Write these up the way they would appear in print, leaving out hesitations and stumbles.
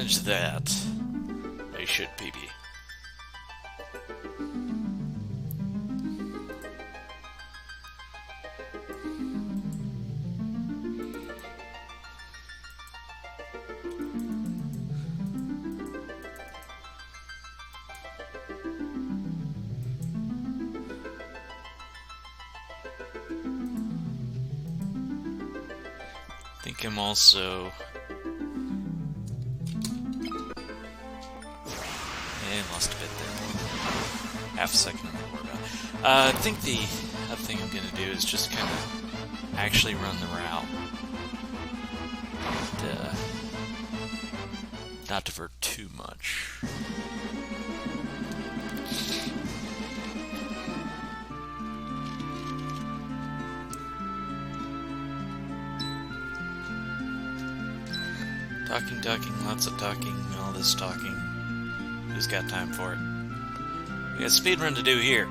manage that. I should, PB. I think I'm also... lost a bit there. Half a second to worry about. I think the other thing I'm going to do is just kind of actually run the route. And, not divert too much. Talking, lots of talking, all this talking. Who's got time for it? We got a speed run to do here.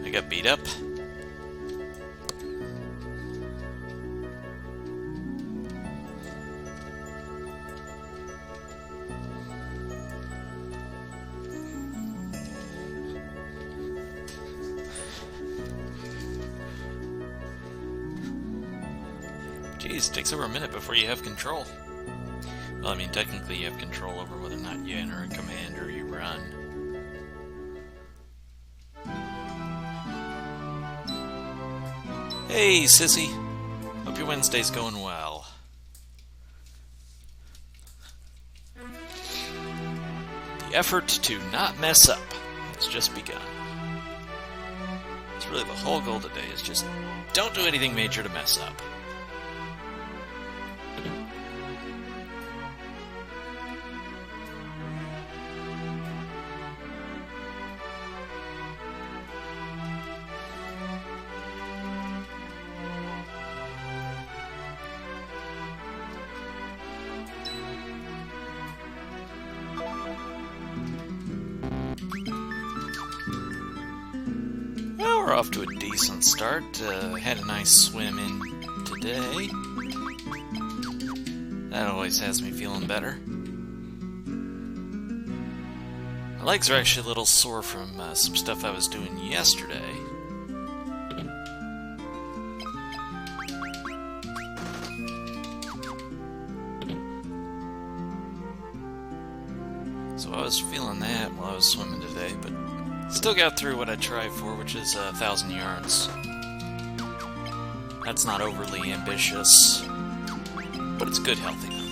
I got beat up. Jeez, it takes over a minute before you have control. Well, I mean, technically you have control over whether or not you enter a command or you run. Hey, sissy! Hope your Wednesday's going well. The effort to not mess up has just begun. It's really the whole goal today, is just don't do anything major to mess up. Well, we're off to a decent start. Had a nice swim in today. That always has me feeling better. My legs are actually a little sore from some stuff I was doing yesterday. So I was feeling that while I was swimming today, but still got through what I tried for, which is 1,000 yards. That's not overly ambitious, but it's a good, healthy number.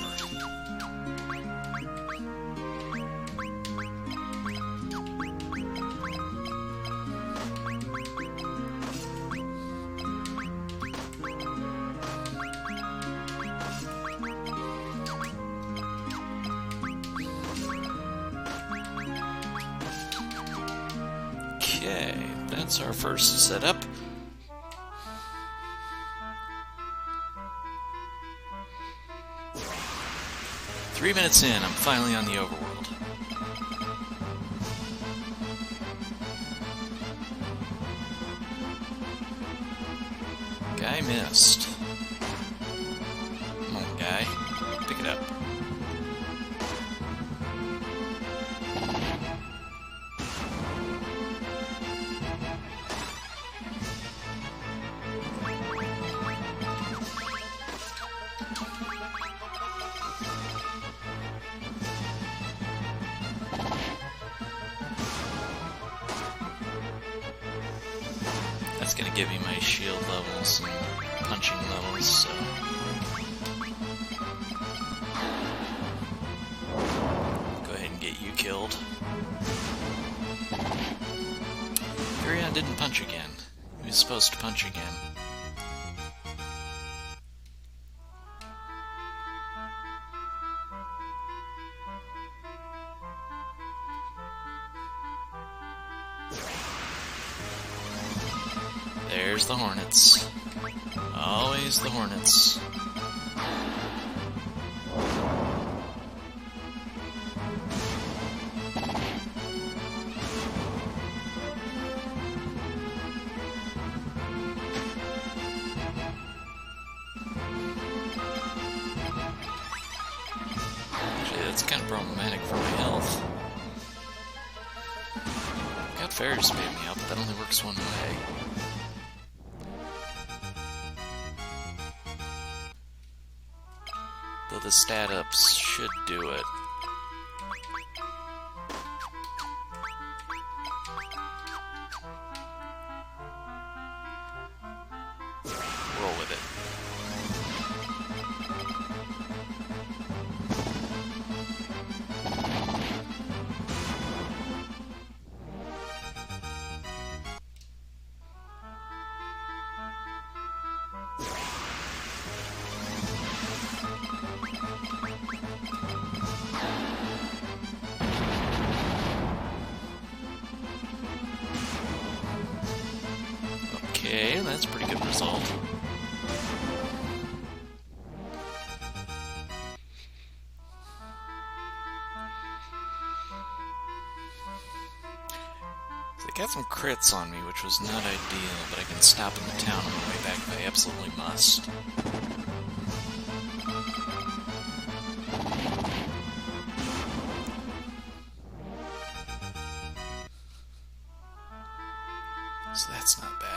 Okay, that's our first setup. Three minutes in, I'm finally on the overworld. Guy missed. Come on, guy. Pick it up. That's going to give me my shield levels and punching levels, so... Go ahead and get you killed. Furion didn't punch again. He was supposed to punch again. There's the Hornets. Always the Hornets. It's kind of problematic for my health. Got fairies to pay me out, but that only works one way. Though the stat ups should do it. Roll with it. Okay, that's a pretty good result. So they got some crits on me, which was not ideal, but I can stop in the town on the way back if I absolutely must. So that's not bad.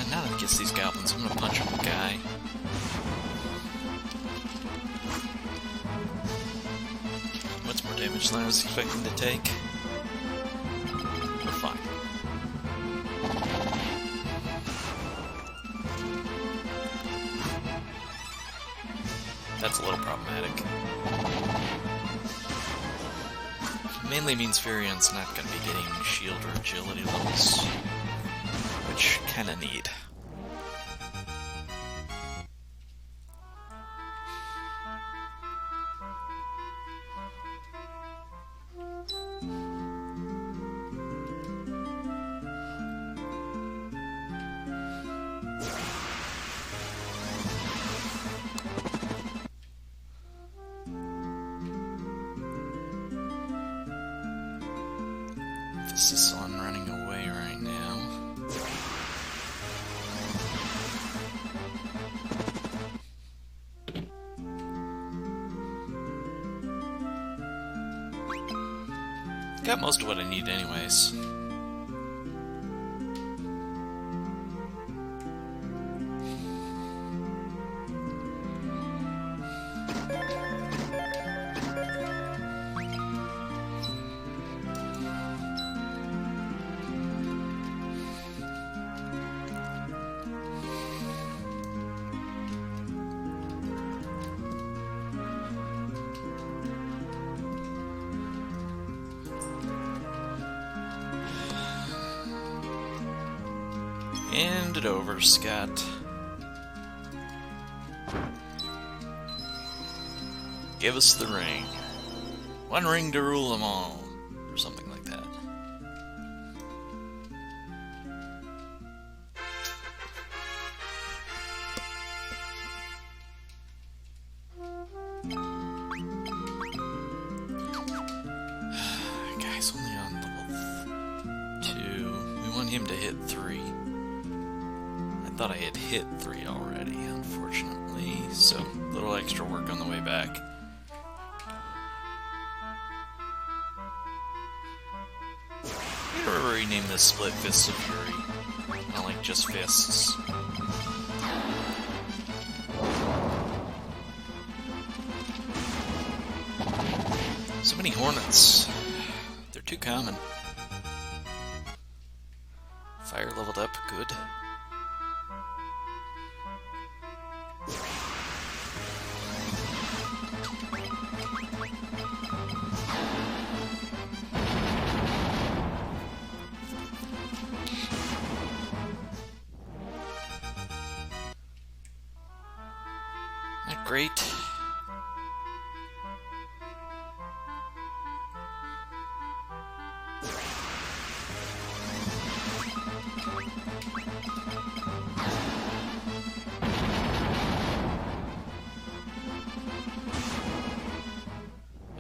Now that it gets these goblins, I'm gonna punch him, guy. What's more damage than I was expecting to take? We're fine. That's a little problematic. Mainly means Varian's not going to be getting shield or agility levels, which kinda need. Emphasis on running away right now. Got most of what I need anyways. Hand it over, Scott. Give us the ring. One ring to rule them all. Or something like that. Guy's only on level 2. We want him to hit 3. I thought I had hit 3 already, unfortunately, so a little extra work on the way back. I'm gonna rename this Split Fists of Fury. I don't like just fists. So many hornets. They're too common. Fire leveled up, good. Not great.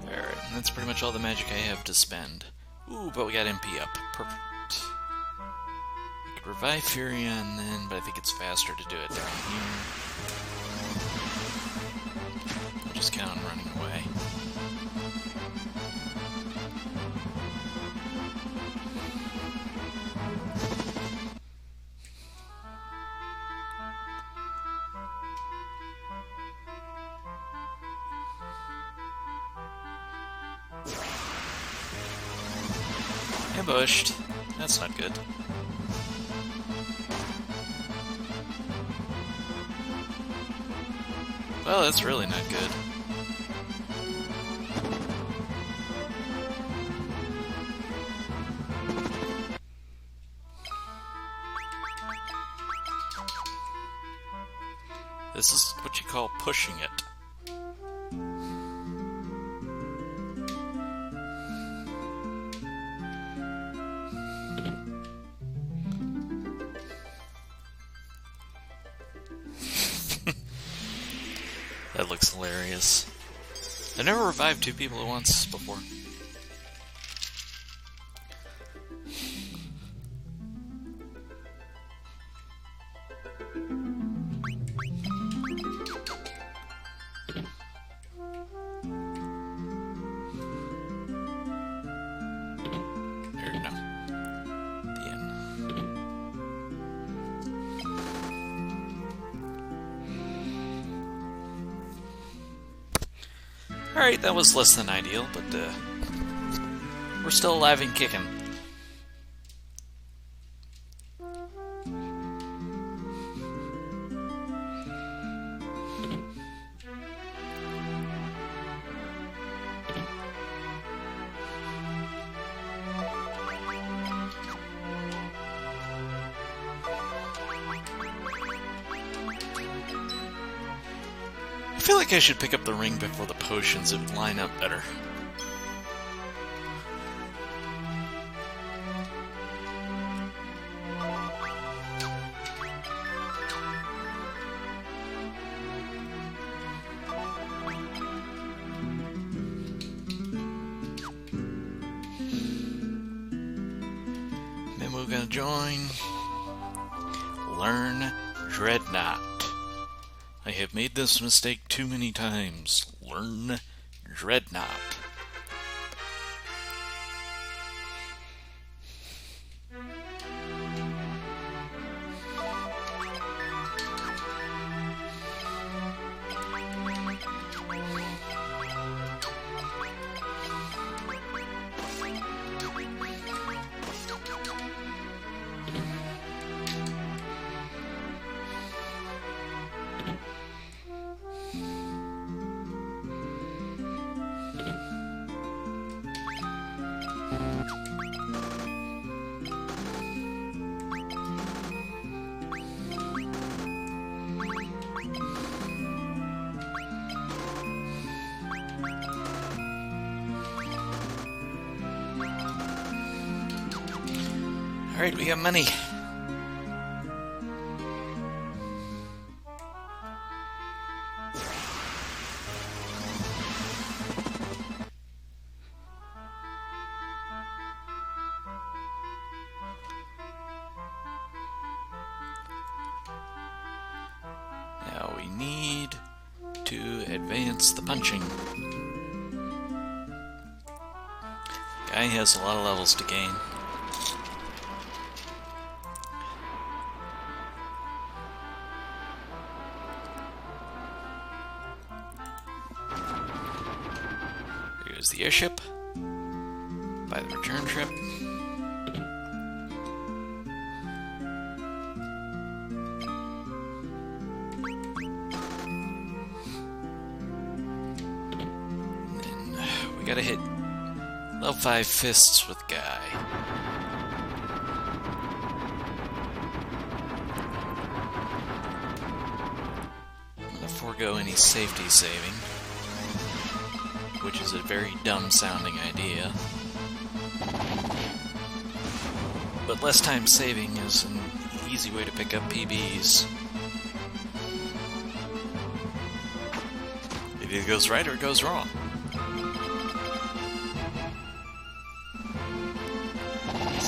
Alright, that's pretty much all the magic I have to spend. Ooh, but we got MP up. Perfect. I could revive Furion then, but I think it's faster to do it down here. I'll just count on running away. Ambushed. That's not good. Well, that's really not good. This is what you call pushing it. That looks hilarious. I never revived two people at once before. Alright, that was less than ideal, but we're still alive and kicking. I feel like I should pick up the ring before the potions. It would line up better. Then we're gonna join. Learn Dreadnought. I have made this mistake too many times. Learn Dreadnought. Alright, we got money. Now we need to advance the punching. Guy has a lot of levels to gain. Here's the airship. By the return trip. We gotta hit level 5 fists with Guy. I'm gonna forego any safety saving, which is a very dumb sounding idea. But less time saving is an easy way to pick up PBs. It either goes right or it goes wrong.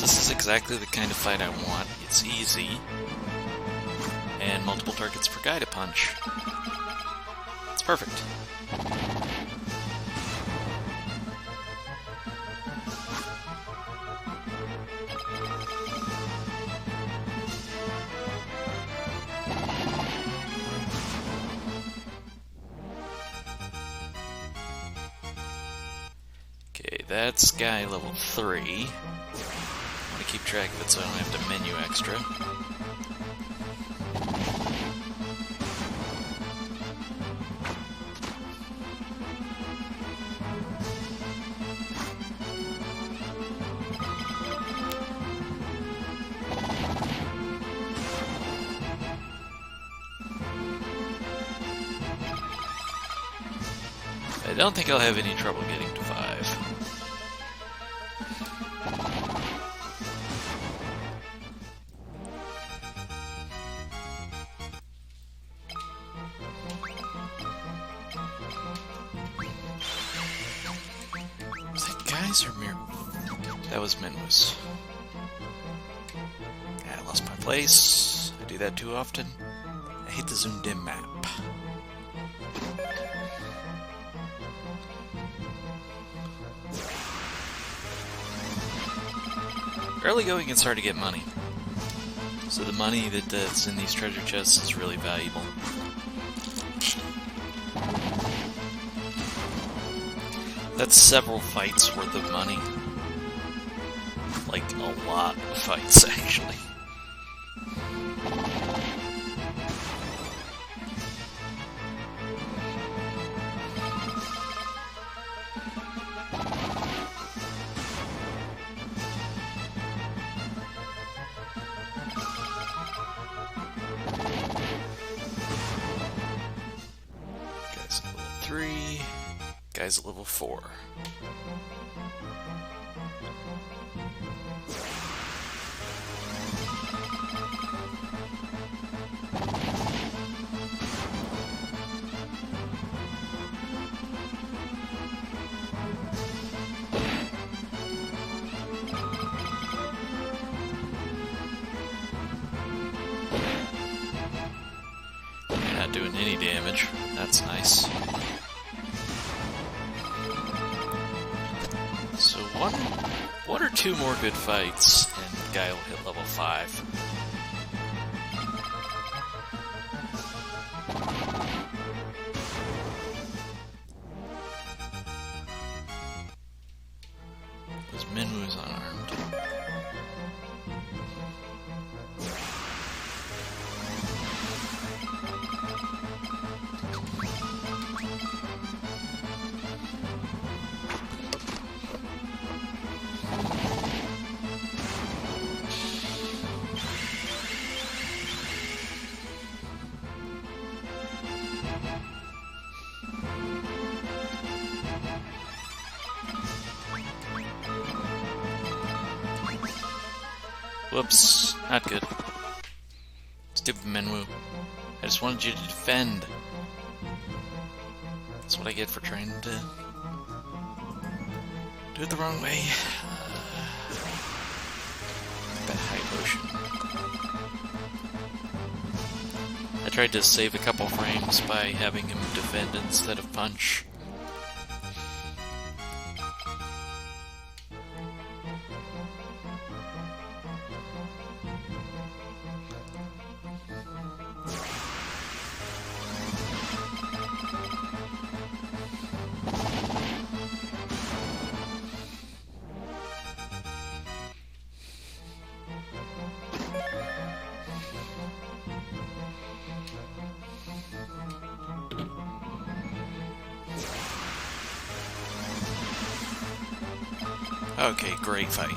This is exactly the kind of fight I want. It's easy. And multiple targets per guy to punch. It's perfect. Okay, that's guy level 3. I want to keep track of it so I don't have to menu extra. I don't think I'll have any trouble getting to 5. Was that guys or Mir? That was Minwus. I lost my place. I do that too often. I hate the zoomed in map. Early going, it's hard to get money. So the money that's in these treasure chests is really valuable. That's several fights worth of money. Like, a lot of fights, actually. Guys at level 3, guys at level 4. Not doing any damage. That's nice. So one or two more good fights, and the guy will hit level 5. Because Minwu's unarmed. Whoops, not good. Stupid Minwu. I just wanted you to defend. That's what I get for trying to do it the wrong way. That high motion. I tried to save a couple frames by having him defend instead of punch. Okay, great fight.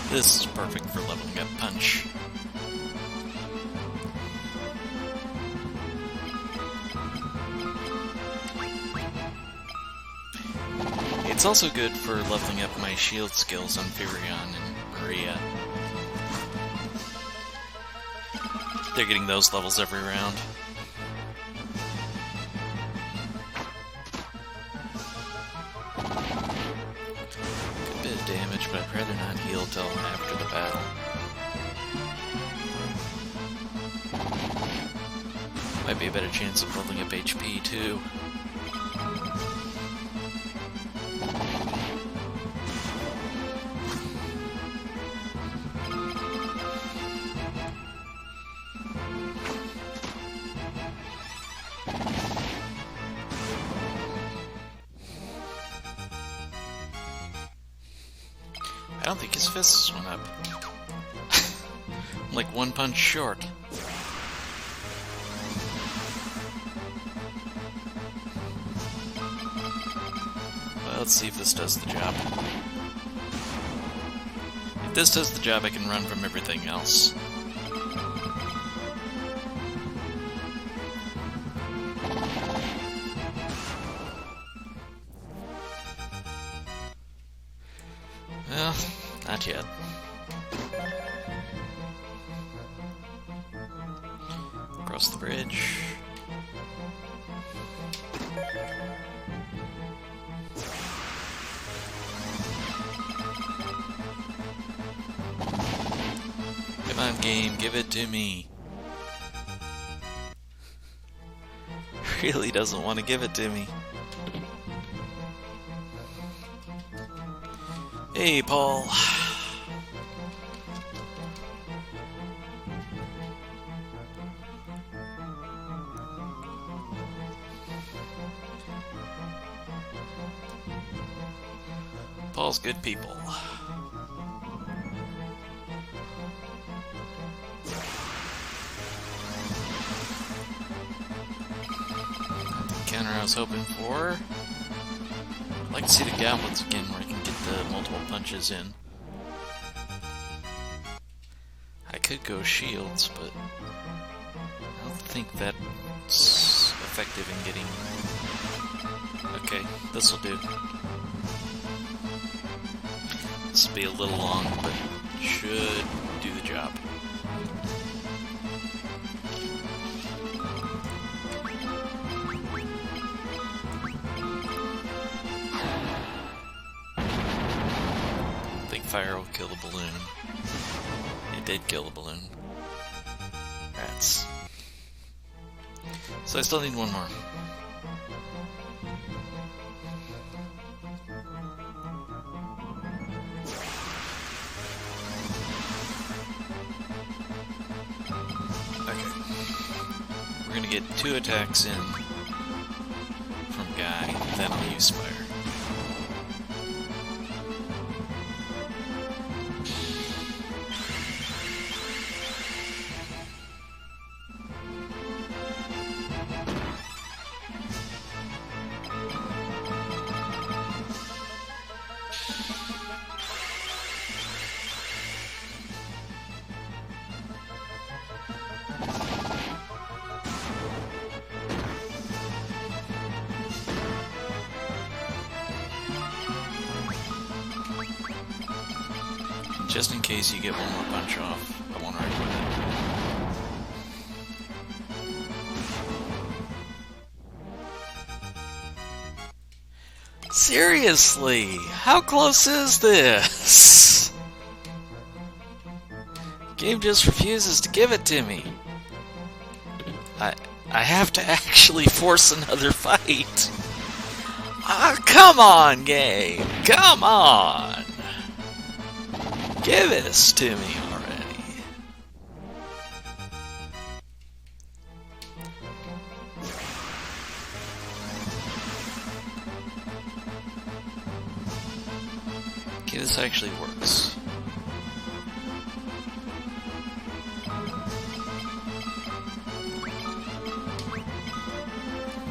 This is perfect for leveling up punch. It's also good for leveling up my shield skills on Furion and Maria. They're getting those levels every round. damage, but I'd rather not heal till after the battle. Might be a better chance of building up HP too. I don't think his fists went up. I'm like one punch short. Well, let's see if this does the job. If this does the job, I can run from everything else. Well, not yet. Across the bridge. Come on, game, give it to me. Really doesn't want to give it to me. Hey, Paul. Paul's good people. The counter I was hoping for. I'd like to see the goblins again where I can get the multiple punches in. I could go shields, but I don't think that's effective in getting... Okay, this'll do. This will be a little long, but should do the job. I think fire will kill the balloon. It did kill the balloon. Rats. So I still need one more. We're gonna get 2 attacks in from Guy, then I'll use Fire. Just in case you get one more punch off, I won't argue with it. Seriously, how close is this? Game just refuses to give it to me. I have to actually force another fight. Ah, come on, game. Come on. Give this to me already. Okay, this actually works.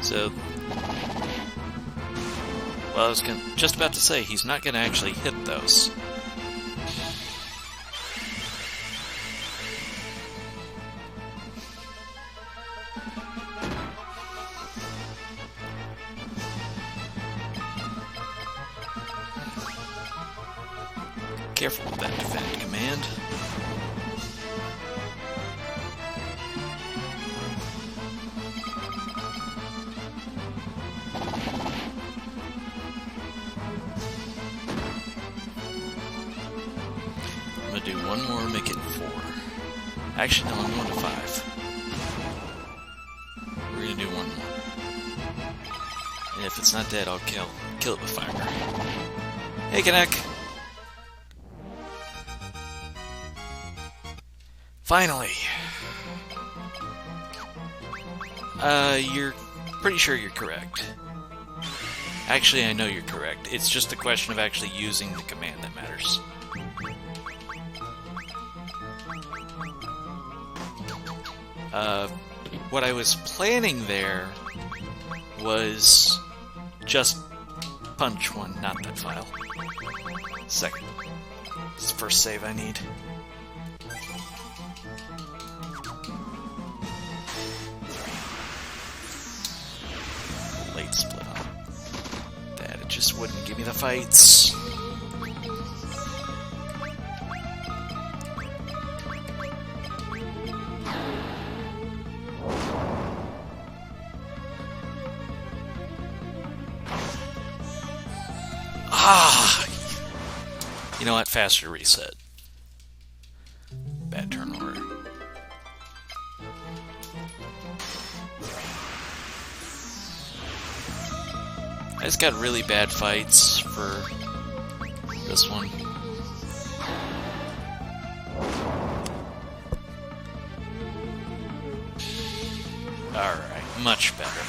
So, well, I was just about to say, he's not going to actually hit those. Careful with that defend command. gonna do one more, make it 4. Actually, no, I'm going to 5. We're gonna do one more. And if it's not dead, I'll kill it with fiber. Hey, Kanek! Finally! You're pretty sure you're correct. Actually, I know you're correct. It's just a question of actually using the command that matters. What I was planning there was just punch one, not that file. Second. It's the first save I need. Late split on that. It just wouldn't give me the fights. Ah! You know what? Faster reset. Bad turn order. I just got really bad fights for this one. Alright, much better.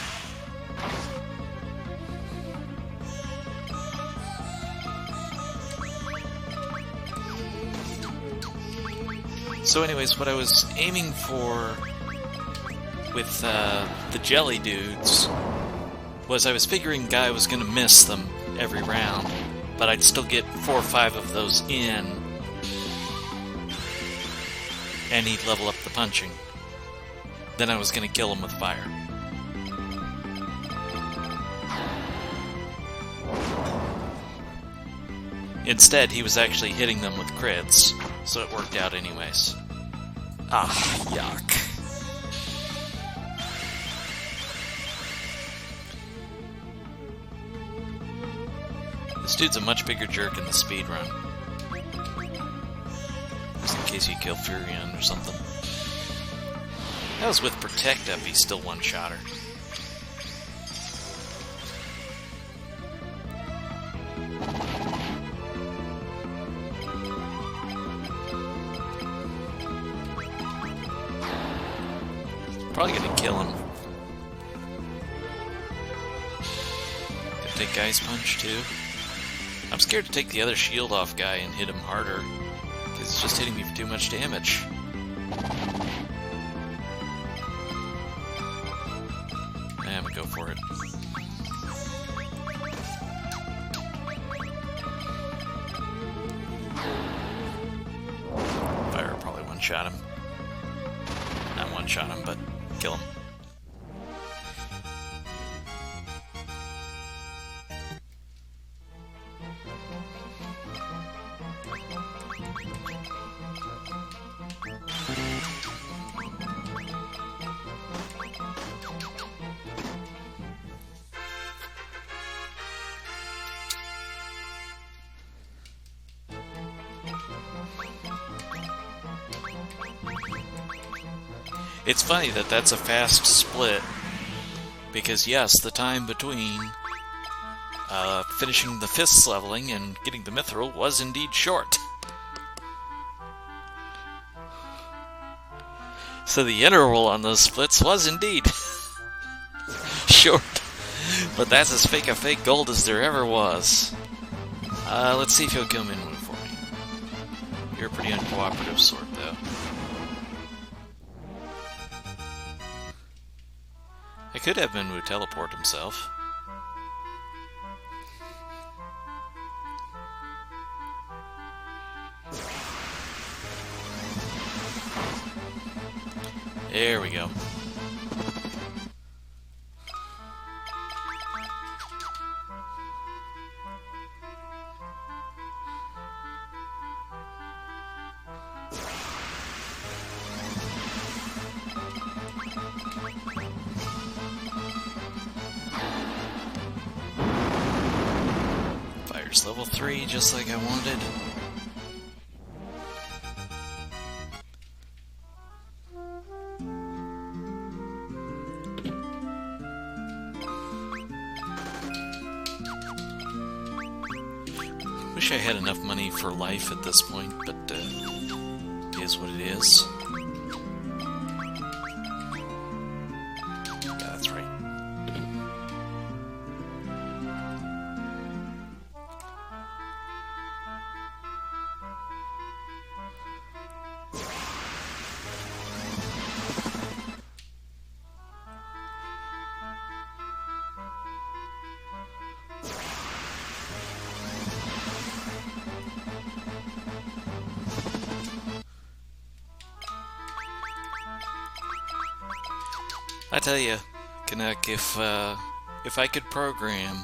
So anyways, what I was aiming for with the jelly dudes was I was figuring Guy was going to miss them every round, but I'd still get 4 or 5 of those in, and he'd level up the punching. Then I was going to kill him with fire. Instead, he was actually hitting them with crits, so it worked out anyways. Ah, yuck. This dude's a much bigger jerk in the speedrun. Just in case you kill Furion or something. That was with Protect Up, he's still one-shotter. Probably gonna kill him. Gonna take Guy's punch too. I'm scared to take the other shield off Guy and hit him harder, because it's just hitting me for too much damage. I'm gonna go for it. Fire probably one-shot him. Not one-shot him, but kill him. It's funny that that's a fast split, because yes, the time between finishing the fists leveling and getting the mithril was indeed short. So the interval on those splits was indeed short, but that's as fake a fake gold as there ever was. Let's see if he'll come in for me. You're a pretty uncooperative sort, though. I could have Minwu teleport himself. There we go. Fire's level 3, just like I wanted. Wish I had enough money for life at this point, but it is what it is. Yeah, that's right. I tell you, Canuck, if I could program,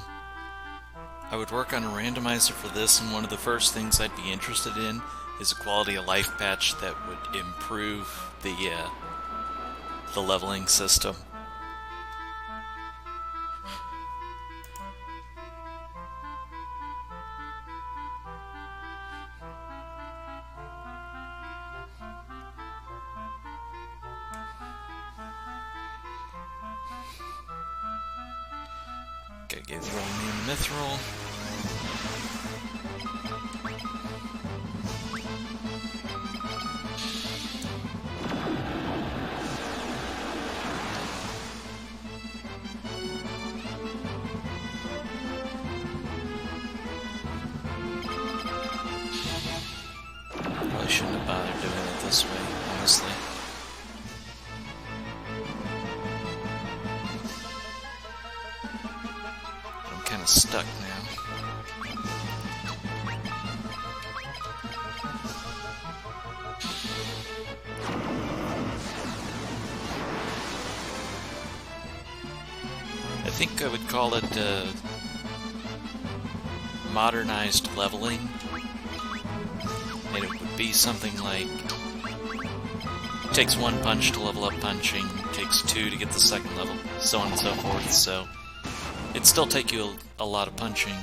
I would work on a randomizer for this, and one of the first things I'd be interested in is a quality of life patch that would improve the leveling system. Okay, give the old man the mithril. Probably shouldn't have bothered doing it this way, honestly. I'm kind of stuck now. I think I would call it modernized leveling. And it would be something like, it takes 1 punch to level up punching, it takes 2 to get the second level, so on and so forth, so it'd still take you a lot of punching.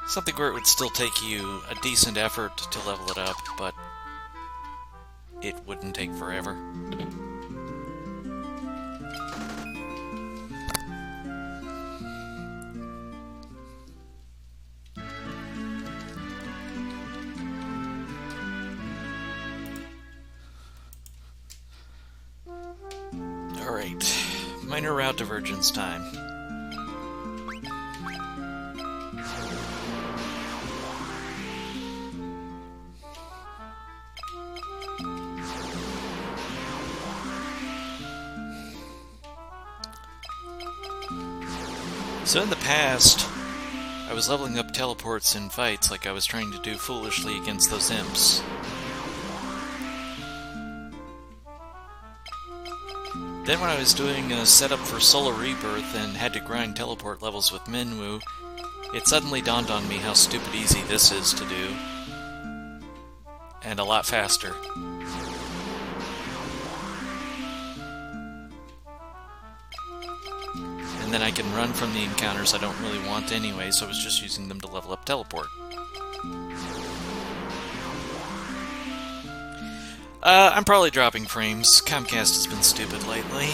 Something where it would still take you a decent effort to level it up, but it wouldn't take forever. Alright, minor route divergence time. So in the past, I was leveling up teleports in fights like I was trying to do foolishly against those imps. Then when I was doing a setup for Solar Rebirth and had to grind teleport levels with Minwu, it suddenly dawned on me how stupid easy this is to do. And a lot faster. And then I can run from the encounters I don't really want anyway, so I was just using them to level up teleport. I'm probably dropping frames. Comcast has been stupid lately.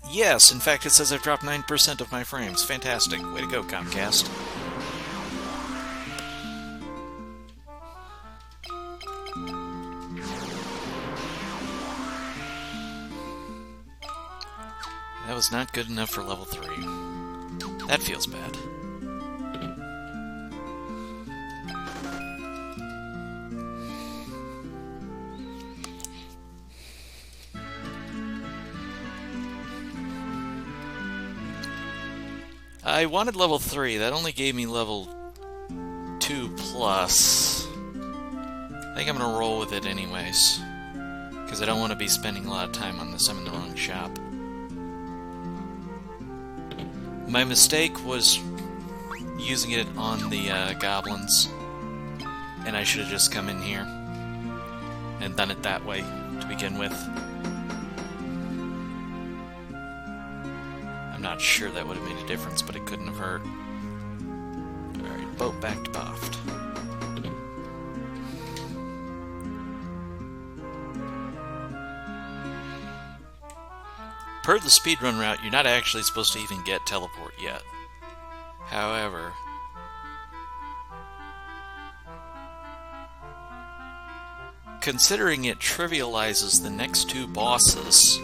Yes, in fact it says I've dropped 9% of my frames. Fantastic. Way to go, Comcast. That was not good enough for level 3. That feels bad. I wanted level 3, that only gave me level 2 plus. I think I'm gonna roll with it anyways, because I don't want to be spending a lot of time on this. I'm in the wrong shop. My mistake was using it on the goblins, and I should have just come in here and done it that way to begin with. I'm not sure that would have made a difference, but it couldn't have hurt. Alright, boat back to Boft. Per the speedrun route, you're not actually supposed to even get teleport yet. However, considering it trivializes the next two bosses,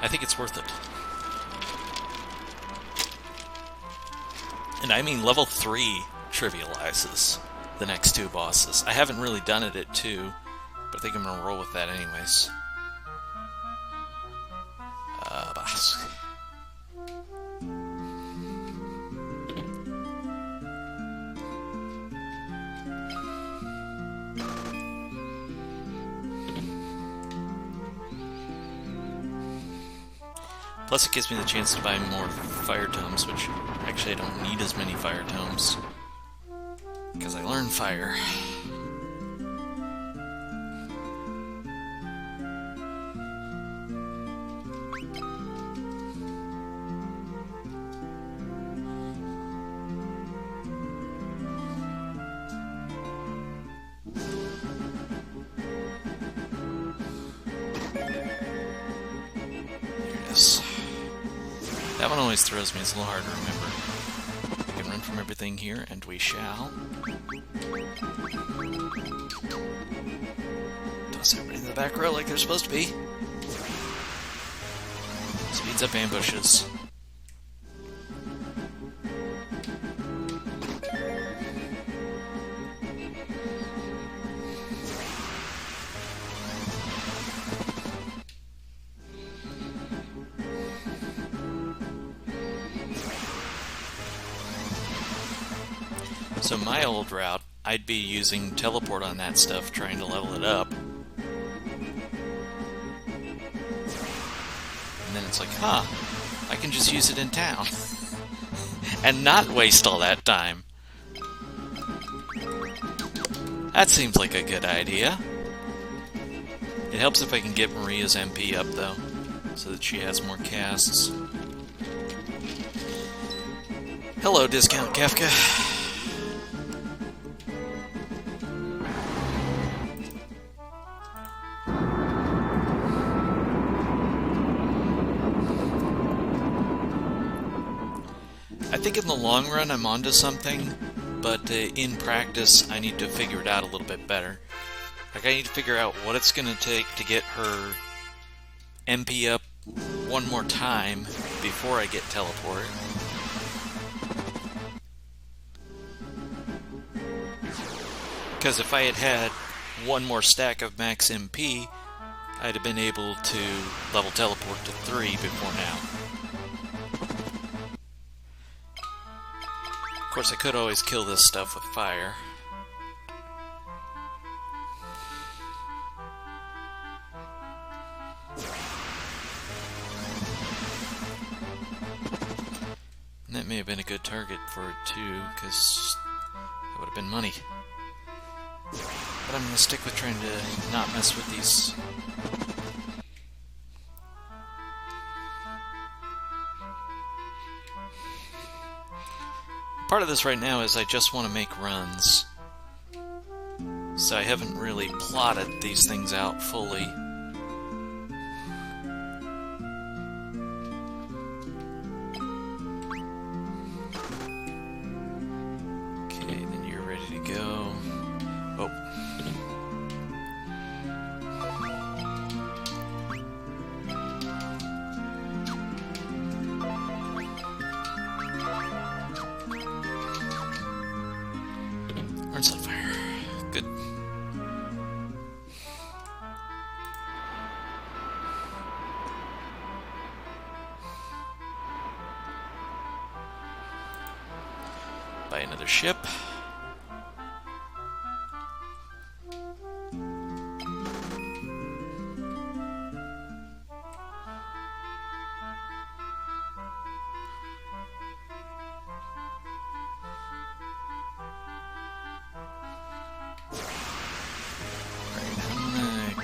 I think it's worth it. And I mean level 3 trivializes the next two bosses. I haven't really done it at 2, but I think I'm going to roll with that anyways. Boss. Plus it gives me the chance to buy more fire tomes, which actually I don't need as many fire tomes, because I learned fire. That one always throws me, it's a little hard to remember. We can run from everything here, and we shall. Toss everybody in the back row like they're supposed to be. Speeds up ambushes. So my old route, I'd be using teleport on that stuff, trying to level it up. And then it's like, huh, I can just use it in town. And not waste all that time. That seems like a good idea. It helps if I can get Maria's MP up, though, so that she has more casts. Hello, Discount Kefka. I think in the long run I'm onto something, but in practice I need to figure it out a little bit better. Like, I need to figure out what it's going to take to get her MP up one more time before I get teleport. Because if I had had one more stack of max MP, I'd have been able to level teleport to 3 before now. Of course, I could always kill this stuff with fire. And that may have been a good target for it too, because that would have been money. But I'm going to stick with trying to not mess with these. Part of this right now is I just want to make runs. So I haven't really plotted these things out fully. Okay, then you're ready to go. Oh. Orange Sunfire. Good. Buy another ship.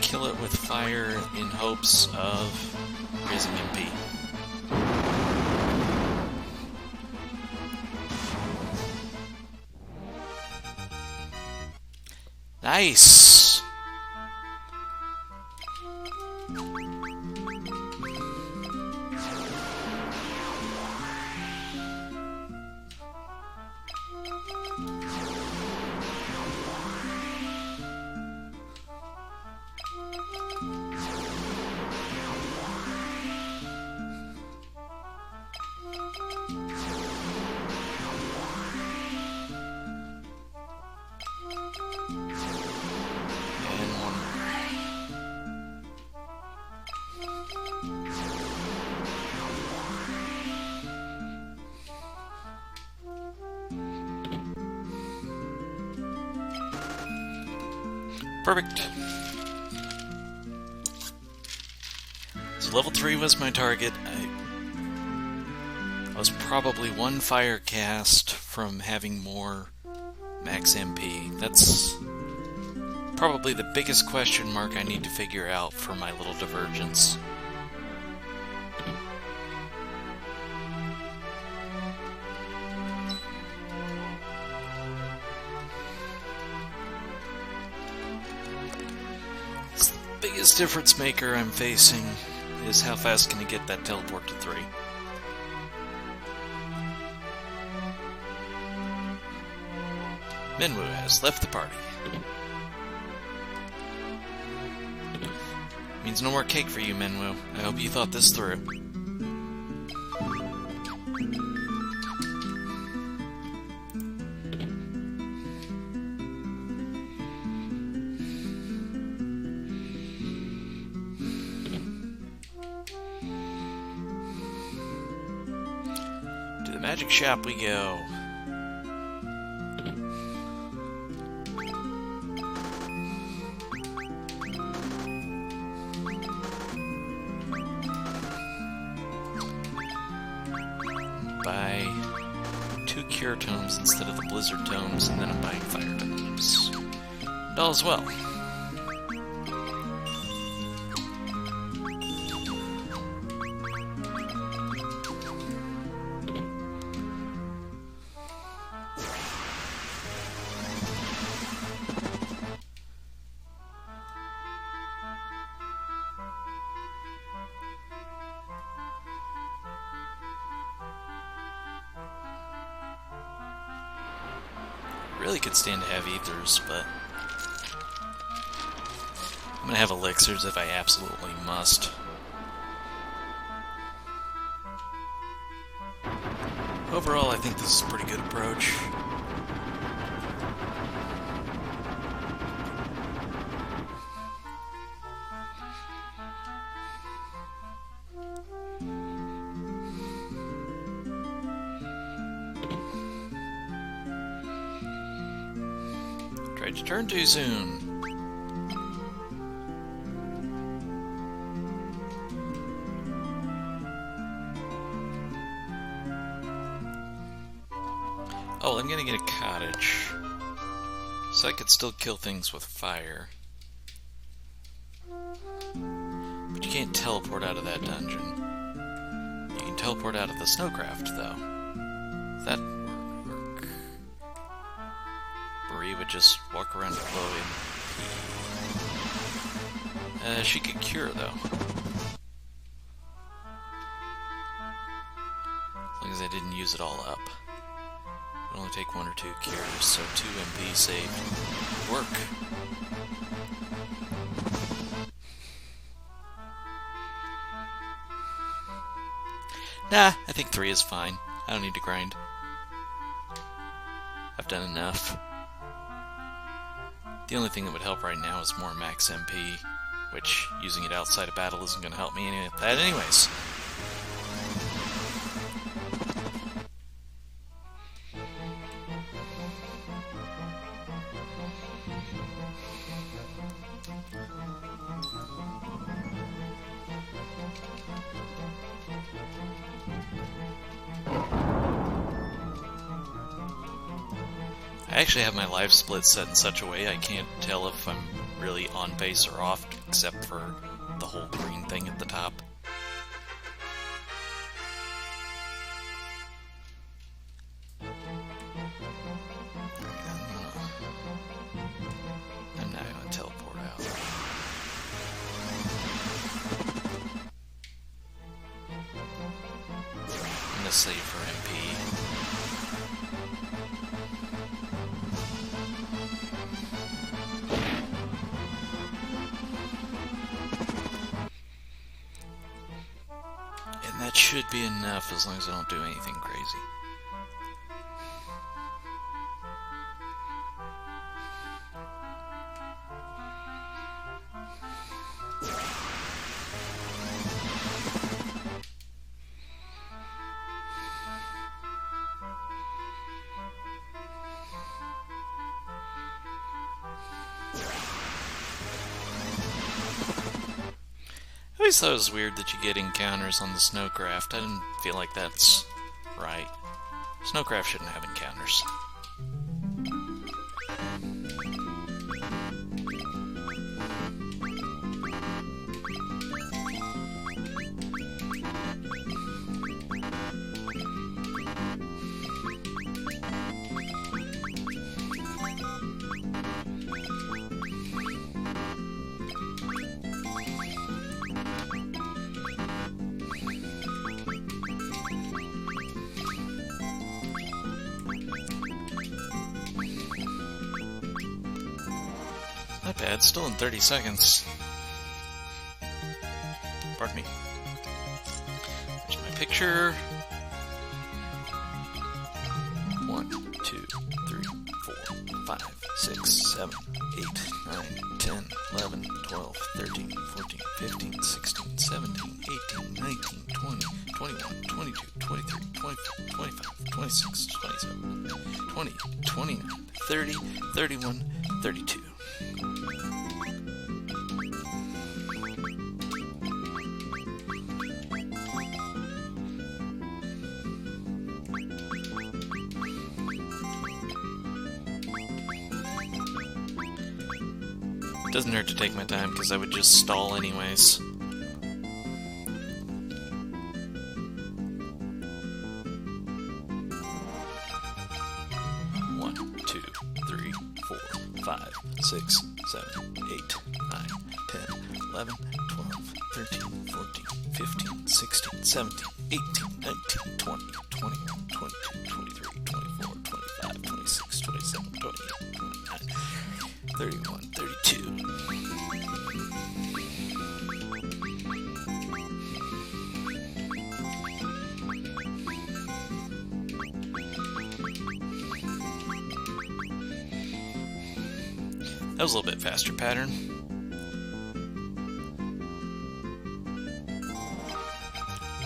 Kill it with fire in hopes of raising MP. Nice! Perfect. So level 3 was my target. I was probably one fire cast from having more max MP. That's probably the biggest question mark I need to figure out for my little divergence. It's the biggest difference maker I'm facing is how fast can I get that teleport to 3. Minwoo has left the party. Means no more cake for you, Minwoo. I hope you thought this through. To the magic shop we go. Buy 2 cure tomes instead of the blizzard tomes, and then I'm buying fire tomes. And all is well. Really could stand to have ethers, but I'm gonna have elixirs if I absolutely must. Overall, I think this is a pretty good approach. Tried to turn too soon. Oh, I'm gonna get a cottage. So I could still kill things with fire. But you can't teleport out of that dungeon. You can teleport out of the snowcraft, though. That would work. Bree would just walk around glowing. She could cure, though. As long as I didn't use it all up. It would only take 1 or 2 cures, so 2 MP saved would work. Nah, I think 3 is fine. I don't need to grind. I've done enough. The only thing that would help right now is more max MP, which using it outside of battle isn't going to help me any of that anyways. I actually have my life split set in such a way I can't tell if I'm really on base or off, except for the whole green thing at the top. I'm not going to teleport out. I'm going to save for MP. That should be enough as long as I don't do anything crazy. always thought it was weird that you get encounters on the snowcraft. I didn't feel like that's right. Snowcraft shouldn't have encounters. Not bad, still in 30 seconds. Pardon me. There's my picture. 1, 2, 3, 4, 5, 6, 7, 8, 9, 10, 11, 12, 13, 14, 15, 16, 17, 18, 19, 20, 21, 22, 23, 24, 25, 26, 27, 28, 29, 30, 31, 32. Doesn't hurt to take my time, because I would just stall anyways. One, 2, 3, 4, 5, 6, 7, 8, 9, 10, 11, 12, 13, 14, 15, 16, 17, 18, 19, 20, 21, 22, 23, 24, 25, 26, 27, 28, 29, 31, 32. That was a little bit faster pattern.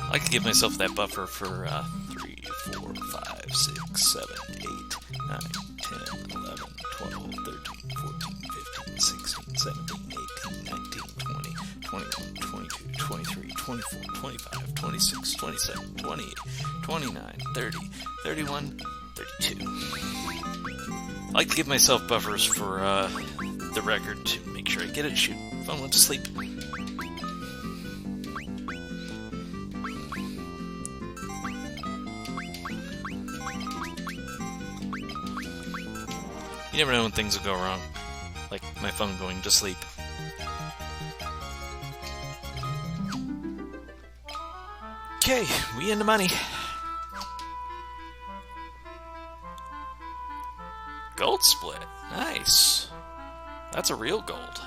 I like to give myself that buffer for 3, 4, 5, 6, 7, 8, 9, 10, 11, 12, 13, 14, 15, 16, 17, 18, 19, 20, 21, 22, 23, 24, 25, 26, 27, 28, 29, 30, 31, 32. I like to give myself buffers for the record to make sure I get it. Shoot, phone went to sleep. You never know when things will go wrong, like my phone going to sleep. Okay, we in the money. Gold split, nice. That's a real gold.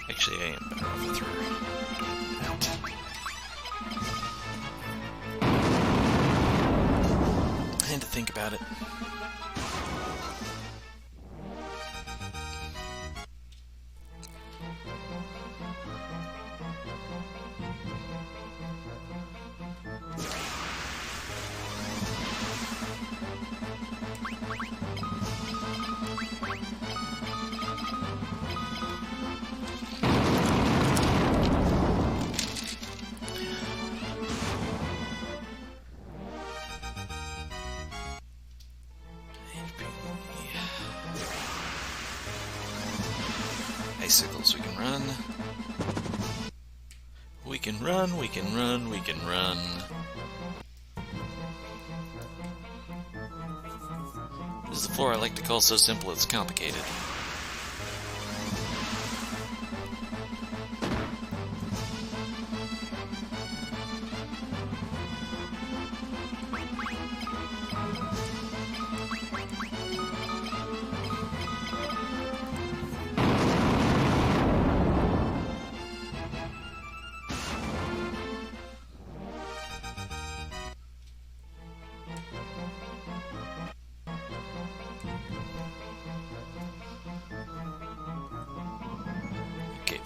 Actually, I am better off with her out. I had to think about it. Icicles, we can run. We can run, we can run, we can run. This is the floor I like to call so simple it's complicated.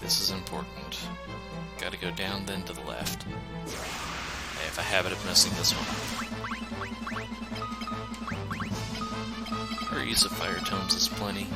this is important. Gotta go down, then to the left. I have a habit of messing this one up. Our use of fire tomes is plenty.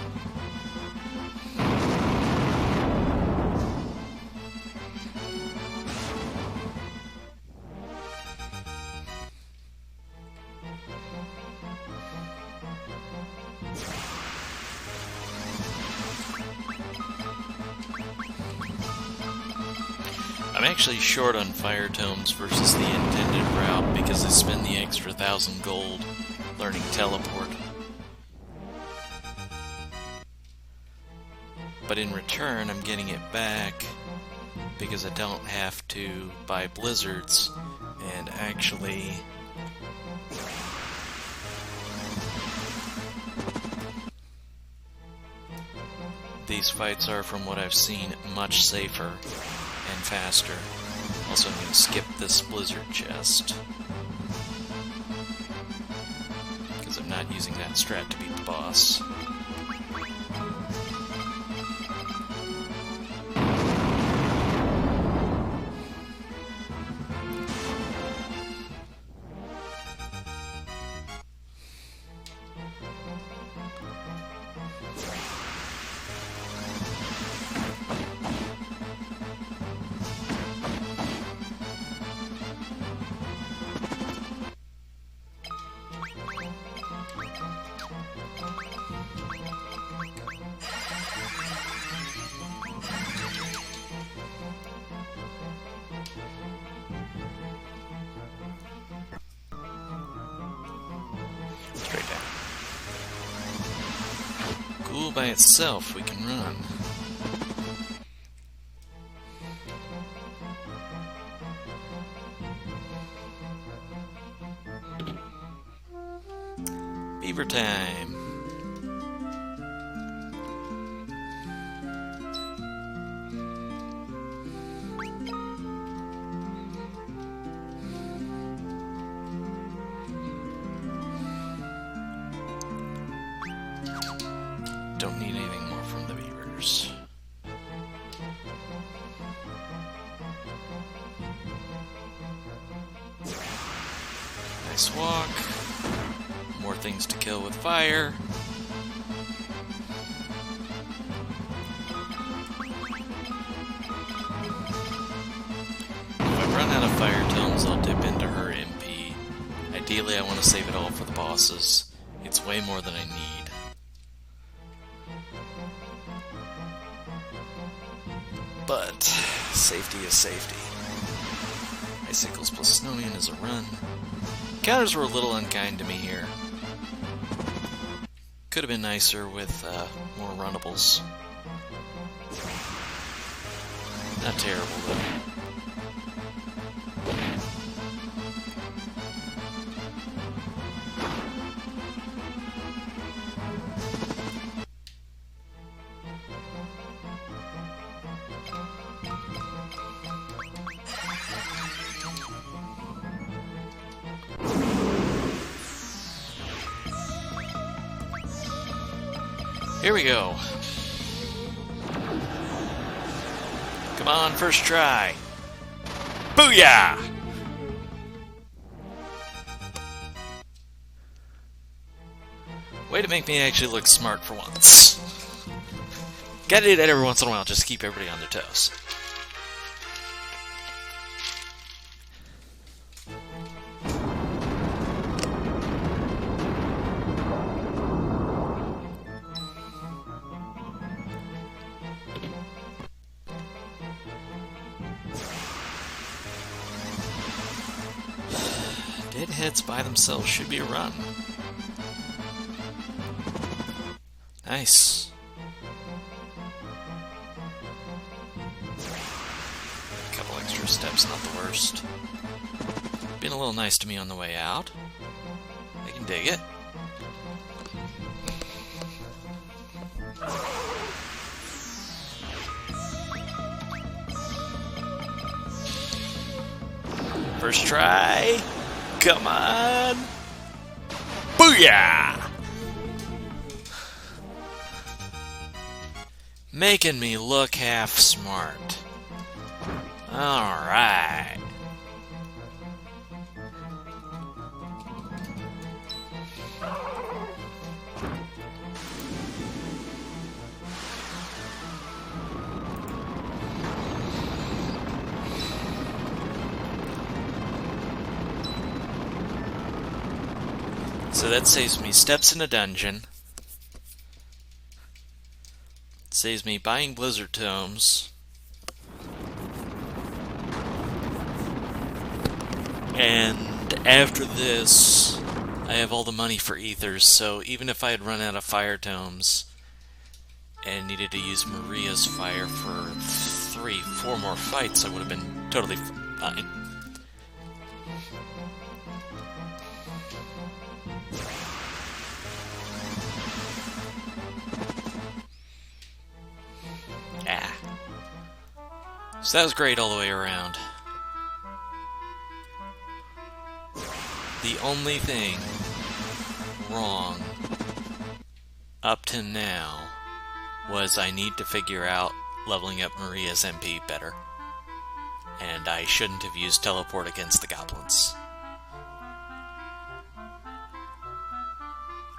I'm actually short on fire tomes versus the intended route because I spend the extra 1,000 gold learning teleport. But in return, I'm getting it back because I don't have to buy blizzards, and actually these fights are, from what I've seen, much safer and faster. Also, I'm going to skip this blizzard chest because I'm not using that strat to beat the boss. Straight down. Ghoul by itself, we can run. Beaver time. Don't need anything more from the beavers. Nice walk. More things to kill with fire. If I run out of fire tomes, I'll dip into her MP. Ideally, I want to save it all for the bosses. It's way more than I need. But safety is safety. Icicles plus Snowman is a run. Counters were a little unkind to me here. Could have been nicer with more runnables. Not terrible though. Here we go. Come on, first try. Booyah! Way to make me actually look smart for once. Gotta do that every once in a while just to keep everybody on their toes. Deadheads by themselves should be a run. Nice. A couple extra steps, not the worst. Being a little nice to me on the way out. I can dig it. First try. Come on! Booyah! Making me look half smart. Alright. So that saves me steps in a dungeon. Saves me buying Blizzard Tomes. And after this, I have all the money for Ethers, so even if I had run out of Fire Tomes and needed to use Maria's Fire for 3-4 more fights, I would have been totally fine. So that was great all the way around. The only thing wrong up to now was I need to figure out leveling up Maria's MP better. And I shouldn't have used teleport against the goblins.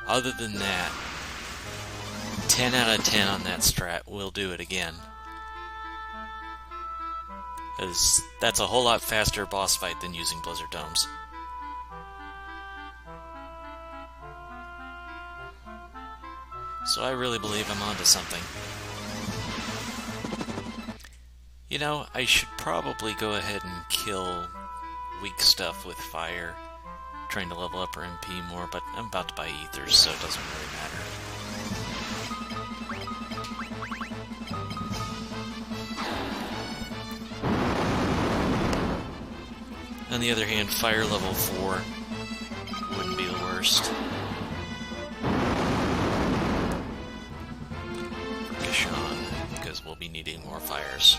Other than that, 10 out of 10 on that strat. We'll do it again. Because that's a whole lot faster boss fight than using Blizzard Tomes. So I really believe I'm onto something. You know, I should probably go ahead and kill weak stuff with fire, trying to level up her MP more, but I'm about to buy Ethers, so it doesn't really matter. On the other hand, fire level 4 wouldn't be the worst. For Kashan, because we'll be needing more fires.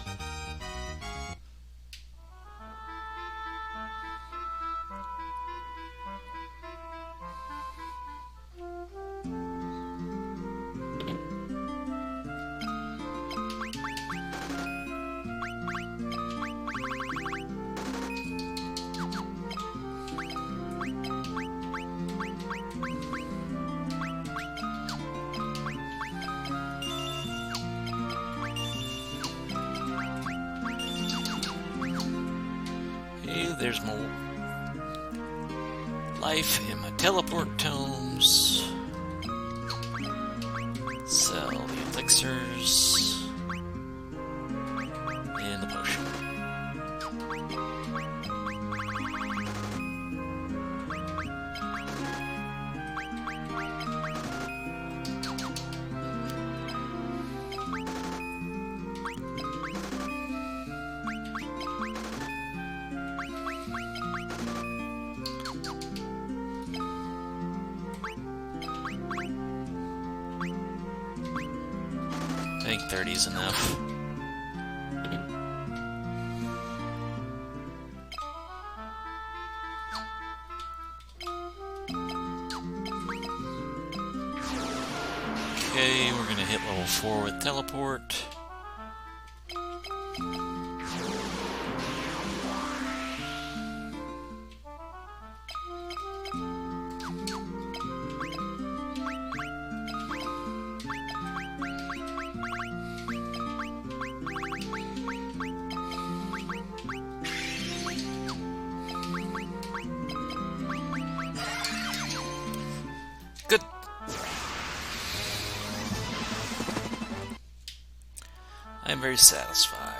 There's more life in my teleport tomes. Sell the elixirs and the potion. I think 30 is enough. Okay, we're gonna hit level 4 with teleport. Good. I'm very satisfied.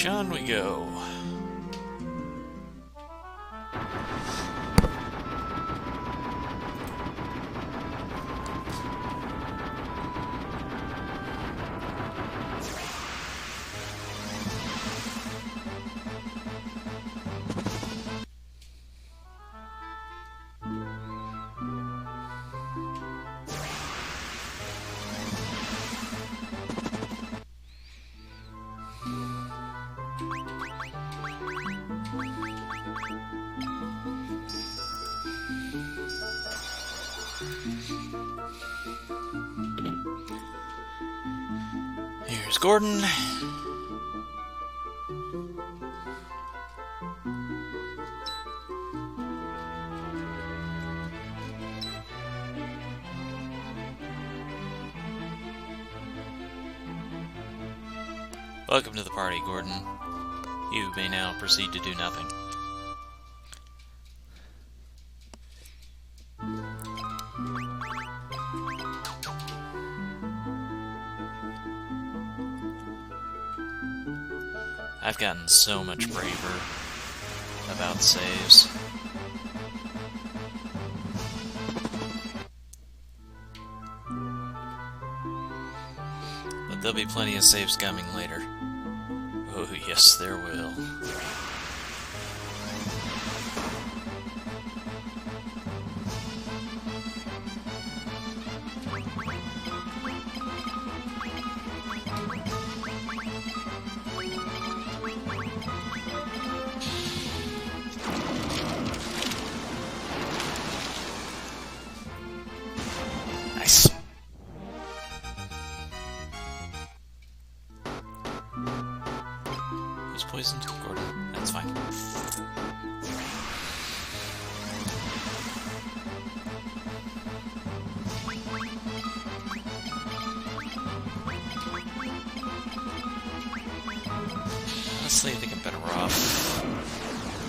On we go. Here's Gordon. Welcome to the party, Gordon. You may now proceed to do nothing. I've gotten so much braver about saves. But there'll be plenty of saves coming later. Oh yes, there will. Nice. Who's poisoned? Gordon. That's fine. Honestly, I think I'm better off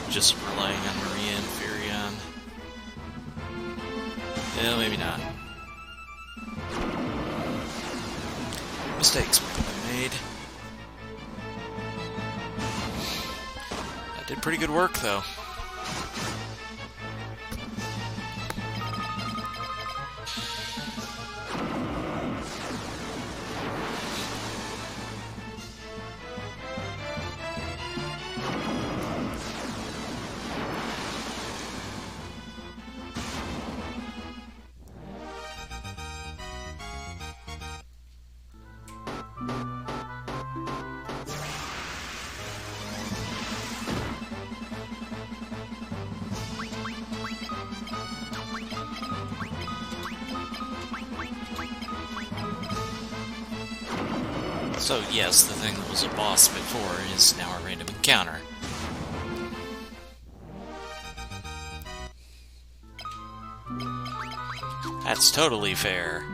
just relying on Maria and Furion. Yeah, maybe not. Mistakes I made. That did pretty good work, though. So yes, the thing that was a boss before is now a random encounter. That's totally fair.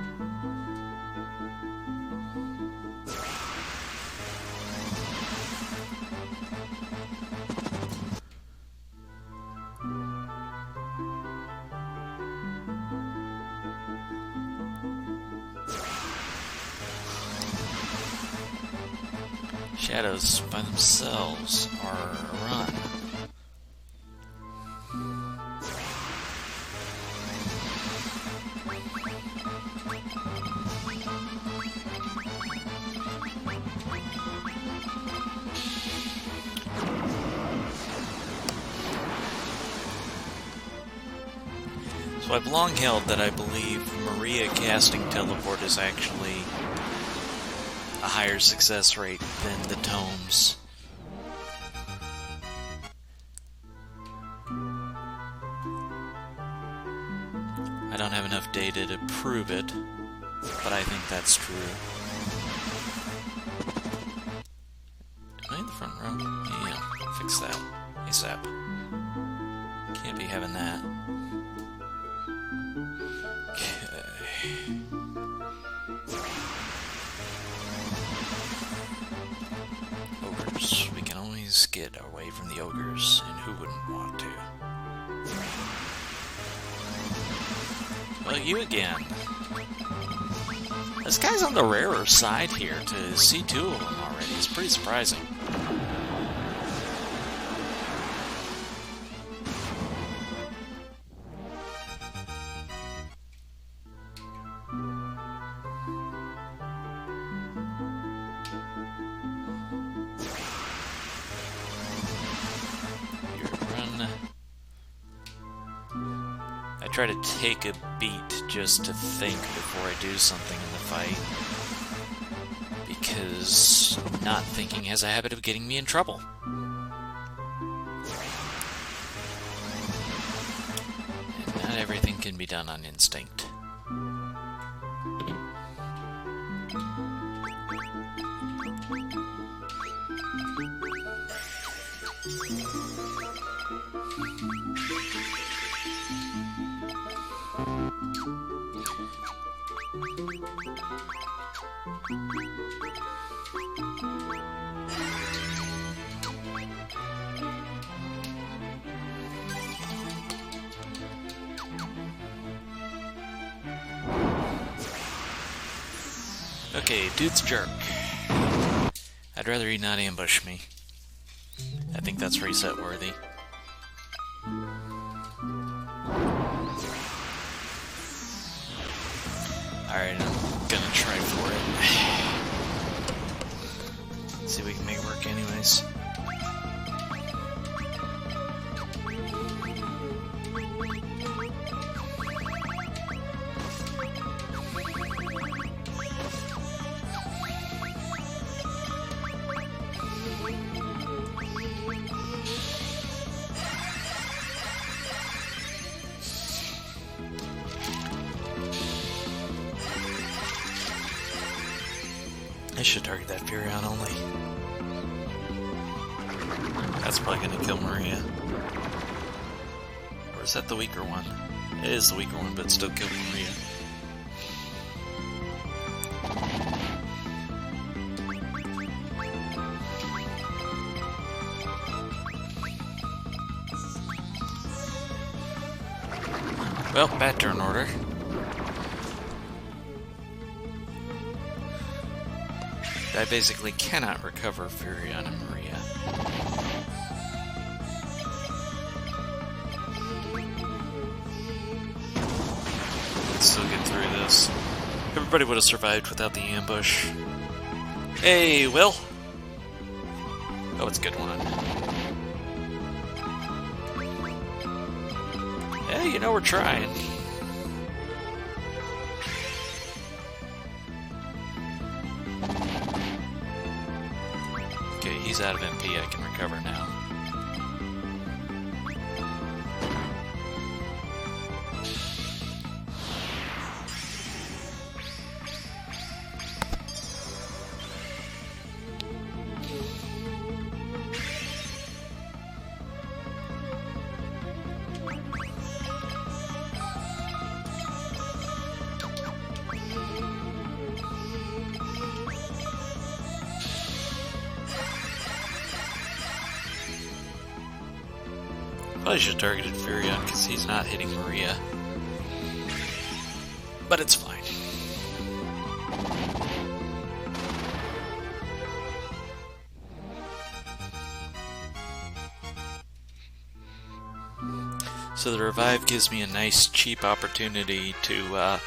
Shadows by themselves are a run. So I've long held that I believe Maria casting Teleport is actually a higher success rate than the tomes. I don't have enough data to prove it, but I think that's true. Am I in the front row? Yeah, fix that ASAP. Can't be having that. Ogres. We can always get away from the ogres, and who wouldn't want to? Well, you again. This guy's on the rarer side here. To see two of them already is pretty surprising. I try to take a beat just to think before I do something in the fight, because not thinking has a habit of getting me in trouble. And not everything can be done on instinct. Okay, dude's a jerk. I'd rather he not ambush me. I think that's reset worthy. Alright, I'm gonna try for it. See if we can make it work anyways. I should target that Furion only. That's probably gonna kill Maria. Or is that the weaker one? It is the weaker one, but still kill Maria. Well, bad turn order. I basically cannot recover Furion and Maria. Let's still get through this. Everybody would have survived without the ambush. Hey, Will! Oh, it's a good one. Hey, you know we're trying. Okay, he's out of MP, I can recover now. Probably should have targeted Furion because he's not hitting Maria. But it's fine. So the revive gives me a nice cheap opportunity to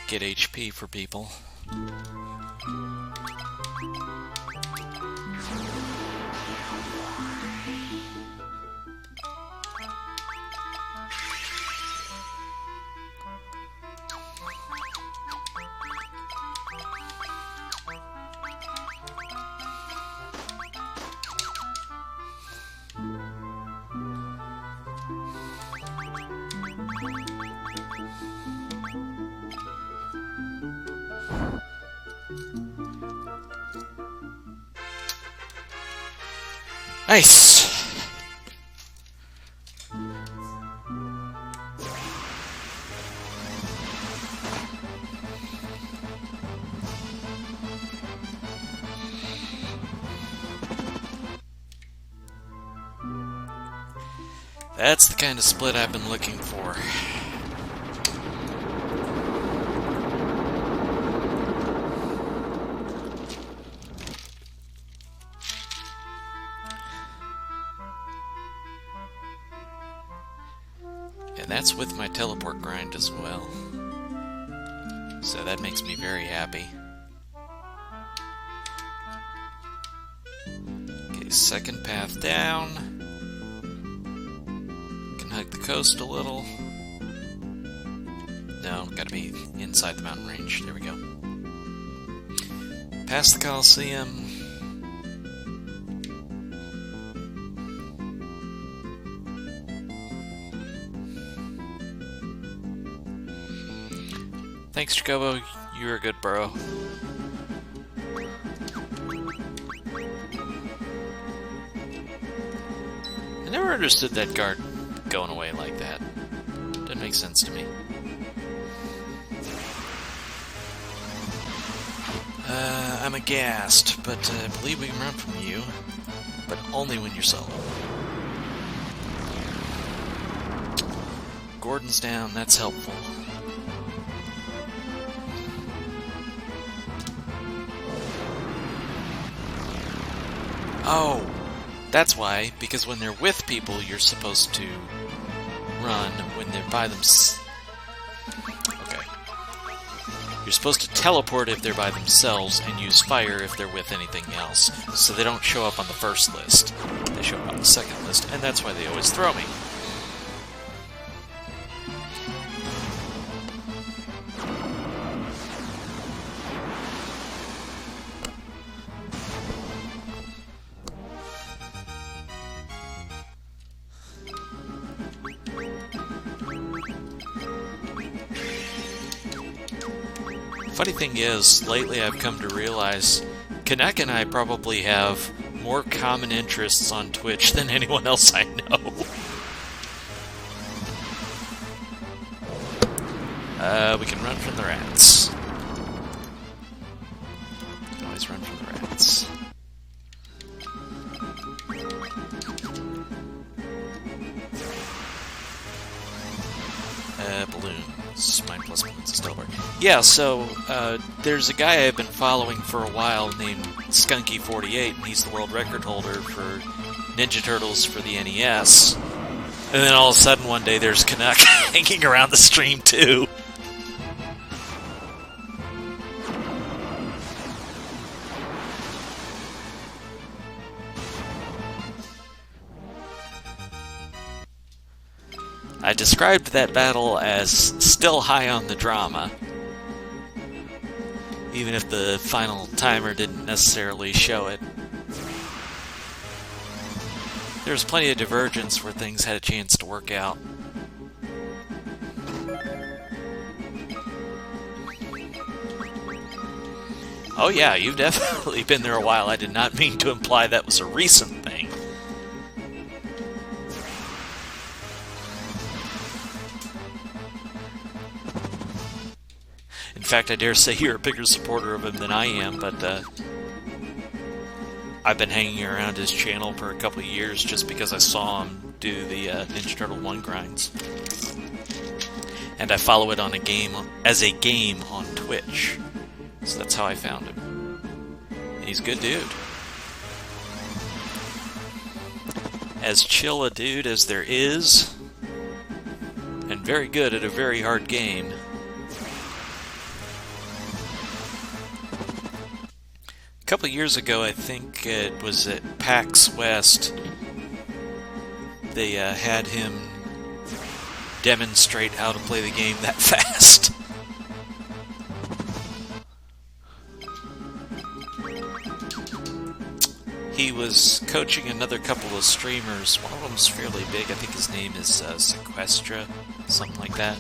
get HP for people. Nice! That's the kind of split I've been looking for. And that's with my teleport grind as well. So that makes me very happy. Okay, second path down. Can hug the coast a little. No, gotta be inside the mountain range. There we go. Past the Coliseum. Thanks, Jacobo. You're a good bro. never understood that guard going away like that. Doesn't make sense to me. I'm aghast, but I believe we can run from you. But only when you're solo. Gordon's down, that's helpful. Oh, that's why, because when they're with people, you're supposed to run. When they're by themselves. Okay. You're supposed to teleport if they're by themselves and use fire if they're with anything else. So they don't show up on the first list. They show up on the second list, and that's why they always throw me. Funny thing is, lately I've come to realize Kanek and I probably have more common interests on Twitch than anyone else I know. We can run from the rats. Always run from the rats. Balloons. Mine plus balloons is still work. Yeah, so there's a guy I've been following for a while named Skunky48, and he's the world record holder for Ninja Turtles for the NES. And then all of a sudden one day there's Canuck hanging around the stream too. I described that battle as still high on the drama, even if the final timer didn't necessarily show it. There was plenty of divergence where things had a chance to work out. Oh yeah, you've definitely been there a while. I did not mean to imply that was a recent thing. In fact, I dare say you're a bigger supporter of him than I am, but I've been hanging around his channel for a couple of years just because I saw him do the Ninja Turtle 1 grinds. And I follow it on as a game on Twitch. So that's how I found him. And he's a good dude. As chill a dude as there is, and very good at a very hard game. A couple years ago, I think it was at PAX West, they had him demonstrate how to play the game that fast. He was coaching another couple of streamers. One of them's fairly big. I think his name is Sequestra, something like that.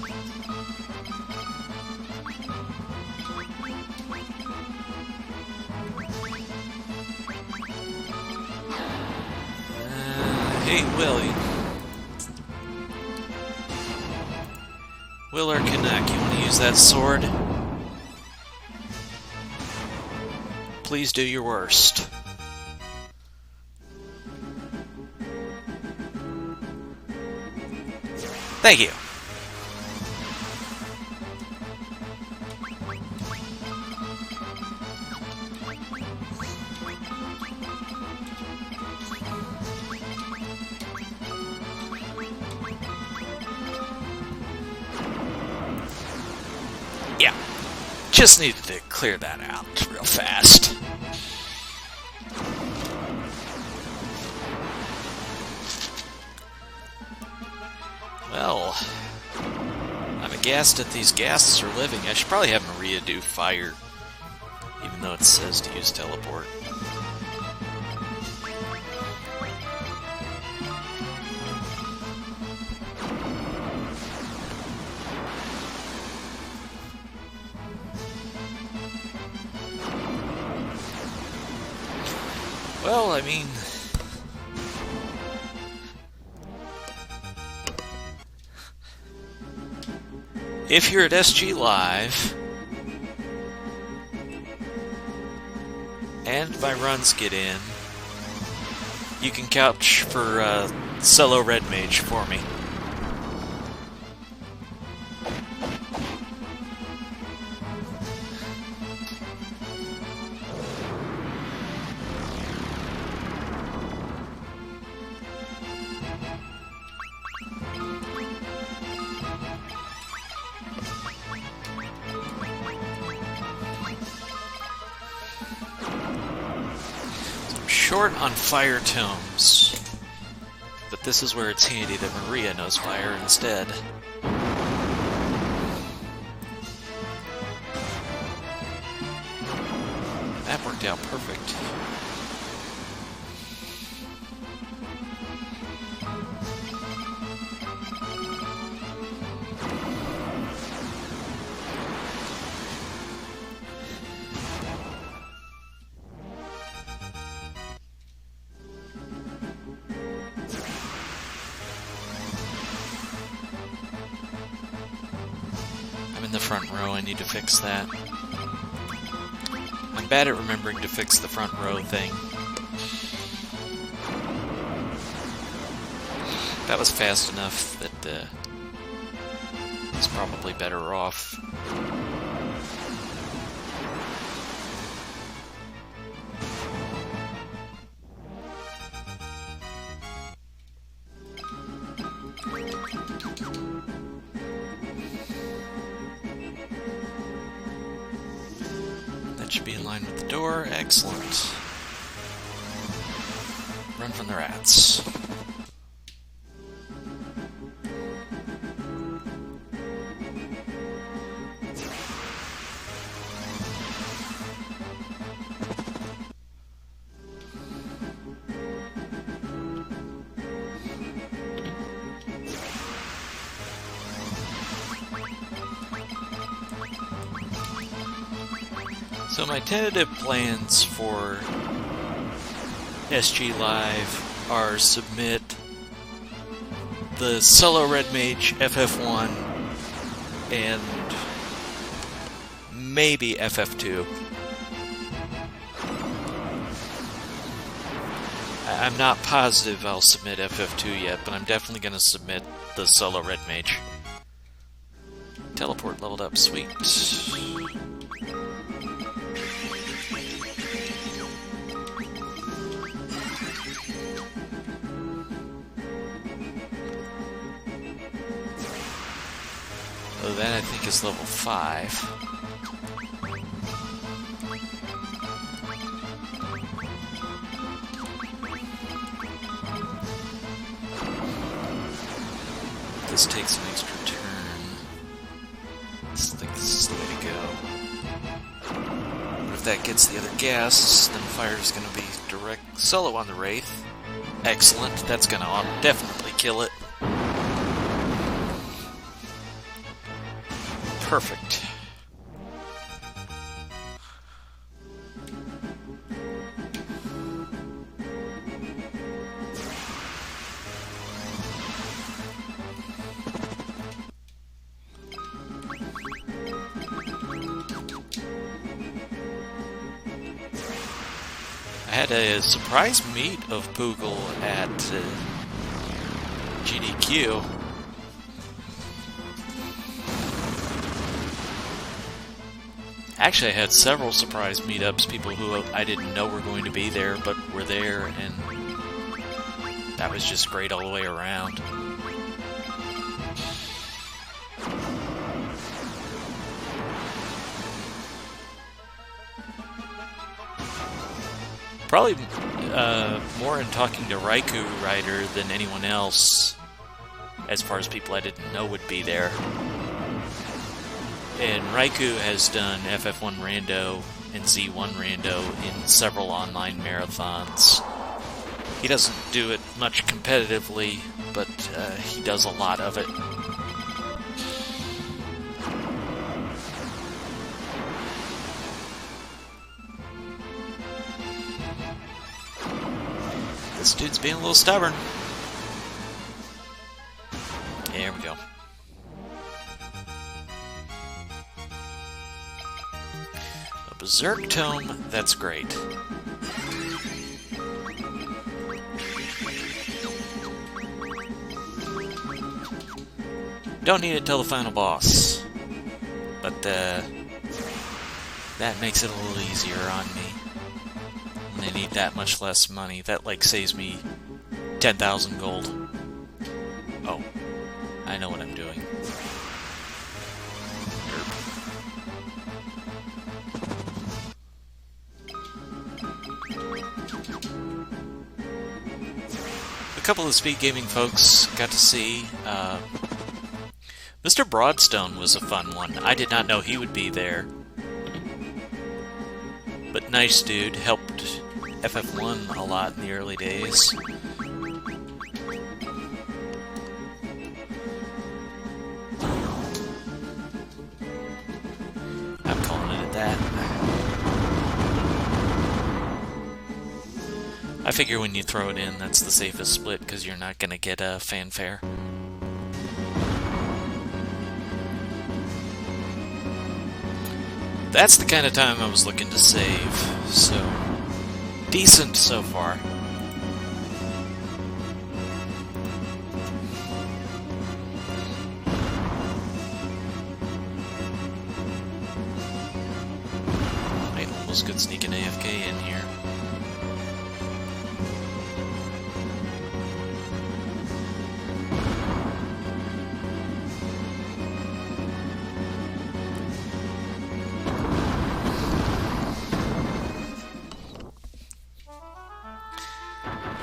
Hey, Will or Kanek, you want to use that sword? Please do your worst. Thank you. Yeah, just needed to clear that out real fast. Well, I'm aghast at these ghasts are living. I should probably have Maria do fire, even though it says to use teleport. Well, I mean, If you're at SG Live, and my runs get in, you can couch for solo red mage for me. Short on fire tomes, but this is where it's handy that Maria knows fire instead. That worked out perfect. I'm in the front row, I need to fix that. I'm bad at remembering to fix the front row thing. That was fast enough that it's probably better off. That should be in line with the door. Excellent. Run from the rats. So my tentative plans for SG Live are submit the solo red mage FF1 and maybe FF2. I'm not positive I'll submit FF2 yet, but I'm definitely going to submit the solo red mage. Teleport leveled up, sweet. Oh, that I think is level 5. This takes an extra turn. I think this is the way to go. But if that gets the other gas, then fire is going to be direct solo on the Wraith. Excellent. That's going to definitely kill it. Perfect. I had a surprise meet of Poogle at GDQ. Actually, I had several surprise meetups, people who I didn't know were going to be there, but were there, and that was just great all the way around. Probably more in talking to Raikou Rider than anyone else, as far as people I didn't know would be there. And Raikou has done FF1 Rando and Z1 Rando in several online marathons. He doesn't do it much competitively, but he does a lot of it. This dude's being a little stubborn. There we go. Berserk Tome, that's great. Don't need it till the final boss, but that makes it a little easier on me. When I need that much less money, that like saves me 10,000 gold. Oh, I know what I'm doing. A couple of speed gaming folks got to see. Mr. Broadstone was a fun one. I did not know he would be there. But nice dude, helped FF1 a lot in the early days. I'm calling it at that. I figure when you throw it in, that's the safest split, because you're not going to get a fanfare. That's the kind of time I was looking to save, so decent so far. I almost could sneak an AFK in here.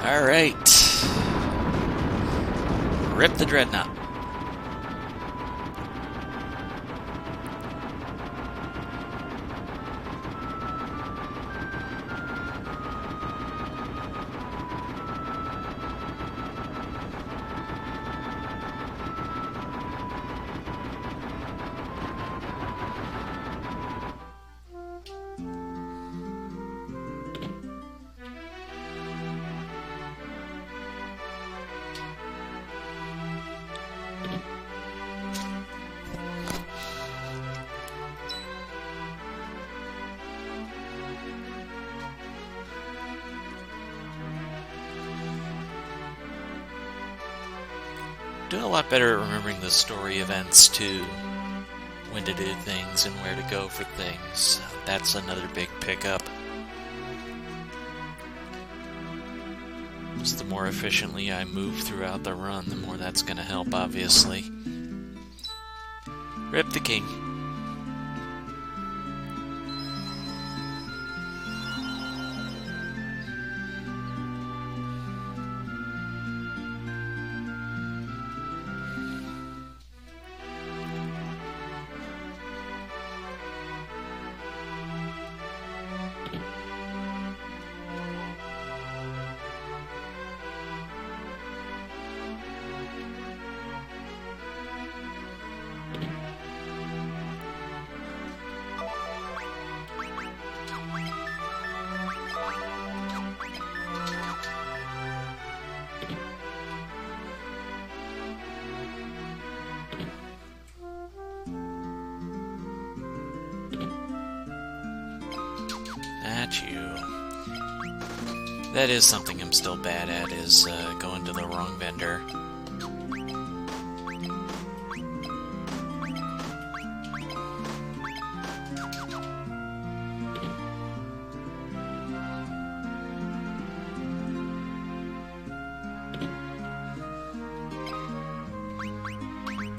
Alright. Rip the Dreadnought. Doing a lot better at remembering the story events, too. When to do things and where to go for things. That's another big pickup. Just the more efficiently I move throughout the run, the more that's going to help, obviously. Rip the king. At you. That is something I'm still bad at, is going to the wrong vendor.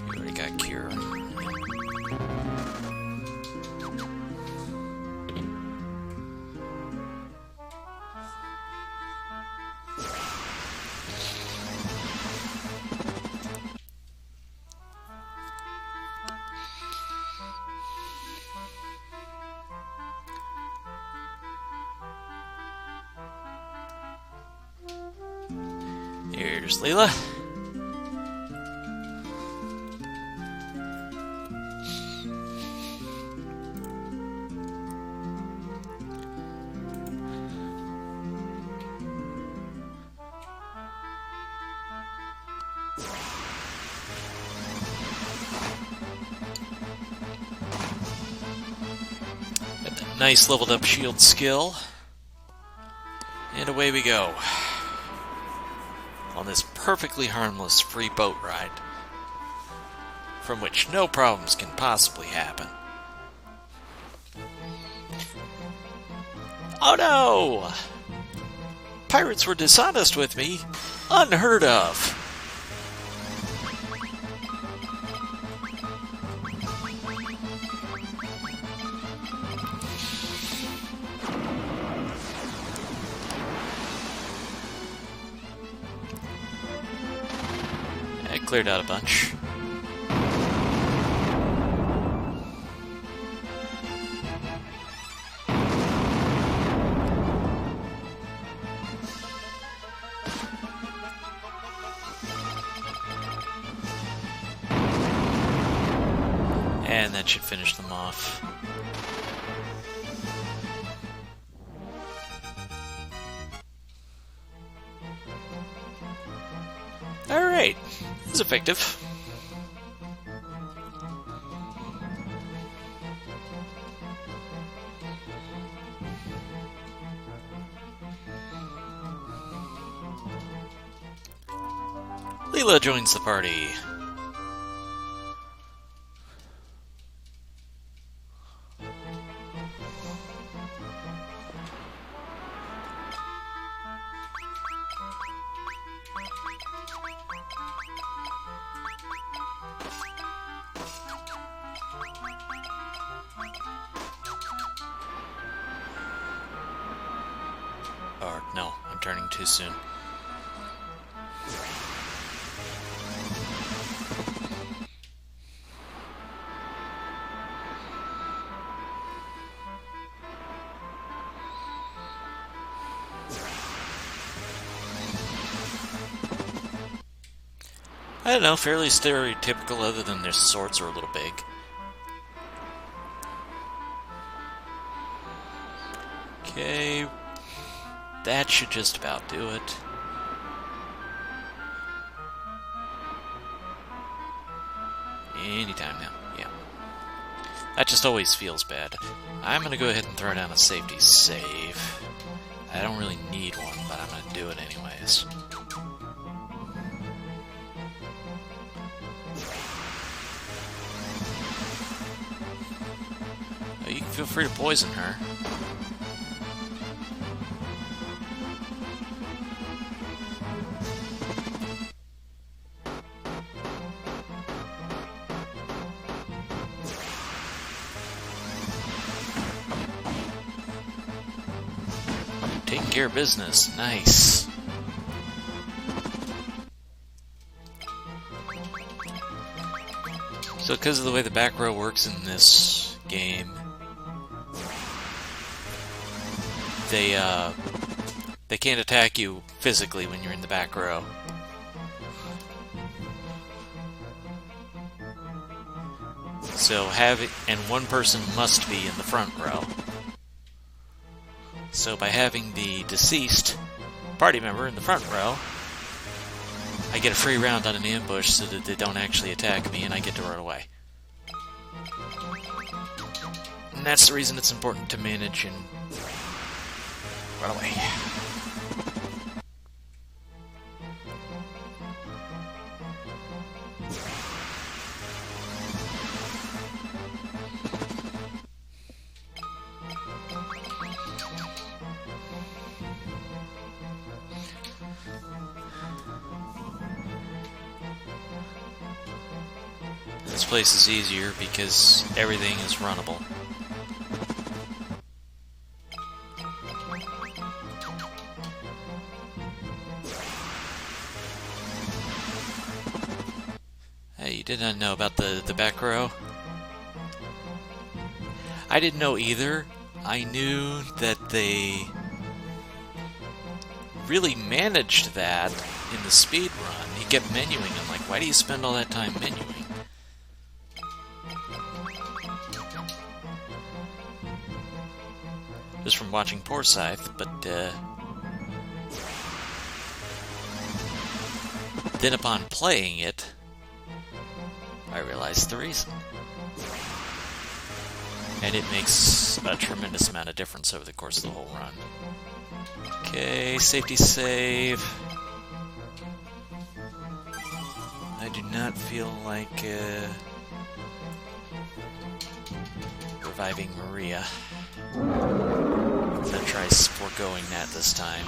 You already got cure. Here's Leela. Nice leveled up shield skill. And away we go. On this perfectly harmless free boat ride, from which no problems can possibly happen. Oh no! Pirates were dishonest with me. Unheard of. I cleared out a bunch. And that should finish them off. Alright, this is effective. Leela joins the party. Or, no, I'm turning too soon. I don't know, fairly stereotypical other than their swords are a little big. Okay, that should just about do it. Anytime now, yeah. That just always feels bad. I'm gonna go ahead and throw down a safety save. I don't really need one, but I'm gonna do it anyways. Oh, you can feel free to poison her. Taking care of business. Nice. So because of the way the back row works in this game, they can't attack you physically when you're in the back row. So and one person must be in the front row. So by having the deceased party member in the front row, I get a free round on an ambush so that they don't actually attack me and I get to run away. And that's the reason it's important to manage and run away. This place is easier because everything is runnable. Hey, you did not know about the back row? I didn't know either. I knew that they really managed that in the speed run. He kept menuing. I'm like, why do you spend all that time menuing? Just from watching Poor Scythe, but then upon playing it, I realized the reason. and it makes a tremendous amount of difference over the course of the whole run. Okay, safety save. I do not feel like reviving Maria. I'm gonna try foregoing that this time.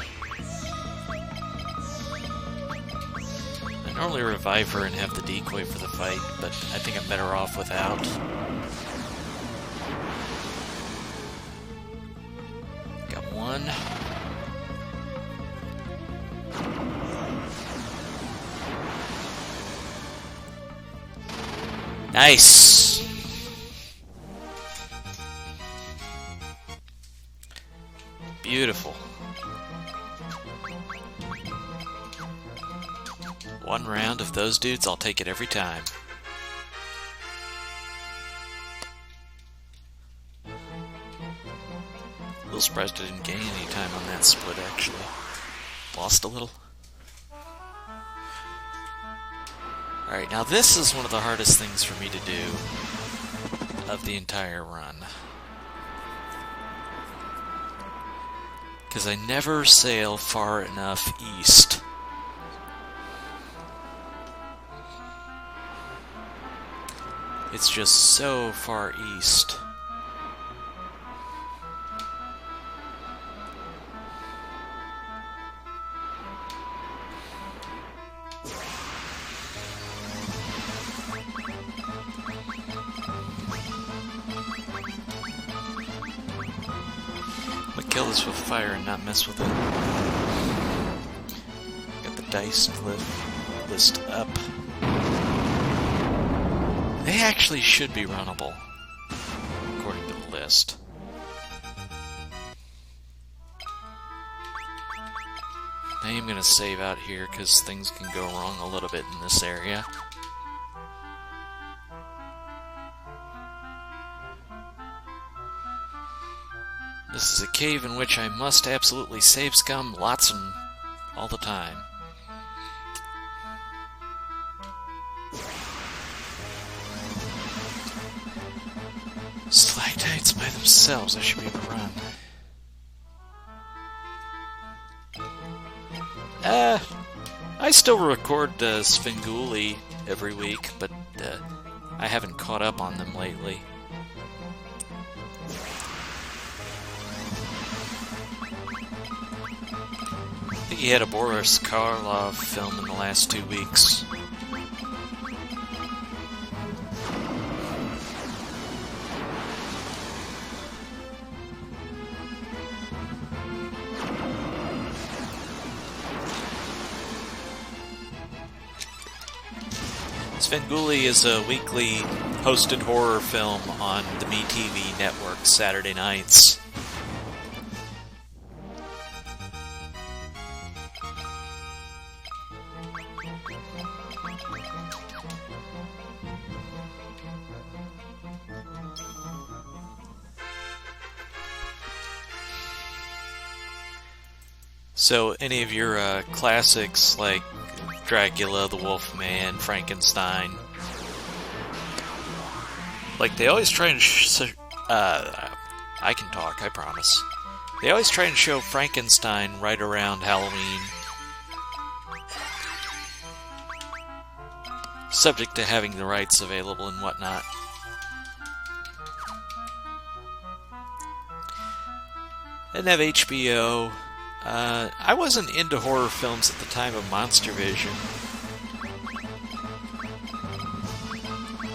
I normally revive her and have the decoy for the fight, but I think I'm better off without. Got one. Nice! Beautiful. One round of those dudes, I'll take it every time. A little surprised I didn't gain any time on that split, actually. Lost a little. Alright, now this is one of the hardest things for me to do of the entire run. Because I never sail far enough east. It's just so far east. I'm gonna kill this with fire and not mess with it. Got the dice list up. They actually should be runnable, according to the list. I am going to save out here because things can go wrong a little bit in this area. This is a cave in which I must absolutely save scum lots and all the time. Stalactites by themselves, I should be able to run. I still record Svengoolie every week, but I haven't caught up on them lately. I think he had a Boris Karloff film in the last 2 weeks. Svengoolie is a weekly hosted horror film on the MeTV network Saturday nights. So any of your classics like Dracula, the Wolfman, Frankenstein, like they always try and I can talk, I promise. They always try and show Frankenstein right around Halloween, subject to having the rights available and whatnot. I didn't have HBO. I wasn't into horror films at the time of Monster Vision.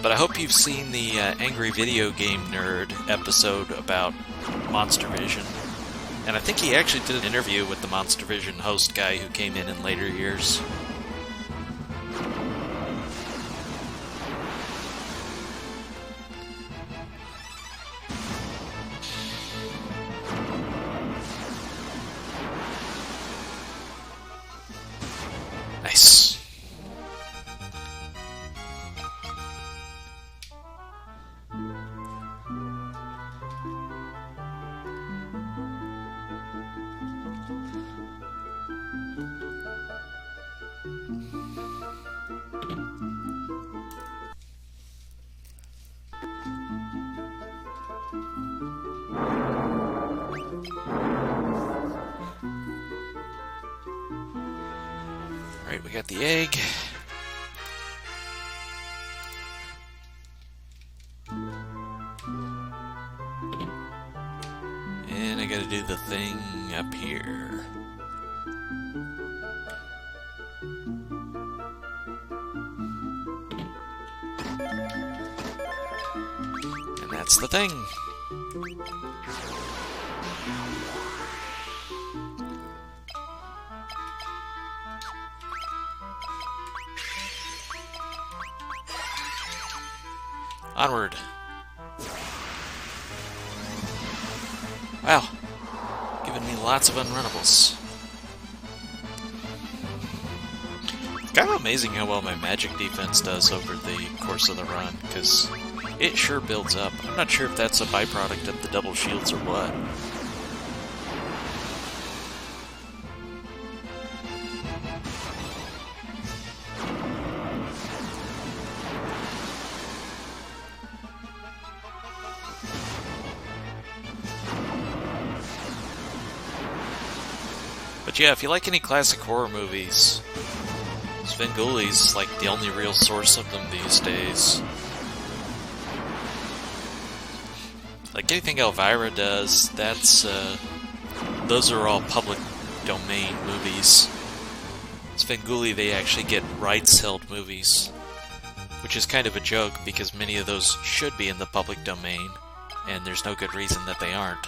But I hope you've seen the Angry Video Game Nerd episode about Monster Vision. And I think he actually did an interview with the Monster Vision host guy who came in later years. Nice. Alright, we got the egg. And I gotta do the thing up here. And that's the thing. Onward. Wow. Giving me lots of unrunnables. It's kind of amazing how well my magic defense does over the course of the run, because it sure builds up. I'm not sure if that's a byproduct of the double shields or what. But yeah, if you like any classic horror movies, Svengoolie's like the only real source of them these days. Like anything Elvira does, those are all public domain movies. Svengoolie, they actually get rights-held movies, which is kind of a joke because many of those should be in the public domain, and there's no good reason that they aren't.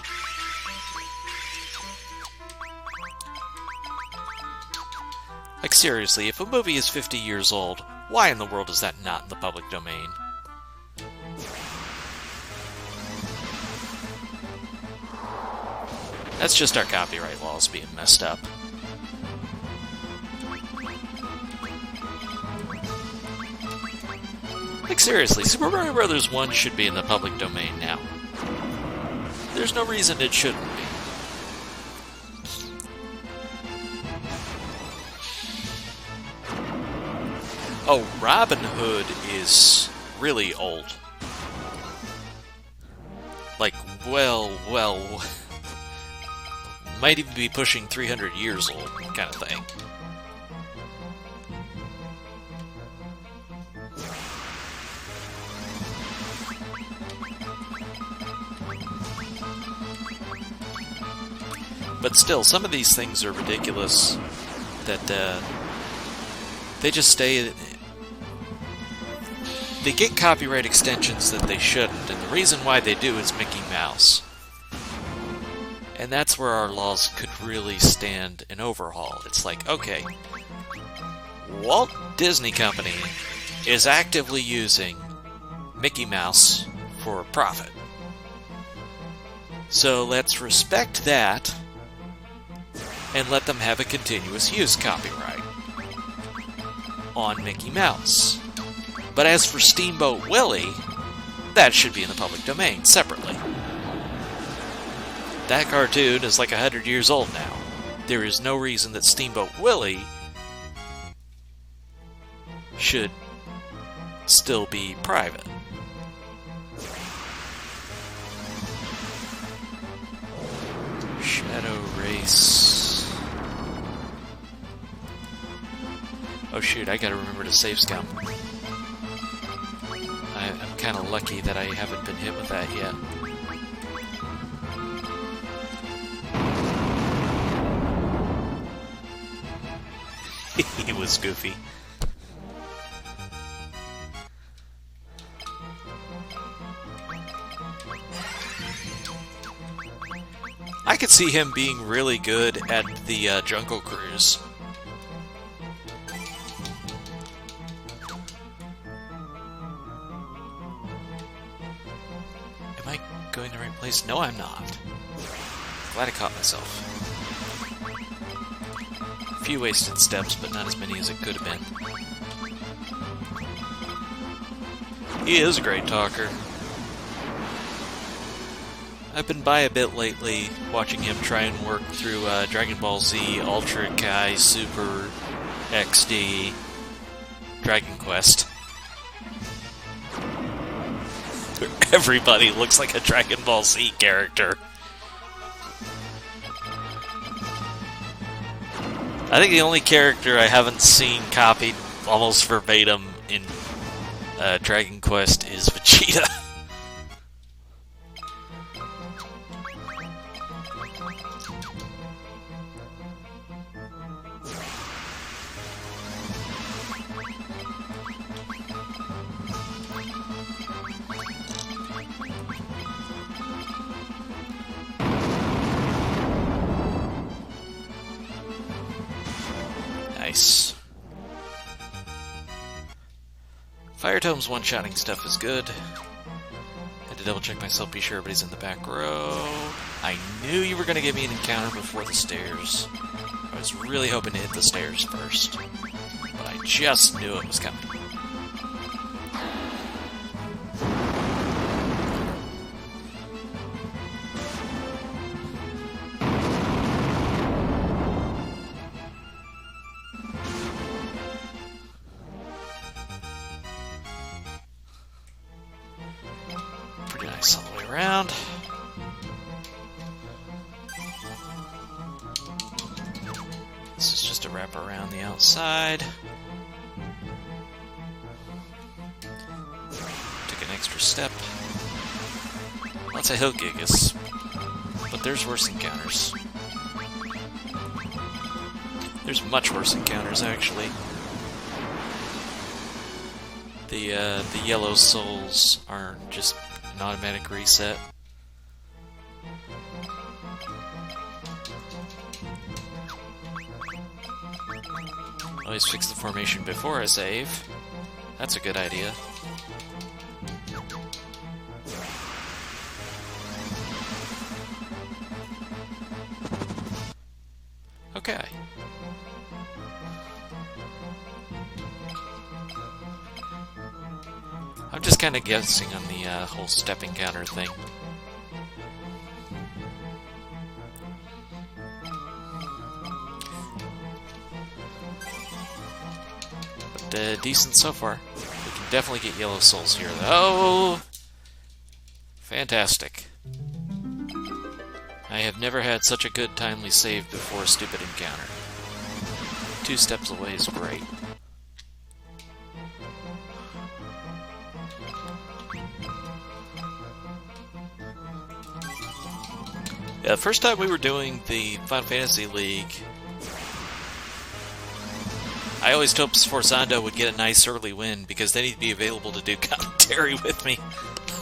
Like seriously, if a movie is 50 years old, why in the world is that not in the public domain? That's just our copyright laws being messed up. Like seriously, Super Mario Bros. 1 should be in the public domain now. There's no reason it shouldn't be. Oh, Robin Hood is really old. Like, well, might even be pushing 300 years old, kind of thing. But still, some of these things are ridiculous that they just stay. They get copyright extensions that they shouldn't, and the reason why they do is Mickey Mouse. And that's where our laws could really stand an overhaul. It's like, okay, Walt Disney Company is actively using Mickey Mouse for profit. So let's respect that and let them have a continuous use copyright on Mickey Mouse. But as for Steamboat Willie, that should be in the public domain separately. That cartoon is like 100 years old now. There is no reason that Steamboat Willie should still be private. Shadow Race. Oh shoot, I gotta remember to save scum. I'm kind of lucky that I haven't been hit with that yet. He was goofy. I could see him being really good at the Jungle Cruise. Am I going the right place? No, I'm not. Glad I caught myself. A few wasted steps, but not as many as it could have been. He is a great talker. I've been by a bit lately, watching him try and work through Dragon Ball Z, Ultra Kai, Super, XD, Dragon Quest. Everybody looks like a Dragon Ball Z character. I think the only character I haven't seen copied almost verbatim in Dragon Quest is Vegeta. Nice. Fire Tome's one-shotting stuff is good. Had to double-check myself, be sure everybody's in the back row. I knew you were going to give me an encounter before the stairs. I was really hoping to hit the stairs first. But I just knew it was coming. Nice all the way around. This is just a wrap around the outside. Took an extra step. Lots of hill gigas, but there's worse encounters. There's much worse encounters, actually. The yellow souls are just an automatic reset. Always fix the formation before I save. That's a good idea. Okay. I'm just kind of guessing on the whole step encounter thing. But decent so far. We can definitely get yellow souls here, though. Fantastic. I have never had such a good timely save before a stupid encounter. 2 steps away is great. Yeah, the first time we were doing the Final Fantasy League, I always hoped Sforzando would get a nice early win, because then he'd be available to do commentary with me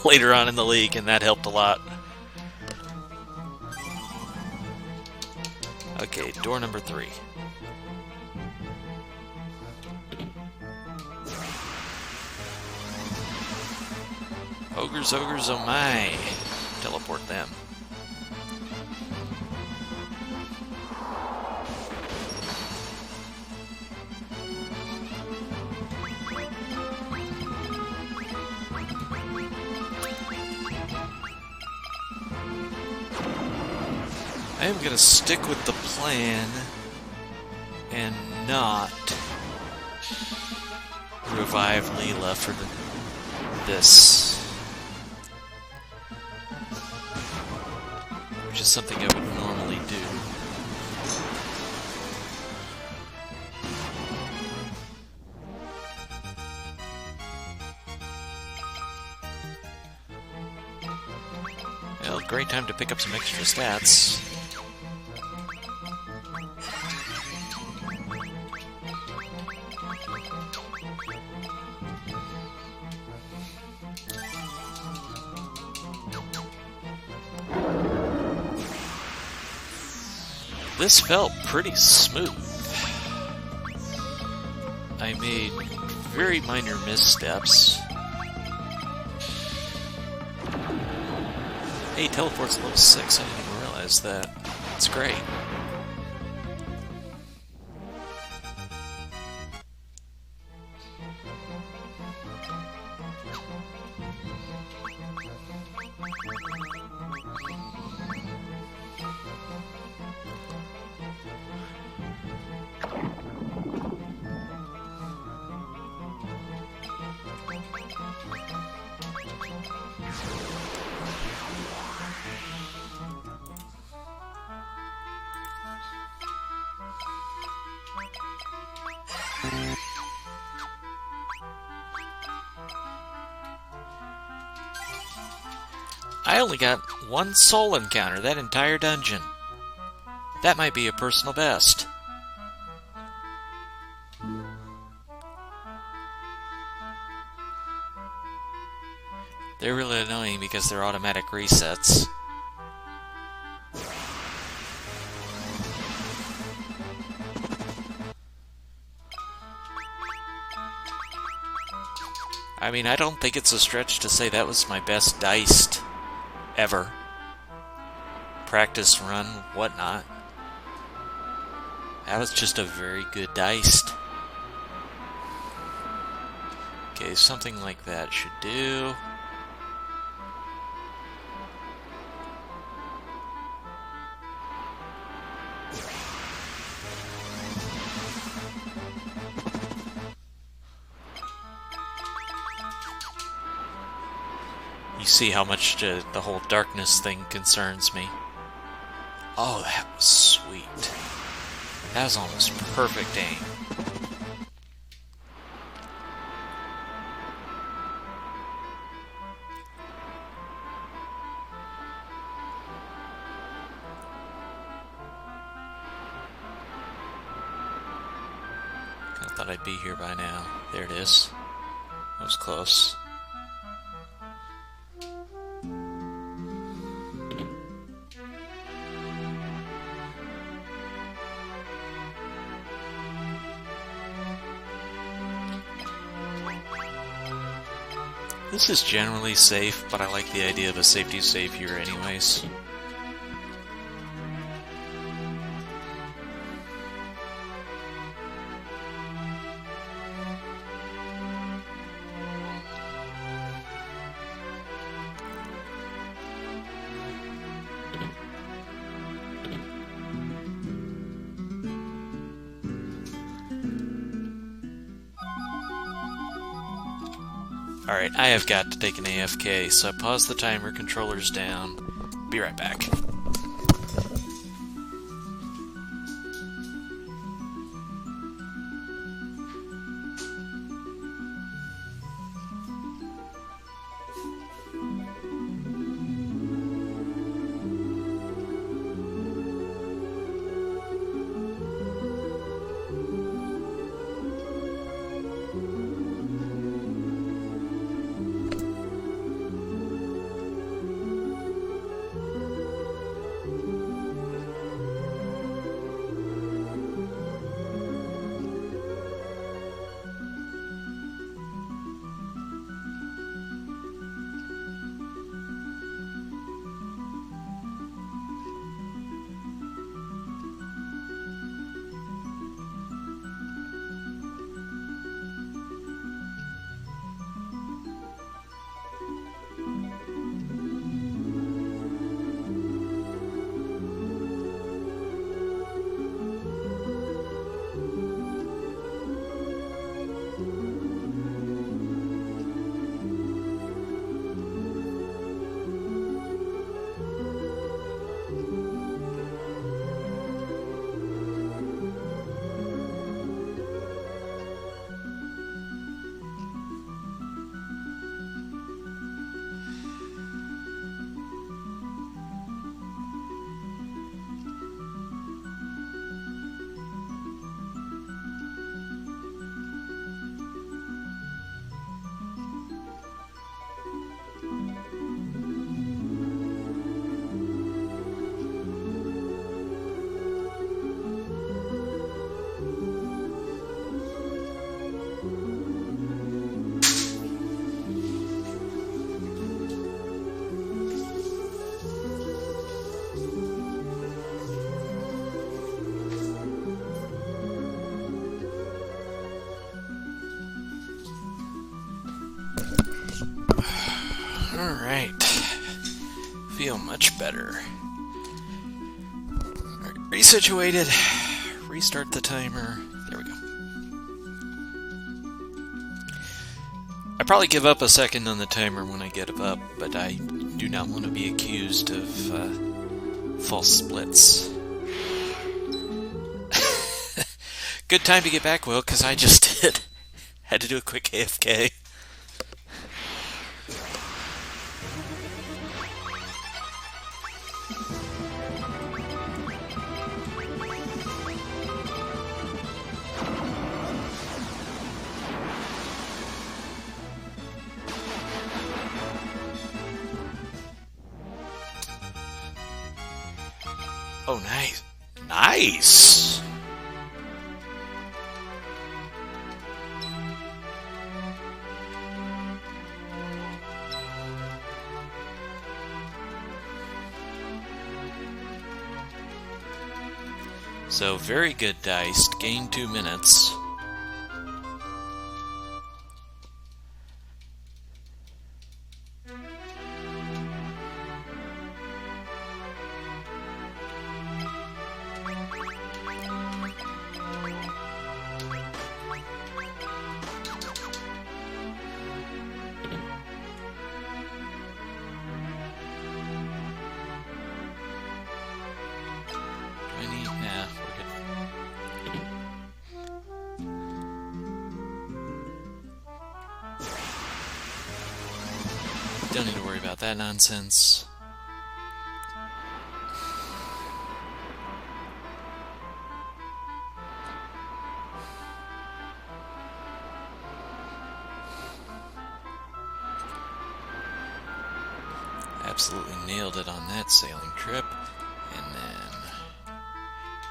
later on in the league, and that helped a lot. Okay, door number 3. Ogres, ogres, oh my. Teleport them. I am going to stick with the plan and not revive Leela for this, which is something I would normally do. Well, great time to pick up some extra stats. This felt pretty smooth. I made very minor missteps. Hey, teleport's level 6, I didn't even realize that. That's great. I only got one soul encounter that entire dungeon. That might be a personal best. They're really annoying because they're automatic resets. I mean, I don't think it's a stretch to say that was my best diced ever. Practice run, whatnot. That was just a very good diced. Okay, something like that should do. You see how much the whole darkness thing concerns me. Oh, that was sweet. That was almost perfect aim. I thought I'd be here by now. There it is. That was close. This is generally safe, but I like the idea of a safety save here anyways. Alright, I have got to take an AFK, so I pause the timer, controller's down. Be right back. Alright. Feel much better. Resituated. Restart the timer. There we go. I probably give up a second on the timer when I get up, but I do not want to be accused of false splits. Good time to get back, Will, because I just did. Had to do a quick AFK. Oh, nice. Nice! So, very good dice. Gain 2 minutes. Nah, we're good. Don't need to worry about that nonsense. Absolutely nailed it on that sailing trip. And then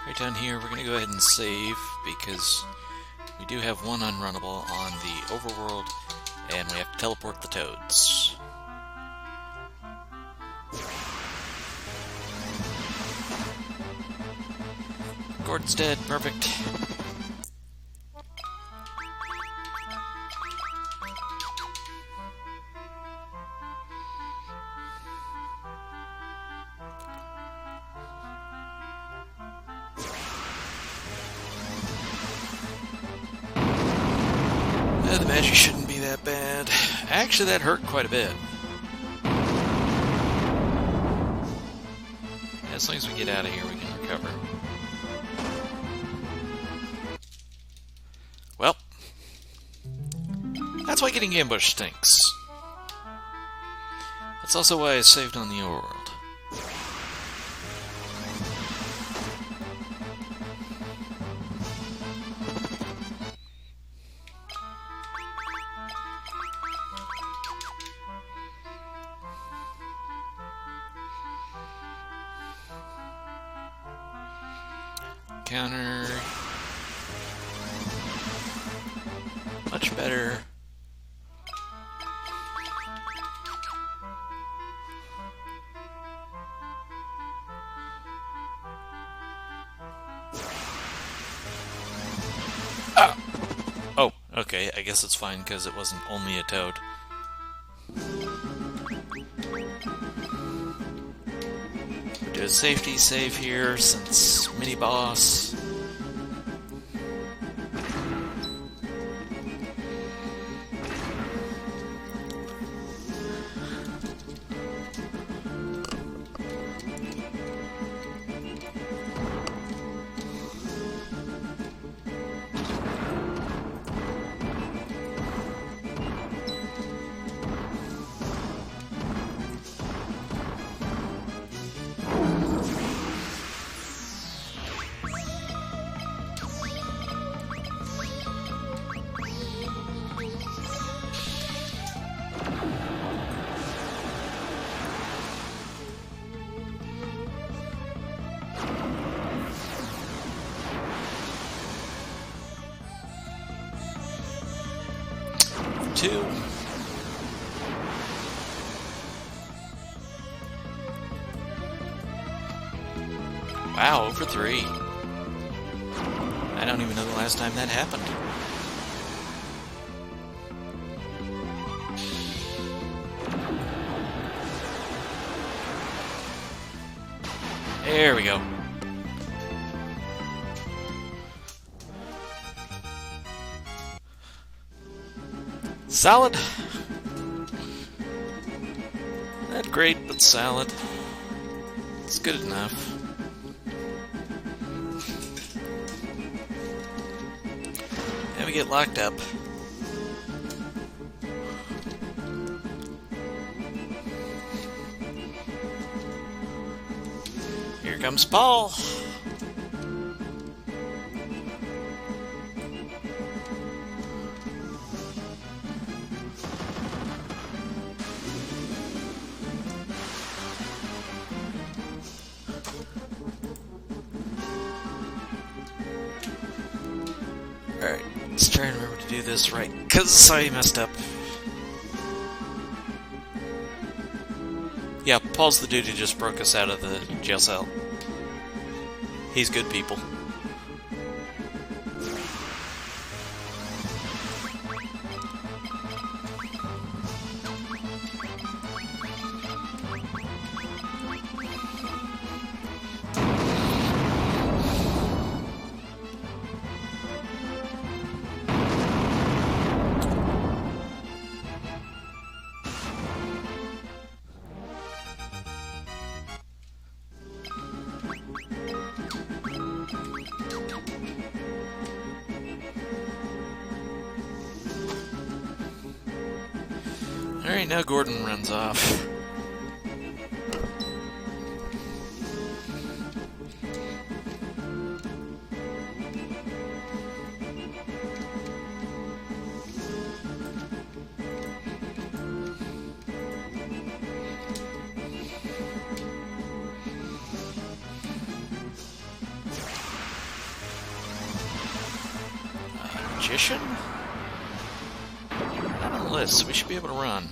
right down here we're going to go ahead and save because we do have one unrunnable on the overworld and we have to teleport the toads. Gordon's dead, perfect. The magic shouldn't be that bad. Actually, that hurt quite a bit. As long as we get out of here, we can recover. Well, that's why getting ambushed stinks. That's also why I saved on the overworld. Counter. Much better. Ah! Oh, okay, I guess it's fine because it wasn't only a toad. Do a safety save here since mini boss. Two. Wow, over 3. I don't even know the last time that happened. There we go. Solid. Not great, but solid. It's good enough. And we get locked up. Here comes Paul. this right, because I messed up. Yeah, Paul's the dude who just broke us out of the jail cell. He's good people. Alright, now Gordon runs off. Magician? We're not on the list, so we should be able to run.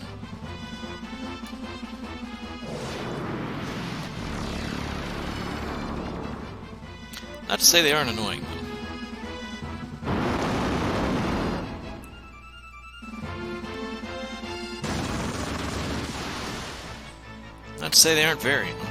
Not to say they aren't annoying, though. Not to say they aren't very annoying.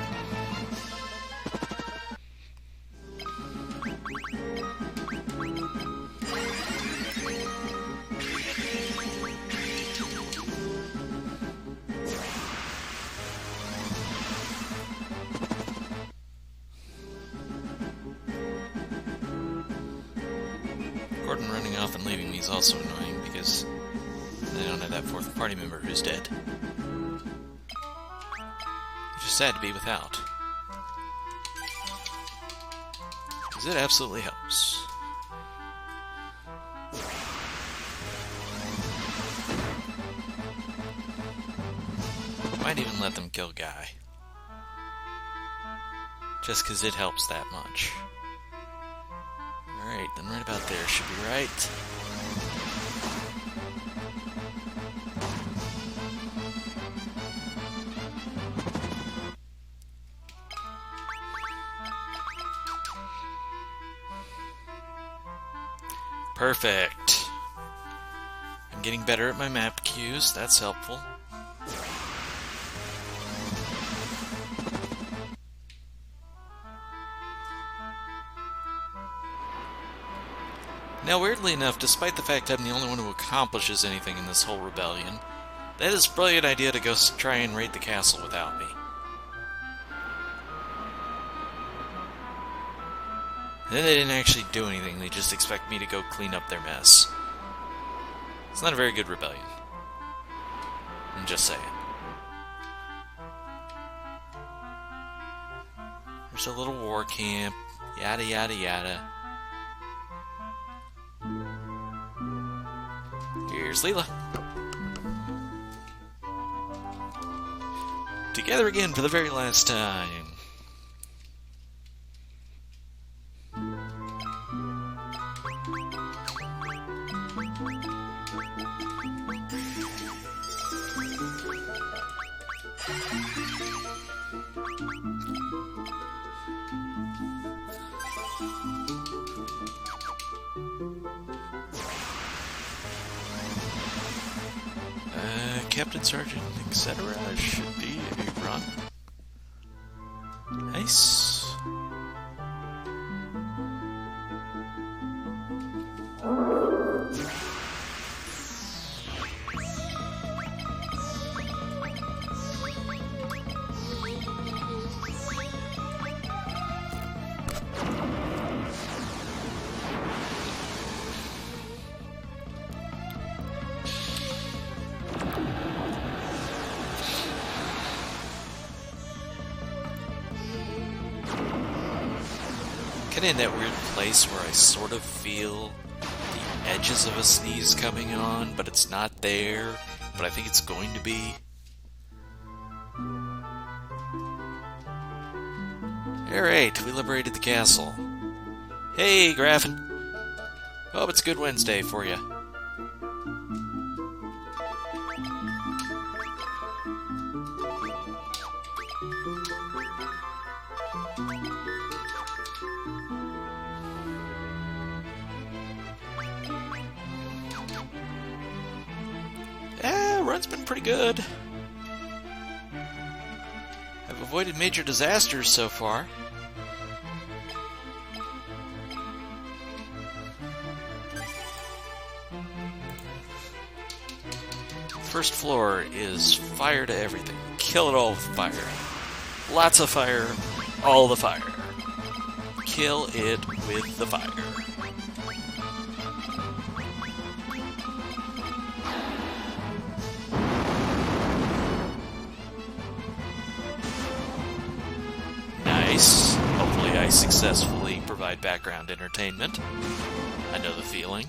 Gordon running off and leaving me is also annoying because I don't have that fourth party member who's dead. Which is sad to be without. Because it absolutely helps. Might even let them kill Guy. Just because it helps that much. Alright, then right about there should be right. Perfect. I'm getting better at my map cues, that's helpful. Now, weirdly enough, despite the fact I'm the only one who accomplishes anything in this whole rebellion, that is a brilliant idea to go try and raid the castle without me. And then they didn't actually do anything, they just expect me to go clean up their mess. It's not a very good rebellion. I'm just saying. There's a little war camp, yada yada yada. Here's Leela. Together again for the very last time. Captain, Sergeant, etc. should be a run. Nice. Kinda in that weird place where I sort of feel the edges of a sneeze coming on, but it's not there, but I think it's going to be. Alright, we liberated the castle. Hey, Graffin. Hope it's a good Wednesday for you. run's been pretty good. I've avoided major disasters so far. First floor is fire to everything. Kill it all with fire. Lots of fire, all the fire. Kill it with the fire. Nice. Hopefully I successfully provide background entertainment. I know the feeling.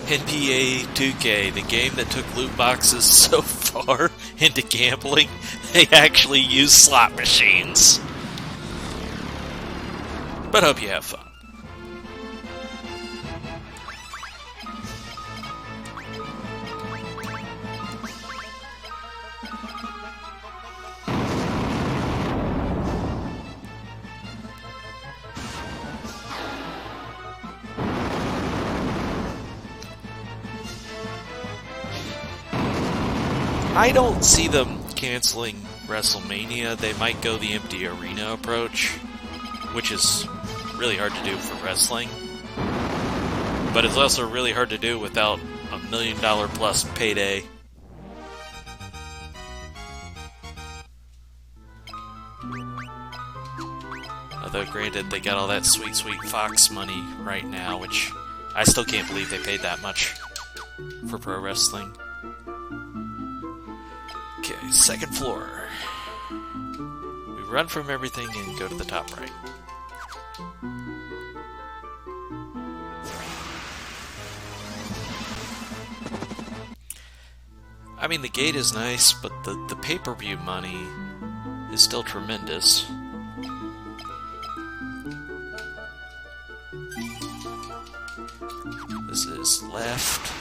NBA 2K, the game that took loot boxes so far into gambling, they actually use slot machines. But hope you have fun. I don't see them canceling WrestleMania. They might go the empty arena approach, which is really hard to do for wrestling. But it's also really hard to do without $1 million plus payday. Although granted, they got all that sweet, sweet Fox money right now, which I still can't believe they paid that much for pro wrestling. Okay, second floor. We run from everything and go to the top right. I mean, the gate is nice, but the pay-per-view money is still tremendous. This is left.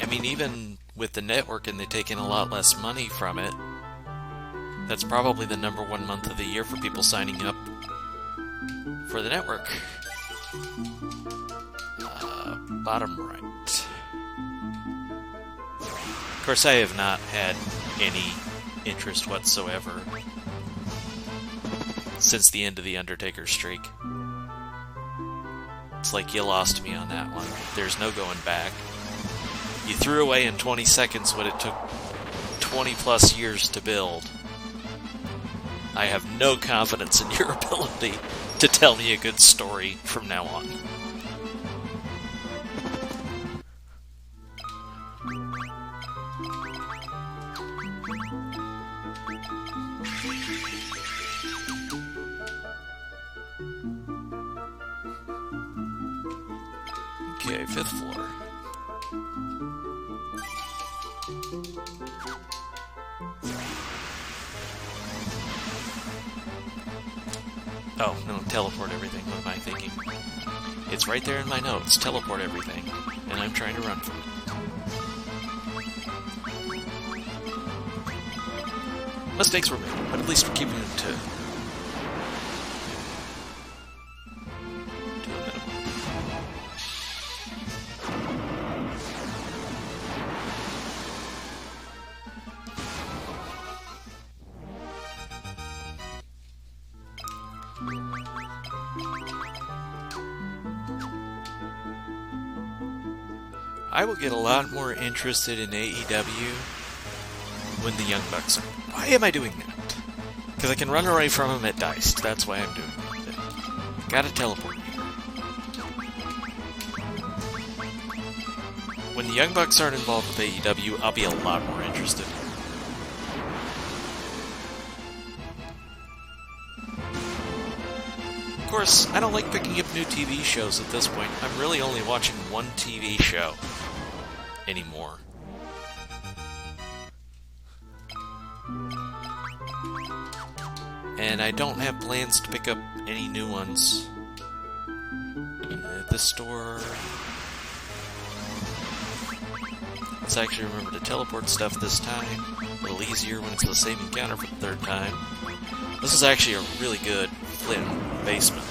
I mean, even with the network and they take in a lot less money from it, that's probably the #1 month of the year for people signing up for the network. Bottom right. Of course, I have not had any interest whatsoever since the end of the Undertaker streak. It's like you lost me on that one. There's no going back. You threw away in 20 seconds what it took 20 plus years to build. I have no confidence in your ability to tell me a good story from now on. Okay, 5th floor. Oh, no, teleport everything. What am I thinking? It's right there in my notes. Teleport everything. And I'm trying to run from it. Mistakes were made, but at least we're keeping them to a minimum. I will get a lot more interested in AEW when the Young Bucks are... Why am I doing that? Because I can run away from them at Diced. That's why I'm doing it. Gotta teleport here. When the Young Bucks aren't involved with AEW, I'll be a lot more interested. Of course, I don't like picking up new TV shows at this point. I'm really only watching one TV show anymore. And I don't have plans to pick up any new ones at this store. Let's actually remember to teleport stuff this time. A little easier when it's the same encounter for the third time. This is actually a really good Flynn basement.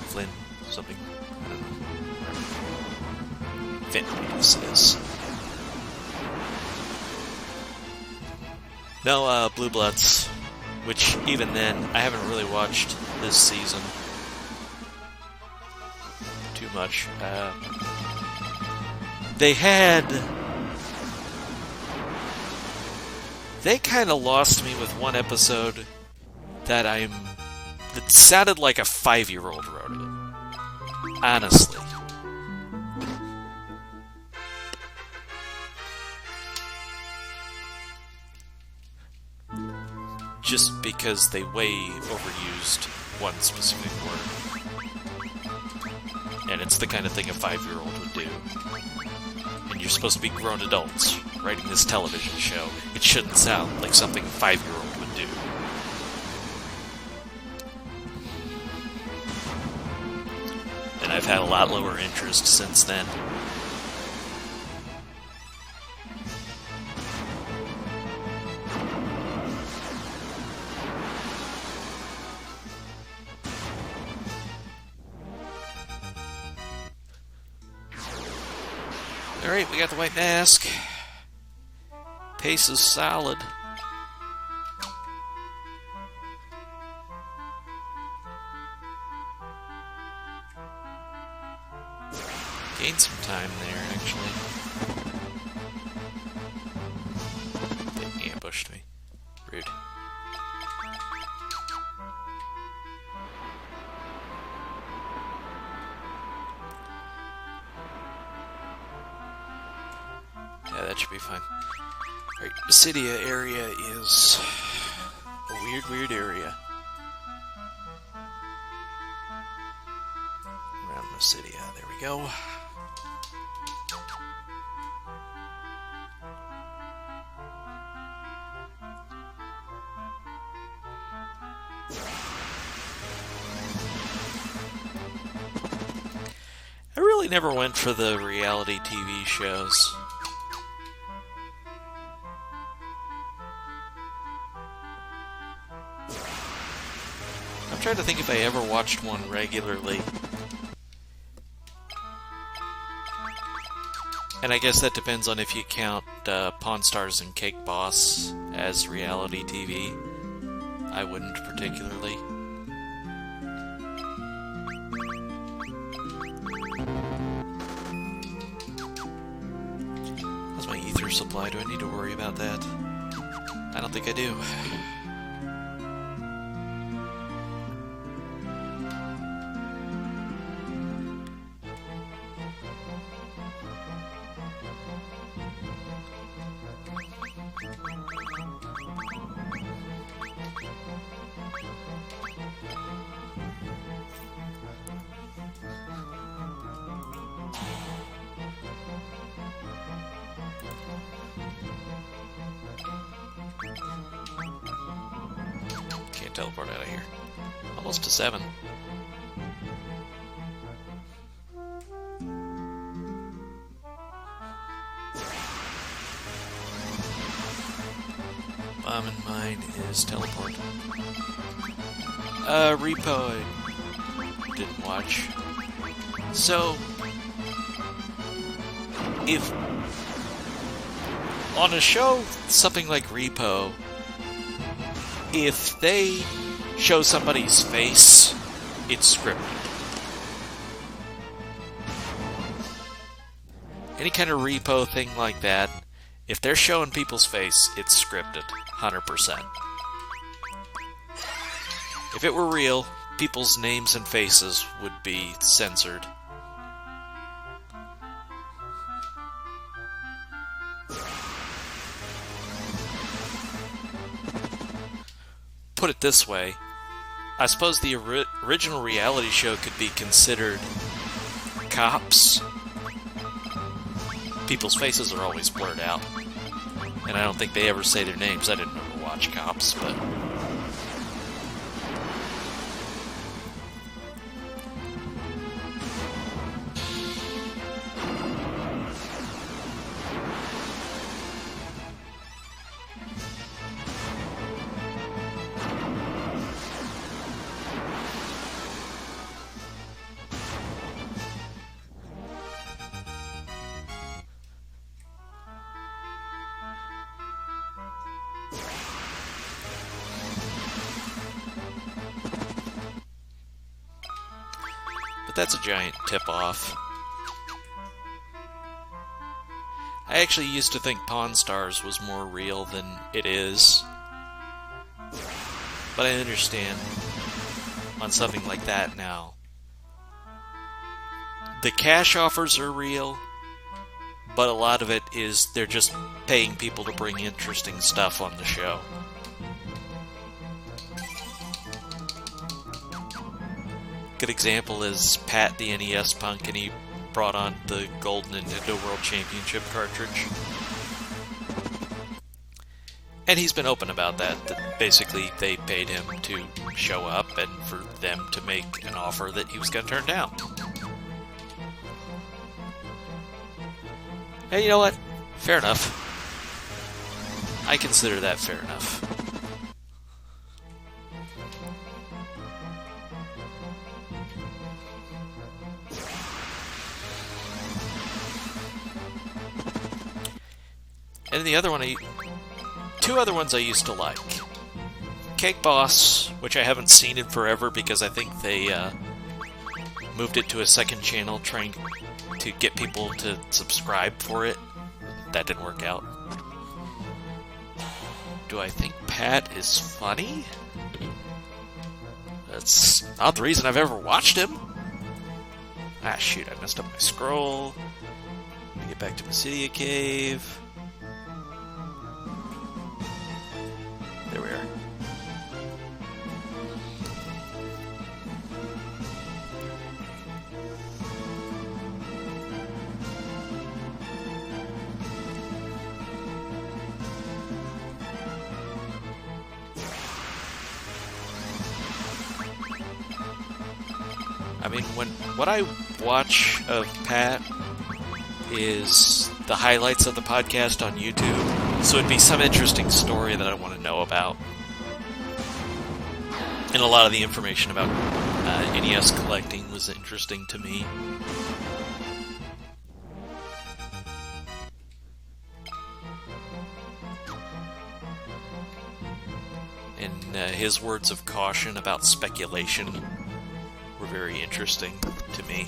Flynn, something. I don't know. Finn, I guess it is. No, Blue Bloods, which even then, I haven't really watched this season too much. They kind of lost me with one episode that sounded like a 5-year-old wrote it. Honestly. Just because they way overused one specific word. And it's the kind of thing a 5-year-old would do. And you're supposed to be grown adults writing this television show. It shouldn't sound like something a 5-year-old would do. And I've had a lot lower interest since then. Alright, we got the white mask. Pace is solid. Gained some time there, actually. They ambushed me. Rude. Yeah, that should be fine. Alright, Basidia area is a weird area. Around Basidia, there we go. I really never went for the reality TV shows. I'm trying to think if I ever watched one regularly. And I guess that depends on if you count Pawn Stars and Cake Boss as reality TV. I wouldn't particularly. How's my ether supply? Do I need to worry about that? I don't think I do. Can't teleport out of here. Almost to 7. Bomb in mine is teleport. Repo I didn't watch. So, if on a show, something like Repo, if they show somebody's face, it's scripted. Any kind of Repo thing like that, if they're showing people's face, it's scripted. 100%. If it were real, people's names and faces would be censored. Put it this way, I suppose the original reality show could be considered Cops. People's faces are always blurred out, and I don't think they ever say their names. I didn't ever watch watch cops, but... that's a giant tip-off. I actually used to think Pawn Stars was more real than it is. But I understand on something like that now. The cash offers are real, but a lot of it is they're just paying people to bring interesting stuff on the show. Good example is Pat the NES Punk, and he brought on the Gold Nintendo World Championship cartridge. And he's been open about that basically they paid him to show up and for them to make an offer that he was going to turn down. Hey, you know what? Fair enough. I consider that fair enough. And the other one, two other ones I used to like. Cake Boss, which I haven't seen in forever because I think they moved it to a second channel trying to get people to subscribe for it. That didn't work out. Do I think Pat is funny? That's not the reason I've ever watched him. Ah, shoot, I messed up my scroll. Let me get back to Basidia Cave. There we are. I mean, what I watch of Pat is the highlights of the podcast on YouTube, so it'd be some interesting story that I want to know about. And a lot of the information about NES collecting was interesting to me. And his words of caution about speculation were very interesting to me.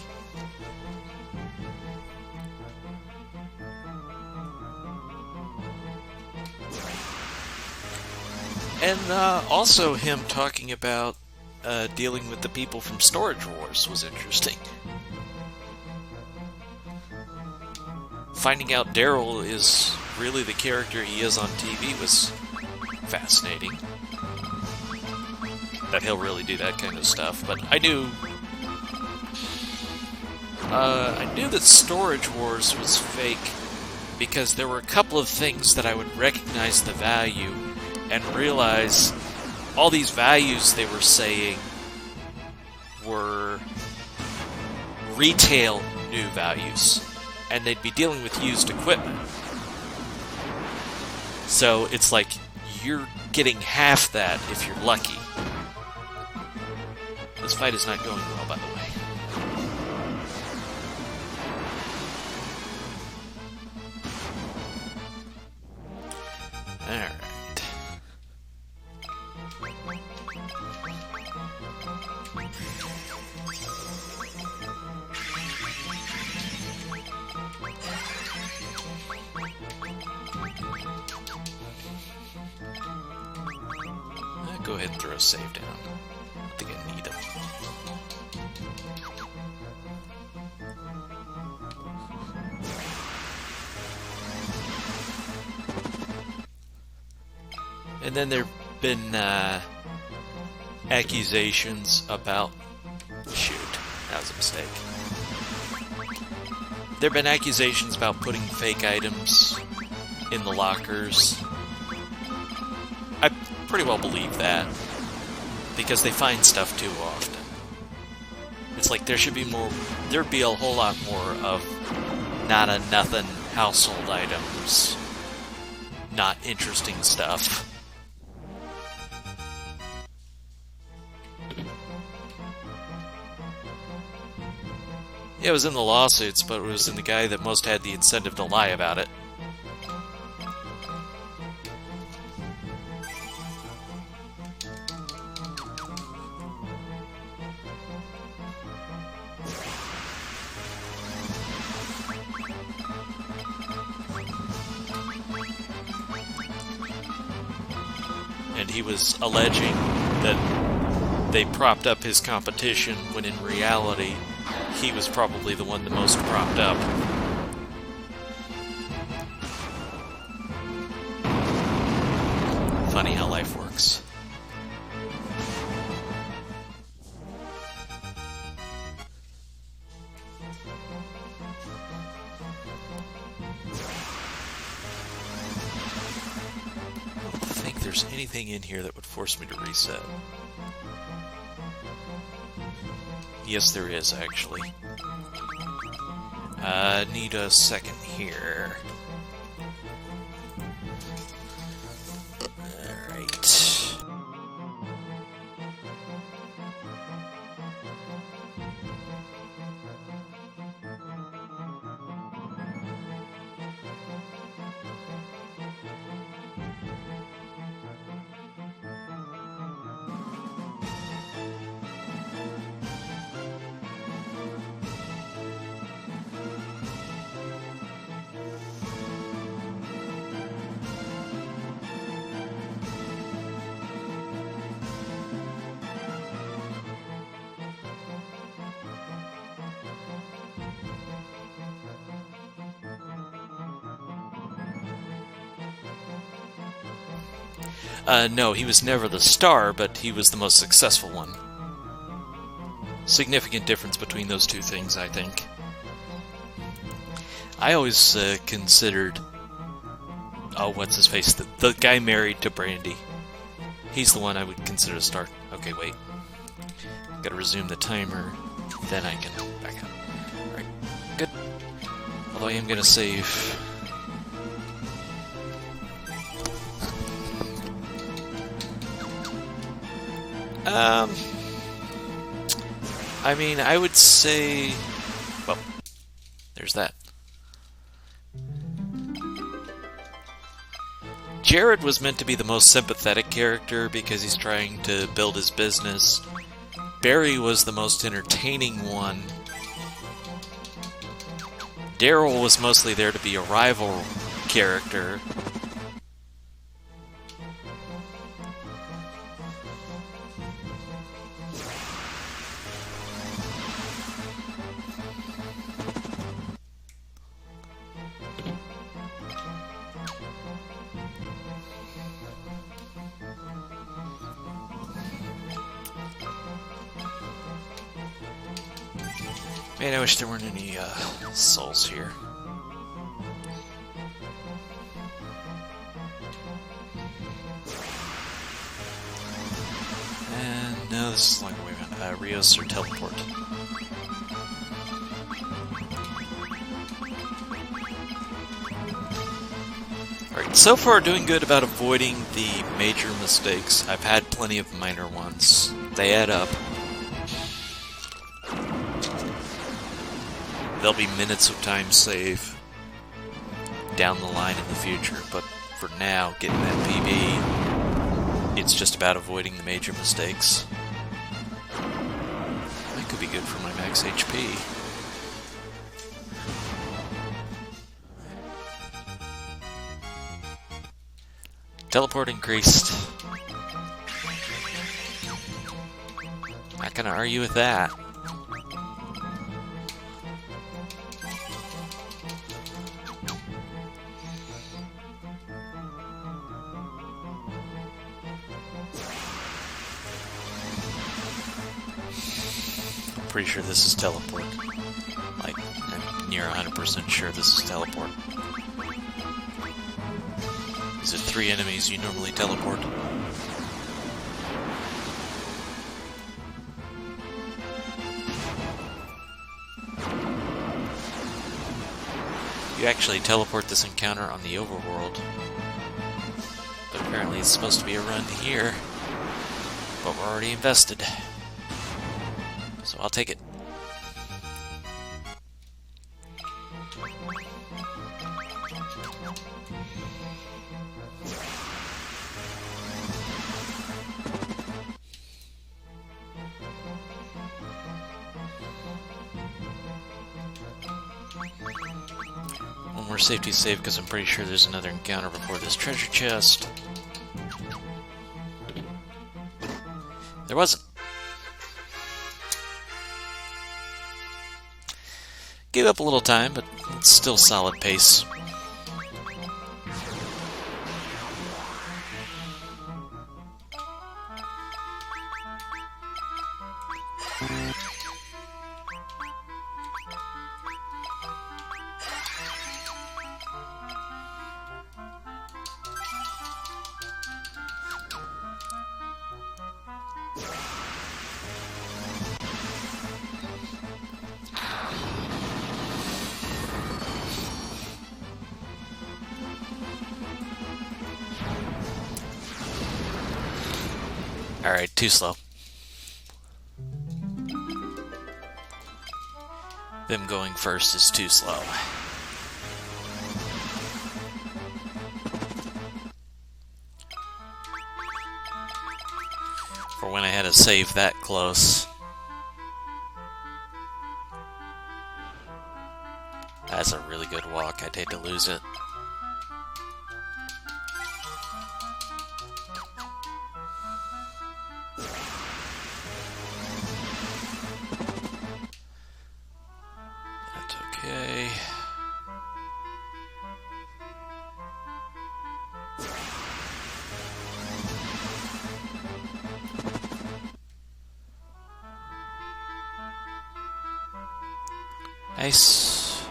And also him talking about dealing with the people from Storage Wars was interesting. Finding out Daryl is really the character he is on TV was fascinating. That he'll really do that kind of stuff, but I knew that Storage Wars was fake because there were a couple of things that I would recognize the value and realize all these values they were saying were retail new values, and they'd be dealing with used equipment. So it's like you're getting half that if you're lucky. This fight is not going well, by the way. Alright. Go ahead and throw a save down. I think I need them. And then there have been accusations about... Shoot, that was a mistake. There have been accusations about putting fake items in the lockers. pretty well believe that. Because they find stuff too often. It's like there'd be a whole lot more of not-a-nothing household items, not interesting stuff. Yeah, it was in the lawsuits, but it was in the guy that most had the incentive to lie about it. And he was alleging that they propped up his competition, when in reality, he was probably the one the most propped up. Funny how life works. I don't think there's anything in here that would force me to reset. Yes, there is, actually. Need a second here. Alright. No, he was never the star, but he was the most successful one. Significant difference between those two things, I think. I always considered... Oh, what's his face? The guy married to Brandy. He's the one I would consider a star. Okay, wait. Gotta resume the timer, then I can back up. Alright, good. Although I am gonna save... I mean, I would say... Well, there's that. Jared was meant to be the most sympathetic character because he's trying to build his business. Barry was the most entertaining one. Daryl was mostly there to be a rival character. Man, I wish there weren't any souls here. And no, this is like a way around. Rios or teleport. Alright, so far doing good about avoiding the major mistakes. I've had plenty of minor ones. They add up. There'll be minutes of time save down the line in the future, but for now, getting that PB, it's just about avoiding the major mistakes. That could be good for my max HP. Teleport increased. Not gonna argue with that. Pretty sure this is teleport. Like, I'm near 100% sure this is teleport. Is it 3 enemies you normally teleport? You actually teleport this encounter on the overworld. But apparently it's supposed to be a run here. But we're already invested. So I'll take it. One more safety save because I'm pretty sure there's another encounter before this treasure chest. There wasn't. Gave up a little time, but it's still solid pace. Alright, too slow. Them going first is too slow. For when I had to save that close. That's a really good walk. I'd hate to lose it. That's okay. Nice.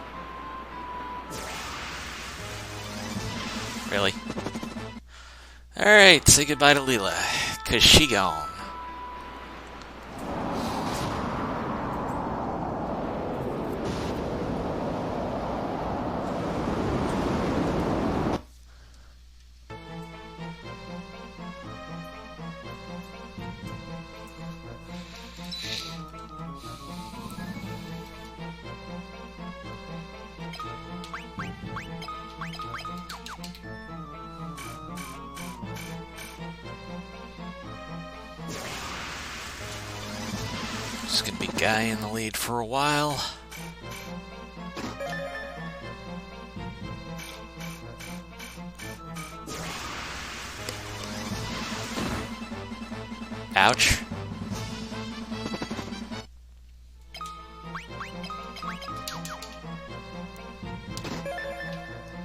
Really? Alright, say goodbye to Leela, 'cause she gone. Just gonna be Guy in the lead for a while. Ouch.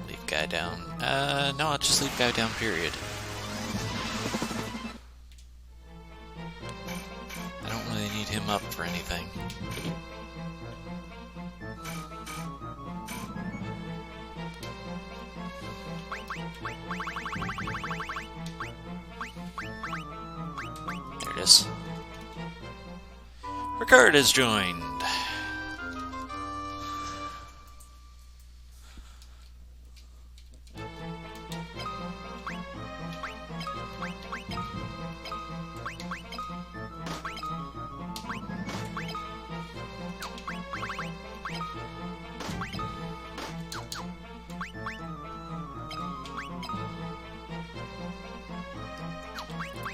Leave Guy down. No, I'll just leave Guy down, period. I don't really need him up for anything. There it is. Ricard has joined.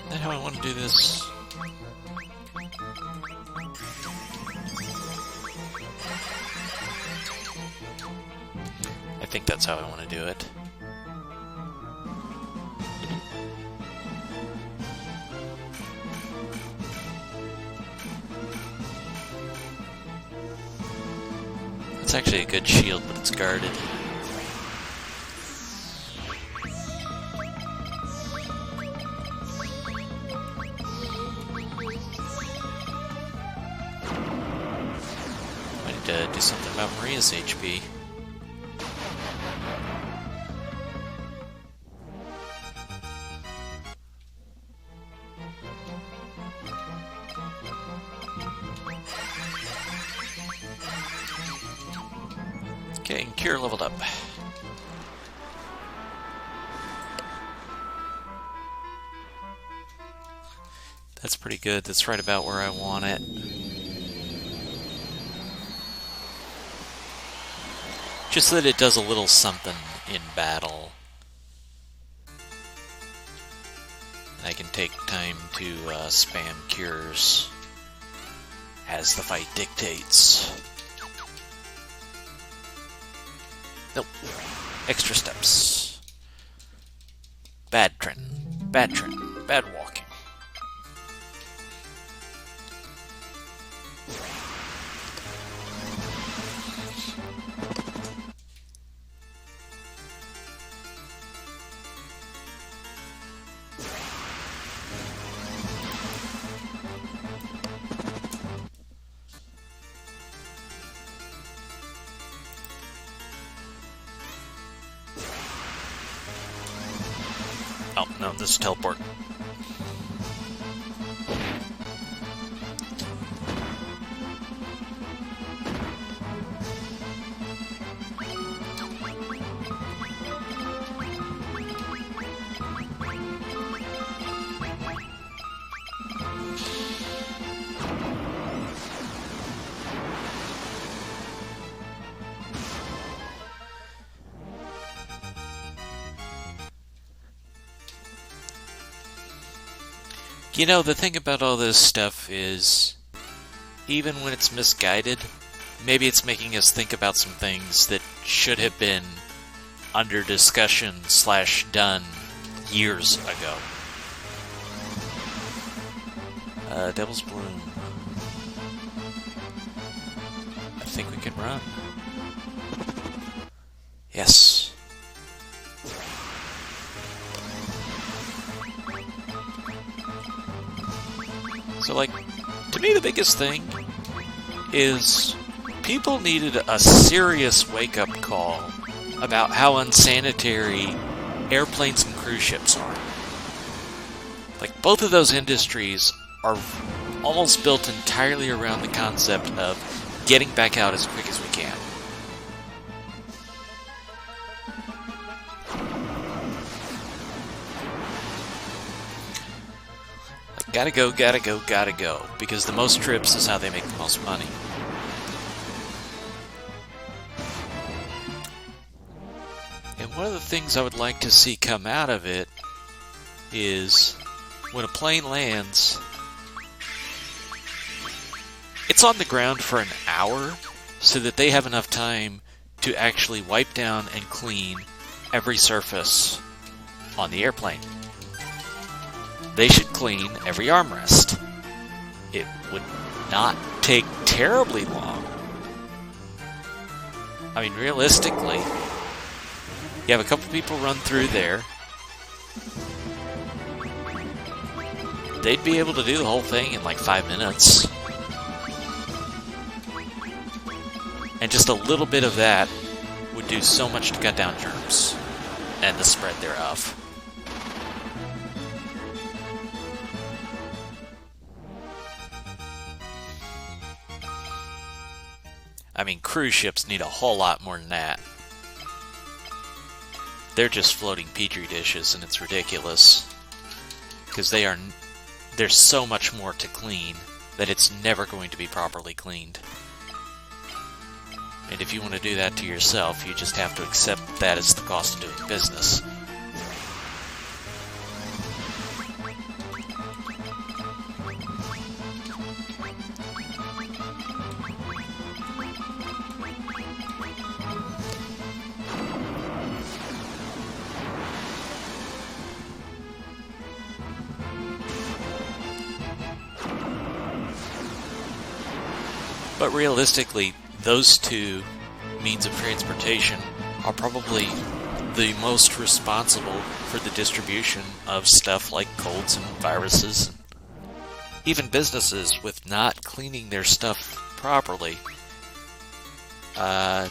Is that how I want to do this? I think that's how I want to do it. It's actually a good shield, but it's guarded. I need to do something about Maria's HP. Okay, and Cure leveled up. That's pretty good. That's right about where I want it. Just that it does a little something in battle. I can take time to spam cures as the fight dictates. Nope. Extra steps. Bad trend. Bad trend. Bad walking. Oh, no, this is teleport. You know, the thing about all this stuff is, even when it's misguided, maybe it's making us think about some things that should have been under discussion / done years ago. Devil's Bloom. I think we can run. Yes. So, like, to me the biggest thing is people needed a serious wake-up call about how unsanitary airplanes and cruise ships are. Like, both of those industries are almost built entirely around the concept of getting back out as quick as we can. Gotta go, gotta go, gotta go, because the most trips is how they make the most money. And one of the things I would like to see come out of it is when a plane lands, it's on the ground for an hour so that they have enough time to actually wipe down and clean every surface on the airplane. They should clean every armrest. It would not take terribly long. I mean, realistically, you have a couple people run through there. They'd be able to do the whole thing in like 5 minutes. And just a little bit of that would do so much to cut down germs and the spread thereof. I mean, cruise ships need a whole lot more than that. They're just floating petri dishes, and it's ridiculous. Because there's so much more to clean that it's never going to be properly cleaned. And if you want to do that to yourself, you just have to accept that as the cost of doing business. But realistically, those two means of transportation are probably the most responsible for the distribution of stuff like colds and viruses. Even businesses with not cleaning their stuff properly. I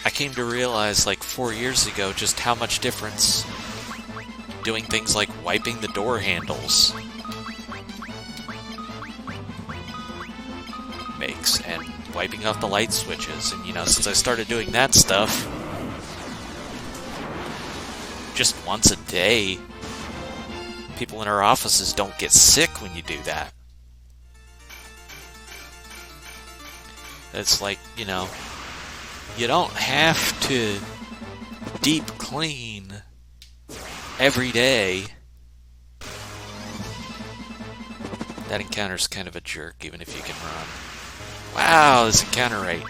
came to realize like 4 years ago just how much difference doing things like wiping the door handles makes, and wiping off the light switches. And, you know, since I started doing that stuff just once a day, people in our offices don't get sick when you do that. It's like, you know, you don't have to deep clean every day. That encounter's kind of a jerk, even if you can run. Wow, this encounter rate.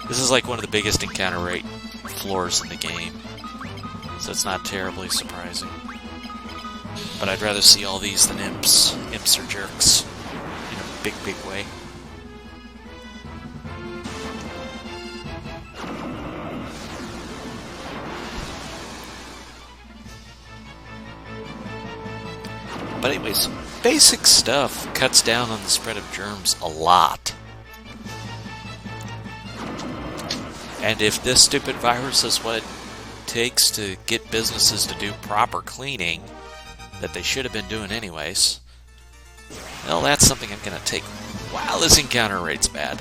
This is like one of the biggest encounter rate floors in the game. So it's not terribly surprising. But I'd rather see all these than imps. Imps are jerks. In a big, big way. But anyways, basic stuff cuts down on the spread of germs a lot. And if this stupid virus is what it takes to get businesses to do proper cleaning, that they should have been doing anyways, well, that's something I'm going to take. Wow, this encounter rate's bad.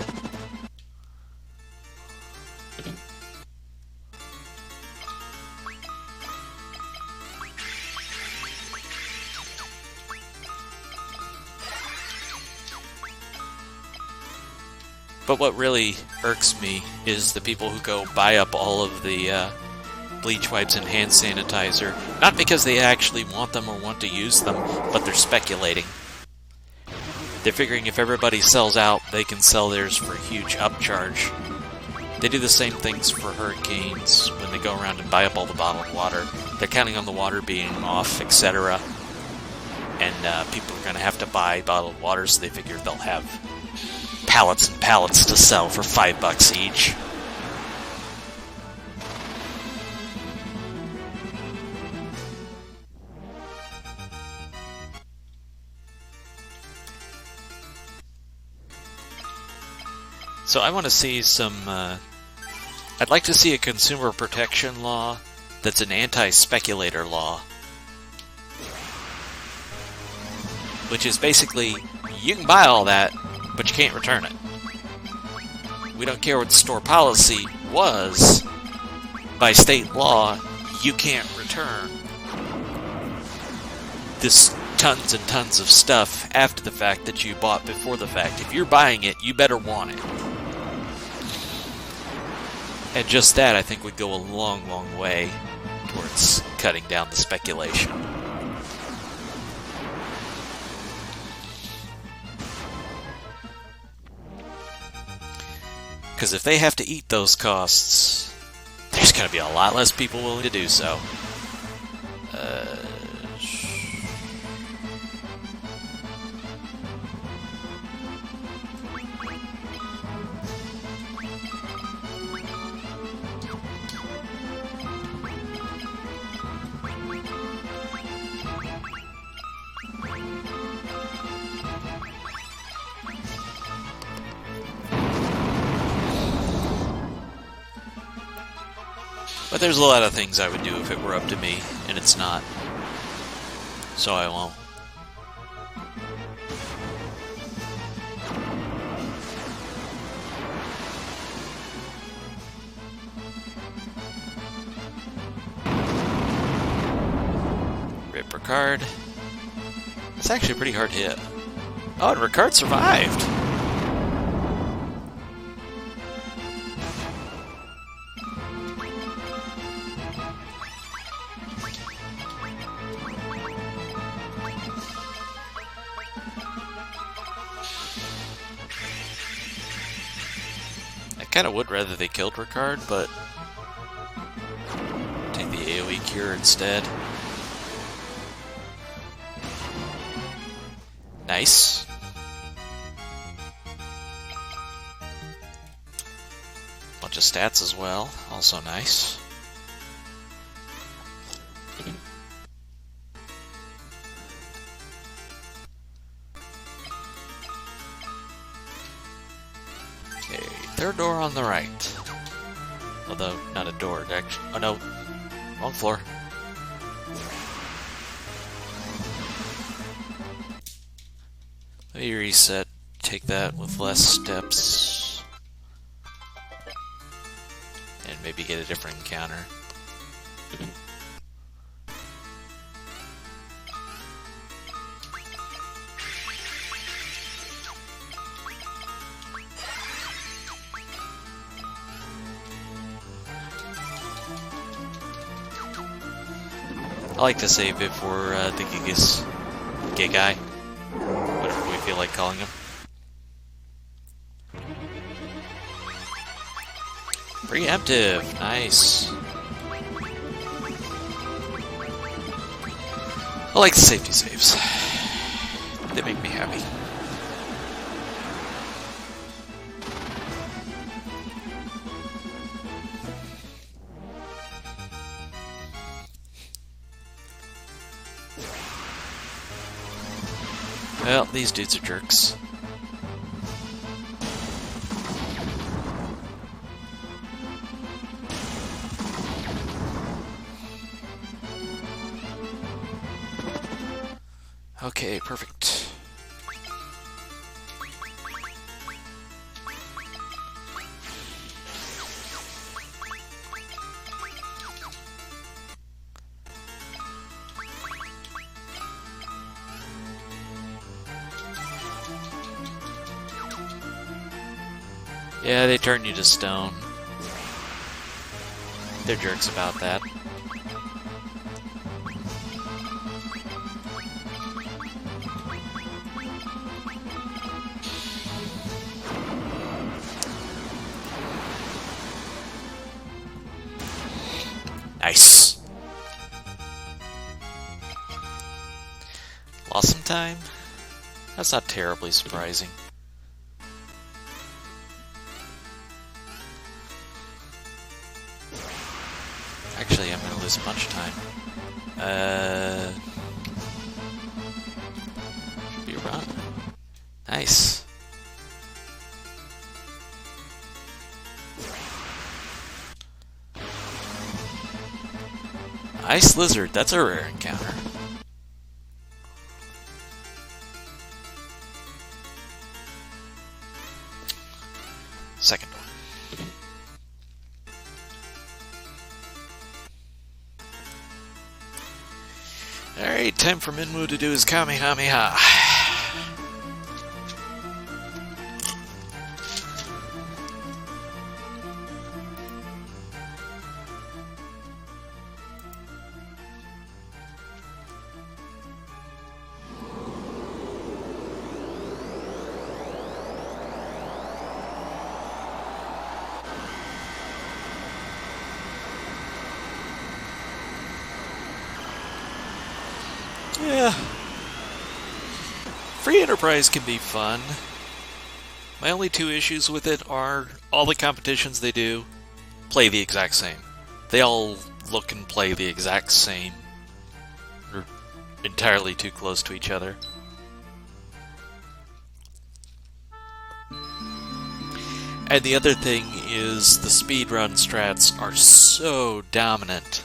But what really irks me is the people who go buy up all of the bleach wipes and hand sanitizer, not because they actually want them or want to use them, but they're speculating. They're figuring if everybody sells out, they can sell theirs for a huge upcharge. They do the same things for hurricanes when they go around and buy up all the bottled water. They're counting on the water being off, etc. And people are going to have to buy bottled water, so they figure they'll have pallets and pallets to sell for $5 each. So I want to see some, I'd like to see a consumer protection law that's an anti-speculator law. Which is basically, you can buy all that, but you can't return it. We don't care what the store policy was. By state law, you can't return this tons and tons of stuff after the fact that you bought before the fact. If you're buying it, you better want it. And just that, I think, would go a long, long way towards cutting down the speculation. Because if they have to eat those costs, there's going to be a lot less people willing to do so. But there's a lot of things I would do if it were up to me, and it's not. So I won't. Rip Ricard. It's actually a pretty hard hit. Oh, and Ricard survived! I kind of would rather they killed Ricard, but take the AoE cure instead. Nice. Bunch of stats as well, also nice. Okay, third door on the right. Although, not a door, actually. Oh no, wrong floor. Let me reset take that with less steps. And maybe get a different encounter. I like to save it for the Gigai, whatever we feel like calling him. Preemptive, nice. I like the safety saves. They make me happy. Well, these dudes are jerks. Okay, perfect. Yeah, they turn you to stone. They're jerks about that. Nice. Lost some time? That's not terribly surprising. Actually, I'm gonna lose a bunch of time. Should be a run. Nice. Ice lizard, that's a rare encounter. Second one. Alright, time for Minwu to do his Kamehameha. Yeah. Free Enterprise can be fun. My only two issues with it are all the competitions they do play the exact same. They all look and play the exact same. They're entirely too close to each other. And the other thing is the speedrun strats are so dominant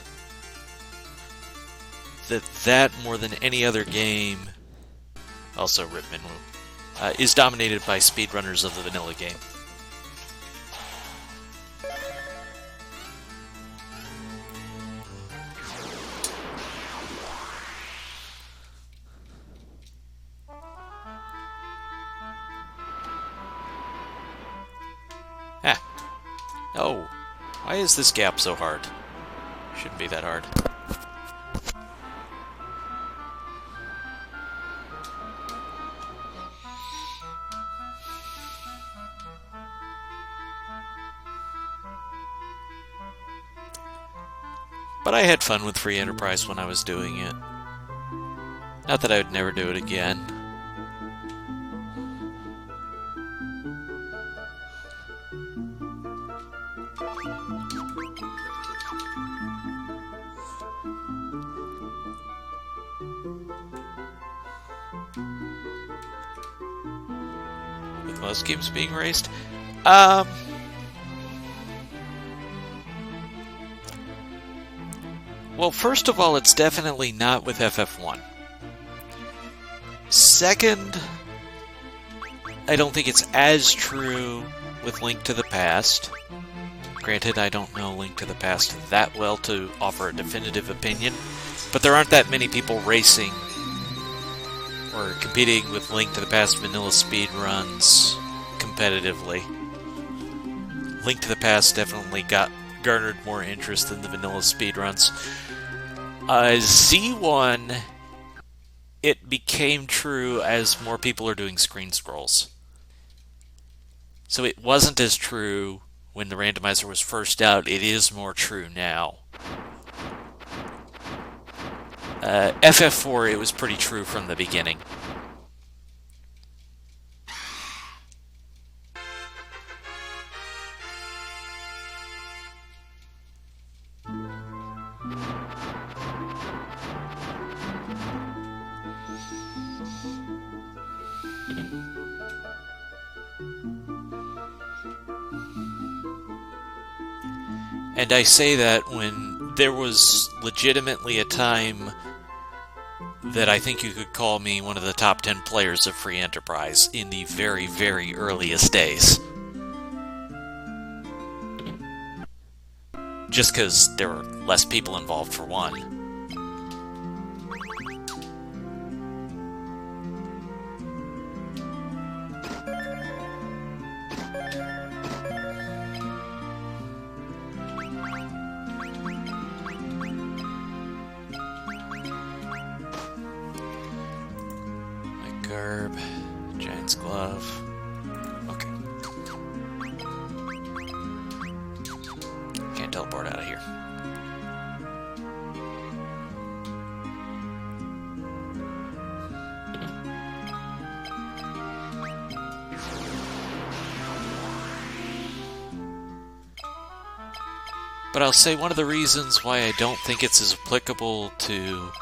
that more than any other game, also Rip Minwu, is dominated by speedrunners of the vanilla game. Ah. Oh. Why is this gap so hard? Shouldn't be that hard. But I had fun with Free Enterprise when I was doing it. Not that I would never do it again. With most games being raced? Well, first of all, it's definitely not with FF1. Second, I don't think it's as true with Link to the Past. Granted, I don't know Link to the Past that well to offer a definitive opinion, but there aren't that many people racing or competing with Link to the Past vanilla speedruns competitively. Link to the Past definitely garnered more interest than the vanilla speedruns. Z1, it became true as more people are doing screen scrolls. So it wasn't as true when the randomizer was first out. It is more true now. FF4, it was pretty true from the beginning. And I say that when there was legitimately a time that I think you could call me one of the top 10 players of Free Enterprise in the very, very earliest days. Just because there were less people involved, for one. Garb, Giant's Glove. Okay. Can't teleport out of here. But I'll say one of the reasons why I don't think it's as applicable to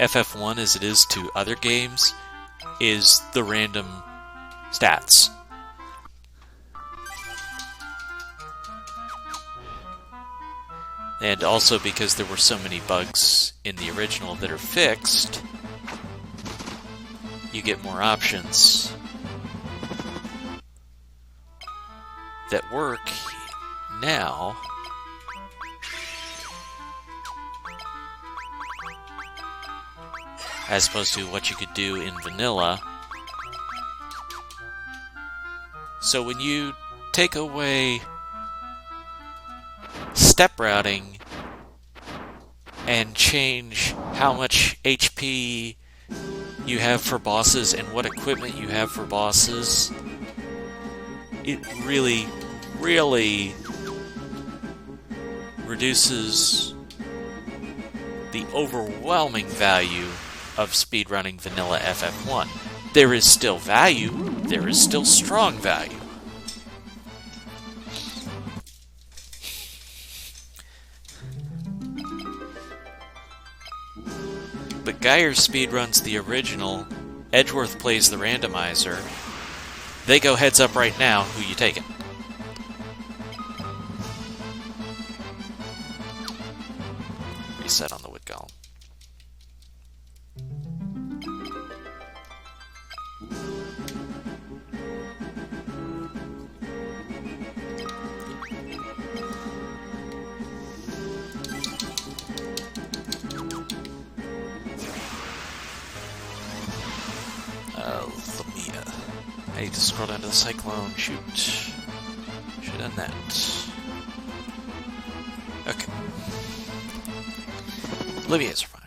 FF1 as it is to other games is the random stats. And also because there were so many bugs in the original that are fixed, you get more options that work now. As opposed to what you could do in vanilla. So when you take away step routing and change how much HP you have for bosses and what equipment you have for bosses, it really, really reduces the overwhelming value of speedrunning vanilla FF1. There is still value, there is still strong value. But Geyer speedruns the original, Edgeworth plays the randomizer. They go heads up right now, who you taking? Reset on the wood golem. I need to scroll down to the Cyclone. Shoot. Should have done that. Okay. Oliviers are fine.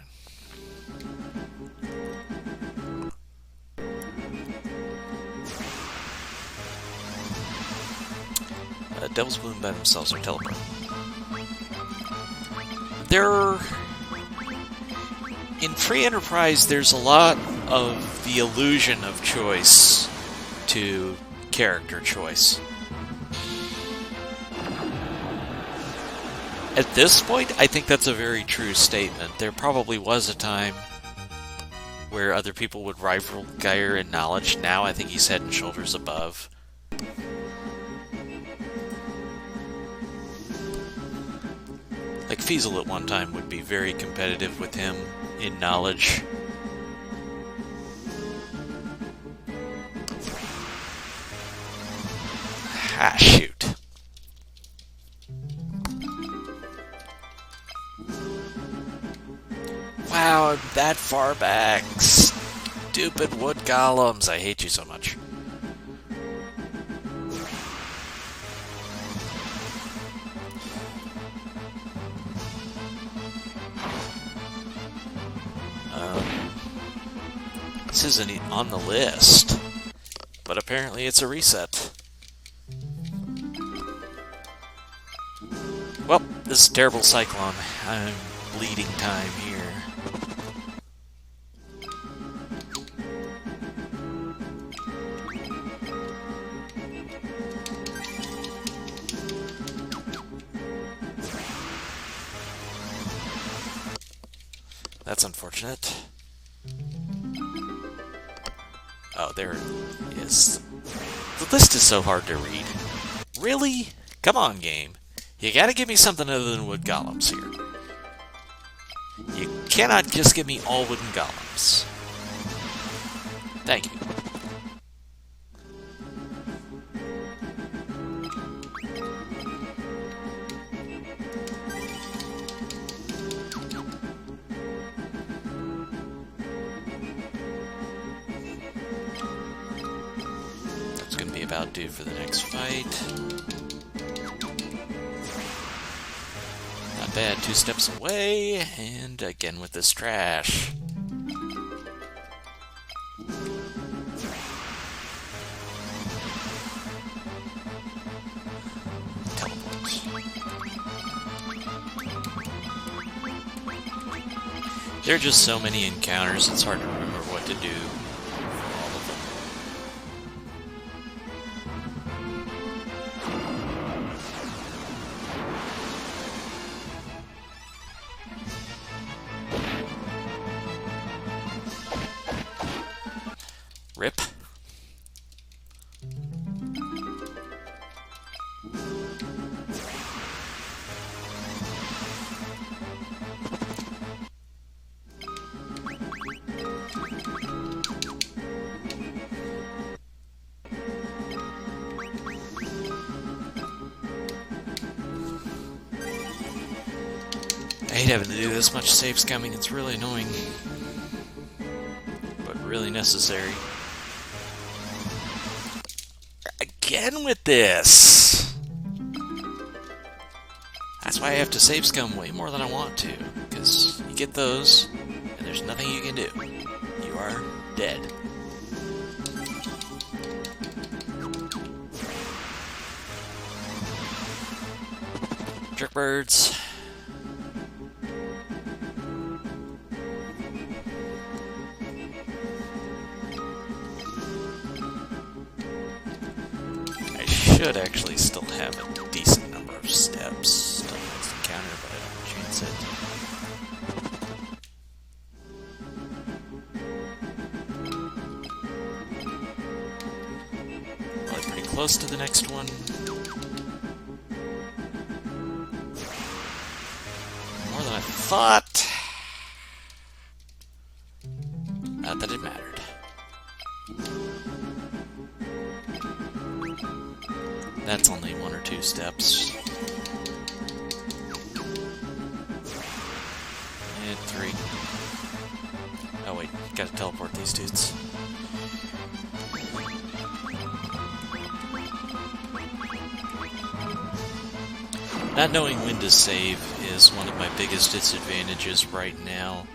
Devil's Bloom by themselves are teleport. In Free Enterprise, there's a lot of the illusion of choice to character choice. At this point, I think that's a very true statement. There probably was a time where other people would rival Geyer in knowledge. Now I think he's head and shoulders above. Like Fiesel at one time would be very competitive with him in knowledge. Ah, shoot. Wow, I'm that far back. Stupid wood golems. I hate you so much. This isn't on the list, but apparently it's a reset. Well, this is a terrible cyclone. I'm bleeding time here. That's unfortunate. Oh, there it is. The list is so hard to read. Really? Come on, game. You gotta give me something other than wood golems here. You cannot just give me all wooden golems. Thank you. That's gonna be about due for the next fight. Not bad, 2 steps away, and again with this trash. Teleport. There are just so many encounters, it's hard to remember what to do for all of them. Rip. I hate having to do this much save scumming, it's really annoying. But really necessary. Again with this! That's why I have to save scum way more than I want to, because you get those, and there's nothing you can do. You are dead. Jerkbirds. Should actually still have a decent number of steps. Still next encounter, but I don't chance it. Probably pretty close to the next one. More than I thought. Not that it mattered. That's only 1 or 2 steps. And 3. Oh wait, gotta teleport these dudes. Not knowing when to save is one of my biggest disadvantages right now.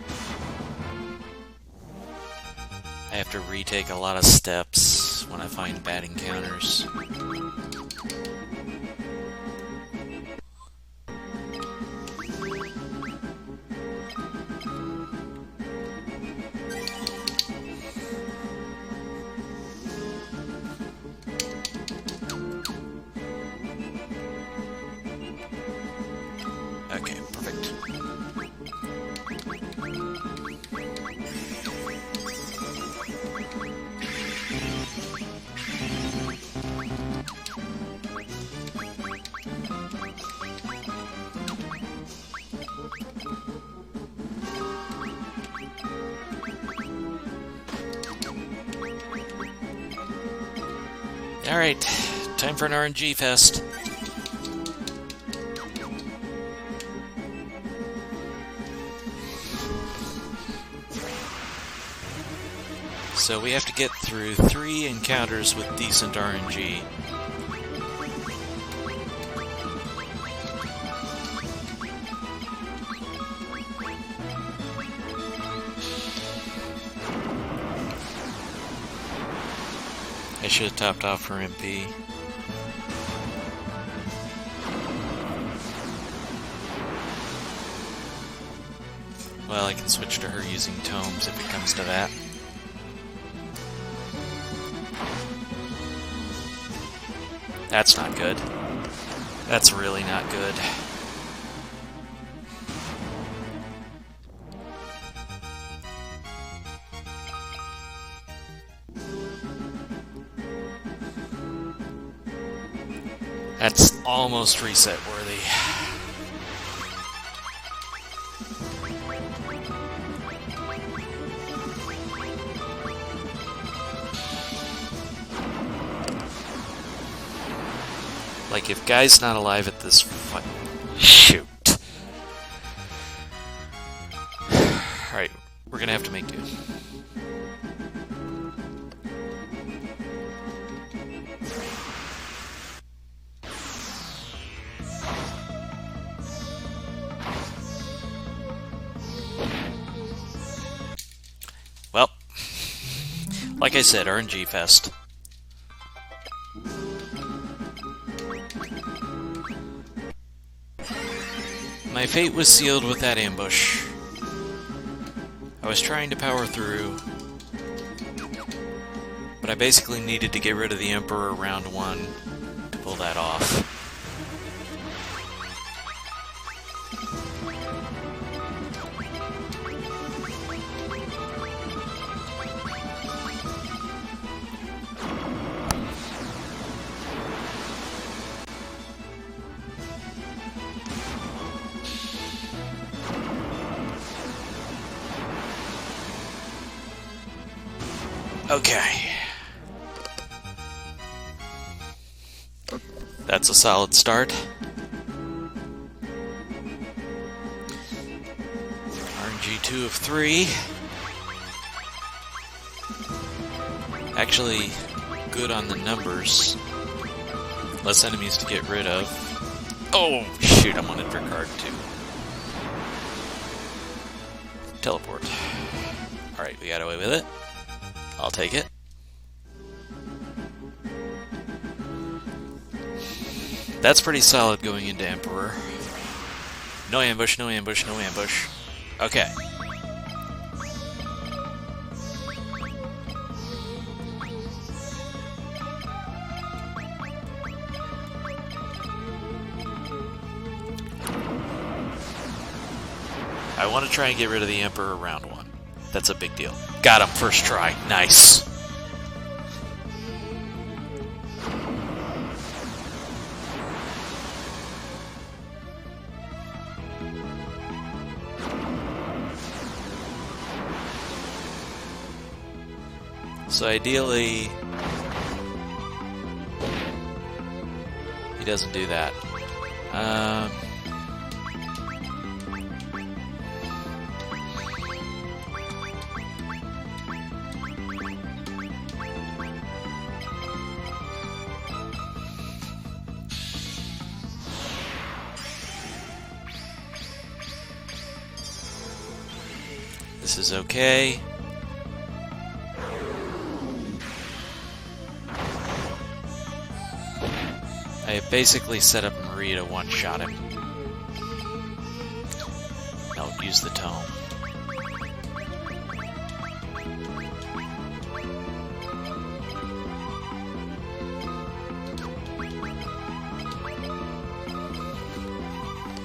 I have to retake a lot of steps when I find bad encounters. Okay, perfect. Alright, time for an RNG fest. So we have to get through 3 encounters with decent RNG. I should have topped off for MP. Well, I can switch to her using tomes if it comes to that. That's not good. That's really not good. That's almost reset worthy. Like, if Guy's not alive at this fight... Shoot. Alright, we're gonna have to make do. Well, like I said, RNG Fest. My fate was sealed with that ambush. I was trying to power through, but I basically needed to get rid of the Emperor round 1 to pull that off. Okay. That's a solid start. RNG 2 of 3. Actually, good on the numbers. Less enemies to get rid of. Oh, shoot, I'm on it for card 2. Teleport. Alright, we got away with it. I'll take it. That's pretty solid going into Emperor. No ambush, no ambush, no ambush. Okay. I want to try and get rid of the Emperor round 1. That's a big deal. Got him first try. Nice. So ideally, he doesn't do that. This is okay. I basically set up Maria to one-shot him. No, use the tome.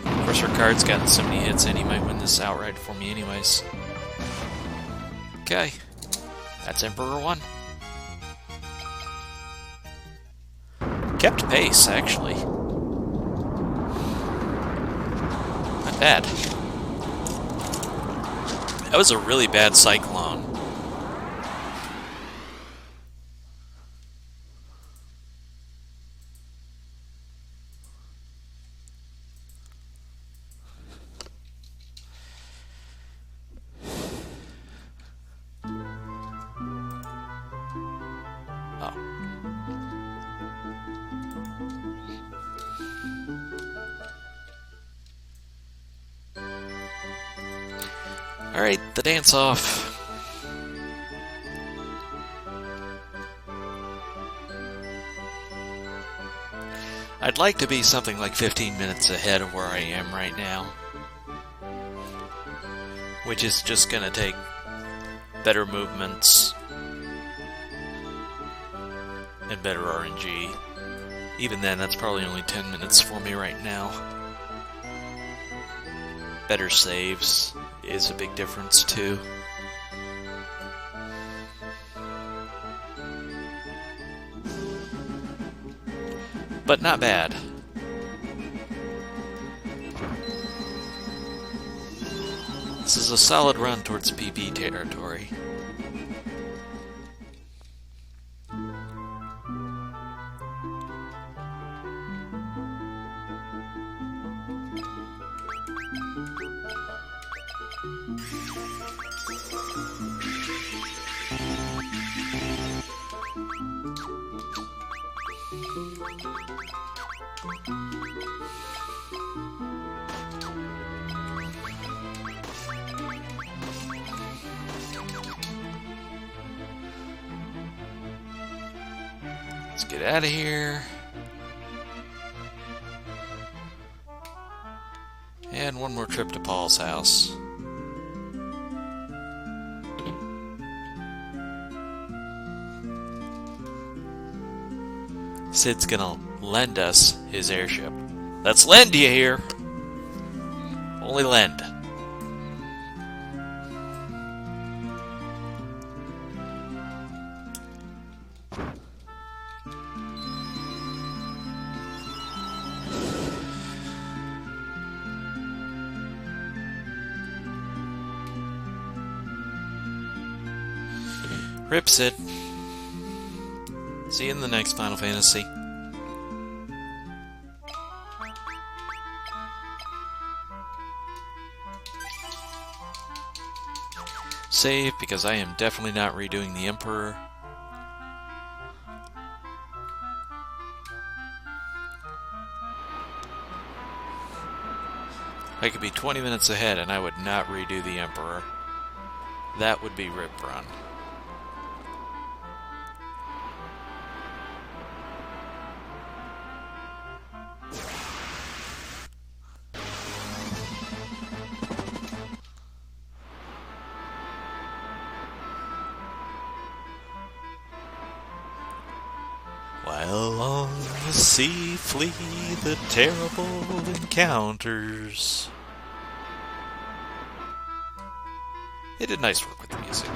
Of course, her card's gotten so many hits in, he might win this outright for me anyways. Okay, that's Emperor 1. Kept pace, actually. Not bad. That was a really bad Cyclone. Oh. Alright, the dance off. I'd like to be something like 15 minutes ahead of where I am right now, which is just gonna take better movements and better RNG. Even then, that's probably only 10 minutes for me right now. Better saves is a big difference too. But not bad. This is a solid run towards PB territory. Let's get out of here. And one more trip to Paul's house. Sid's gonna lend us his airship. Let's lend you here. Only lend. Rip Sid. See you in the next Final Fantasy. Save, because I am definitely not redoing the Emperor. I could be 20 minutes ahead and I would not redo the Emperor. That would be Rip Run. While on the sea flee the terrible encounters. They did nice work with the music.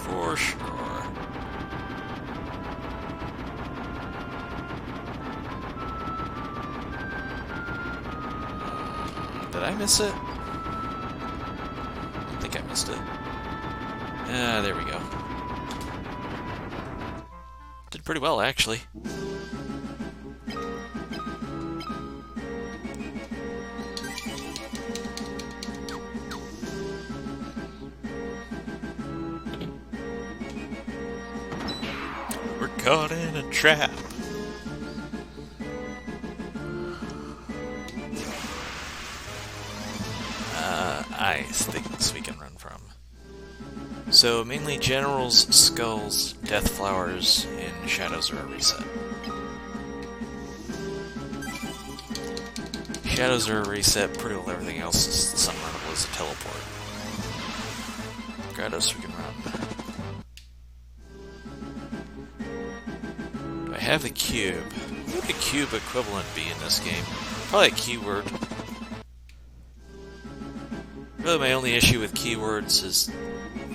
For sure. Did I miss it? I think I missed it. Ah, there we go. Did pretty well, actually. We're caught in a trap. Ice things we can run from. So, mainly generals, skulls, death flowers, and shadows are a reset. Shadows are a reset, pretty well everything else is some runnable as a teleport. Grados we can run. Do I have the cube? What would a cube equivalent be in this game? Probably a keyword. Really, my only issue with keywords is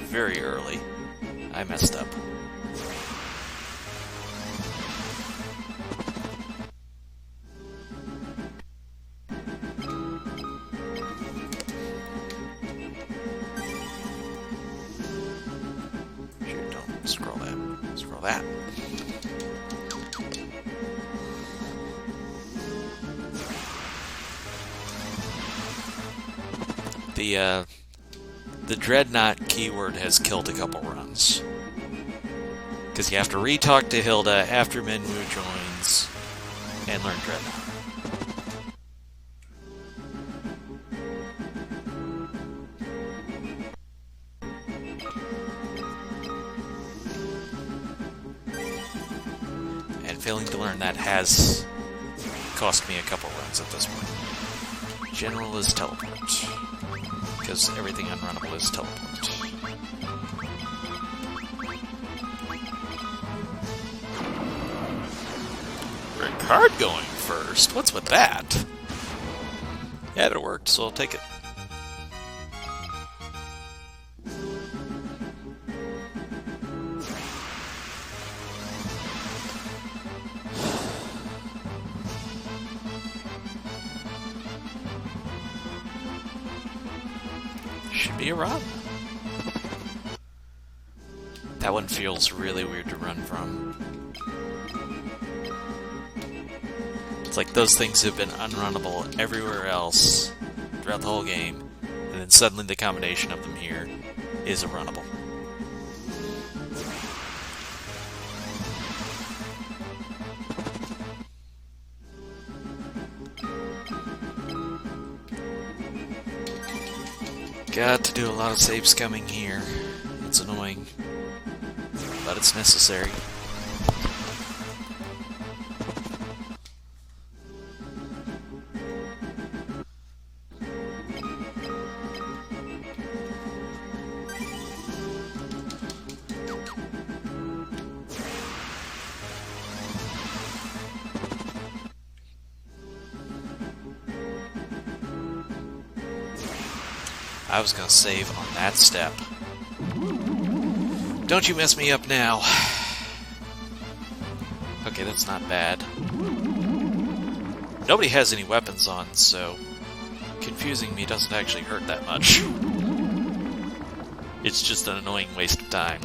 very early. I messed up. Sure, don't scroll that. Scroll that. The Dreadnought keyword has killed a couple runs. Because you have to re-talk to Hilda after Minwu joins and learn Dreadnought. And failing to learn that has cost me a couple runs at this point. General is teleport. Because everything unrunnable is teleport. Card going first. What's with that? Yeah, it worked, so I'll take it. Should be a run. That one feels really weird to run from. It's like those things have been unrunnable everywhere else throughout the whole game, and then suddenly the combination of them here is a runnable. Got to do a lot of save scumming here. It's annoying, but it's necessary. I was gonna save on that step. Don't you mess me up now. Okay, that's not bad. Nobody has any weapons on, so confusing me doesn't actually hurt that much. It's just an annoying waste of time.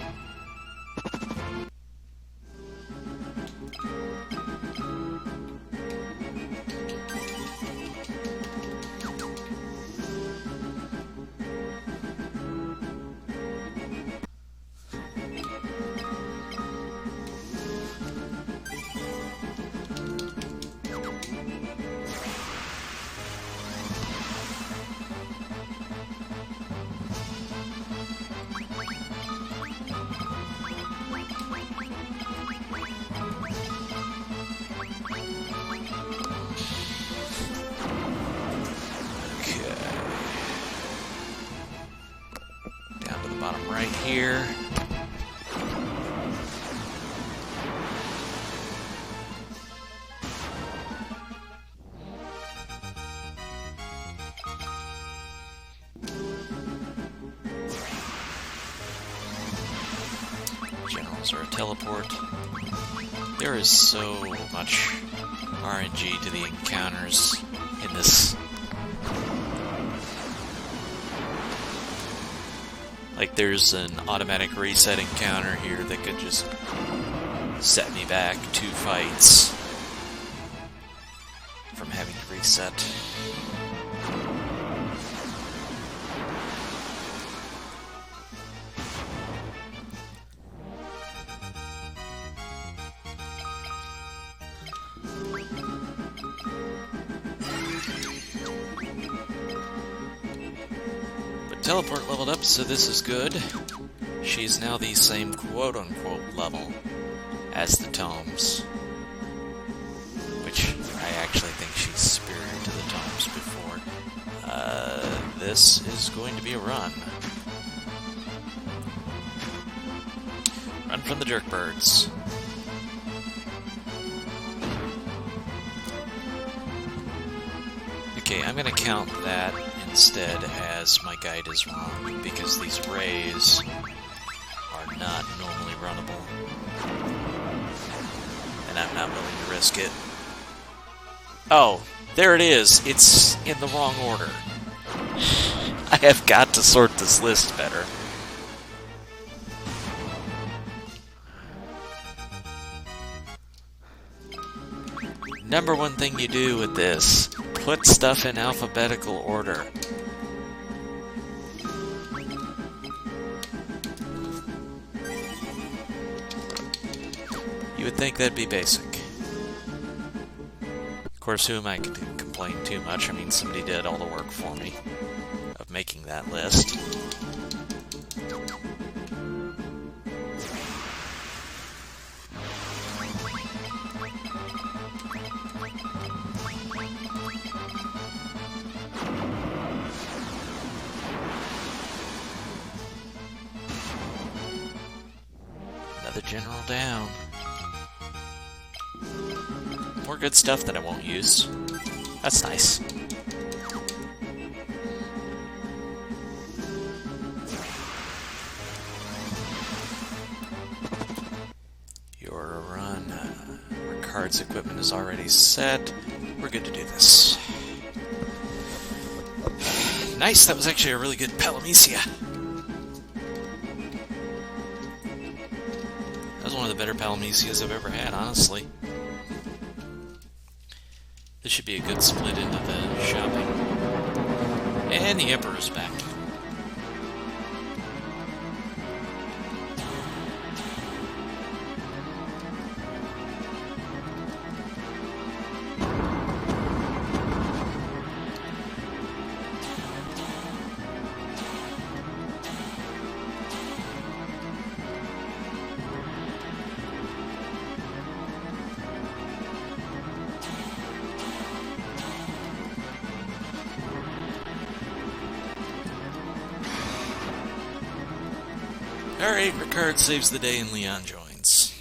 Bottom right here. Generals are a teleport. There is so much RNG to the encounters in this. Like, there's an automatic reset encounter here that could just set me back 2 fights from having to reset. Teleport leveled up, so this is good. She's now the same quote-unquote level as the tomes, which I actually think she's superior to the tomes before. This is going to be a run. Run from the jerkbirds. Okay, I'm gonna count that instead as my guide is wrong, because these rays are not normally runnable, and I'm not willing to risk it. Oh, there it is. It's in the wrong order. I have got to sort this list better. Number one thing you do with this, put stuff in alphabetical order. You would think that'd be basic. Of course, who am I to complain too much? I mean, somebody did all the work for me of making that list. Another general down. More good stuff that I won't use. That's nice. Your run. Ricard's equipment is already set. We're good to do this. Nice, that was actually a really good Palamecia. That was one of the better Palamecias I've ever had, honestly. This should be a good split into the shopping. And the Emperor's back. Alright, Ricard saves the day and Leon joins.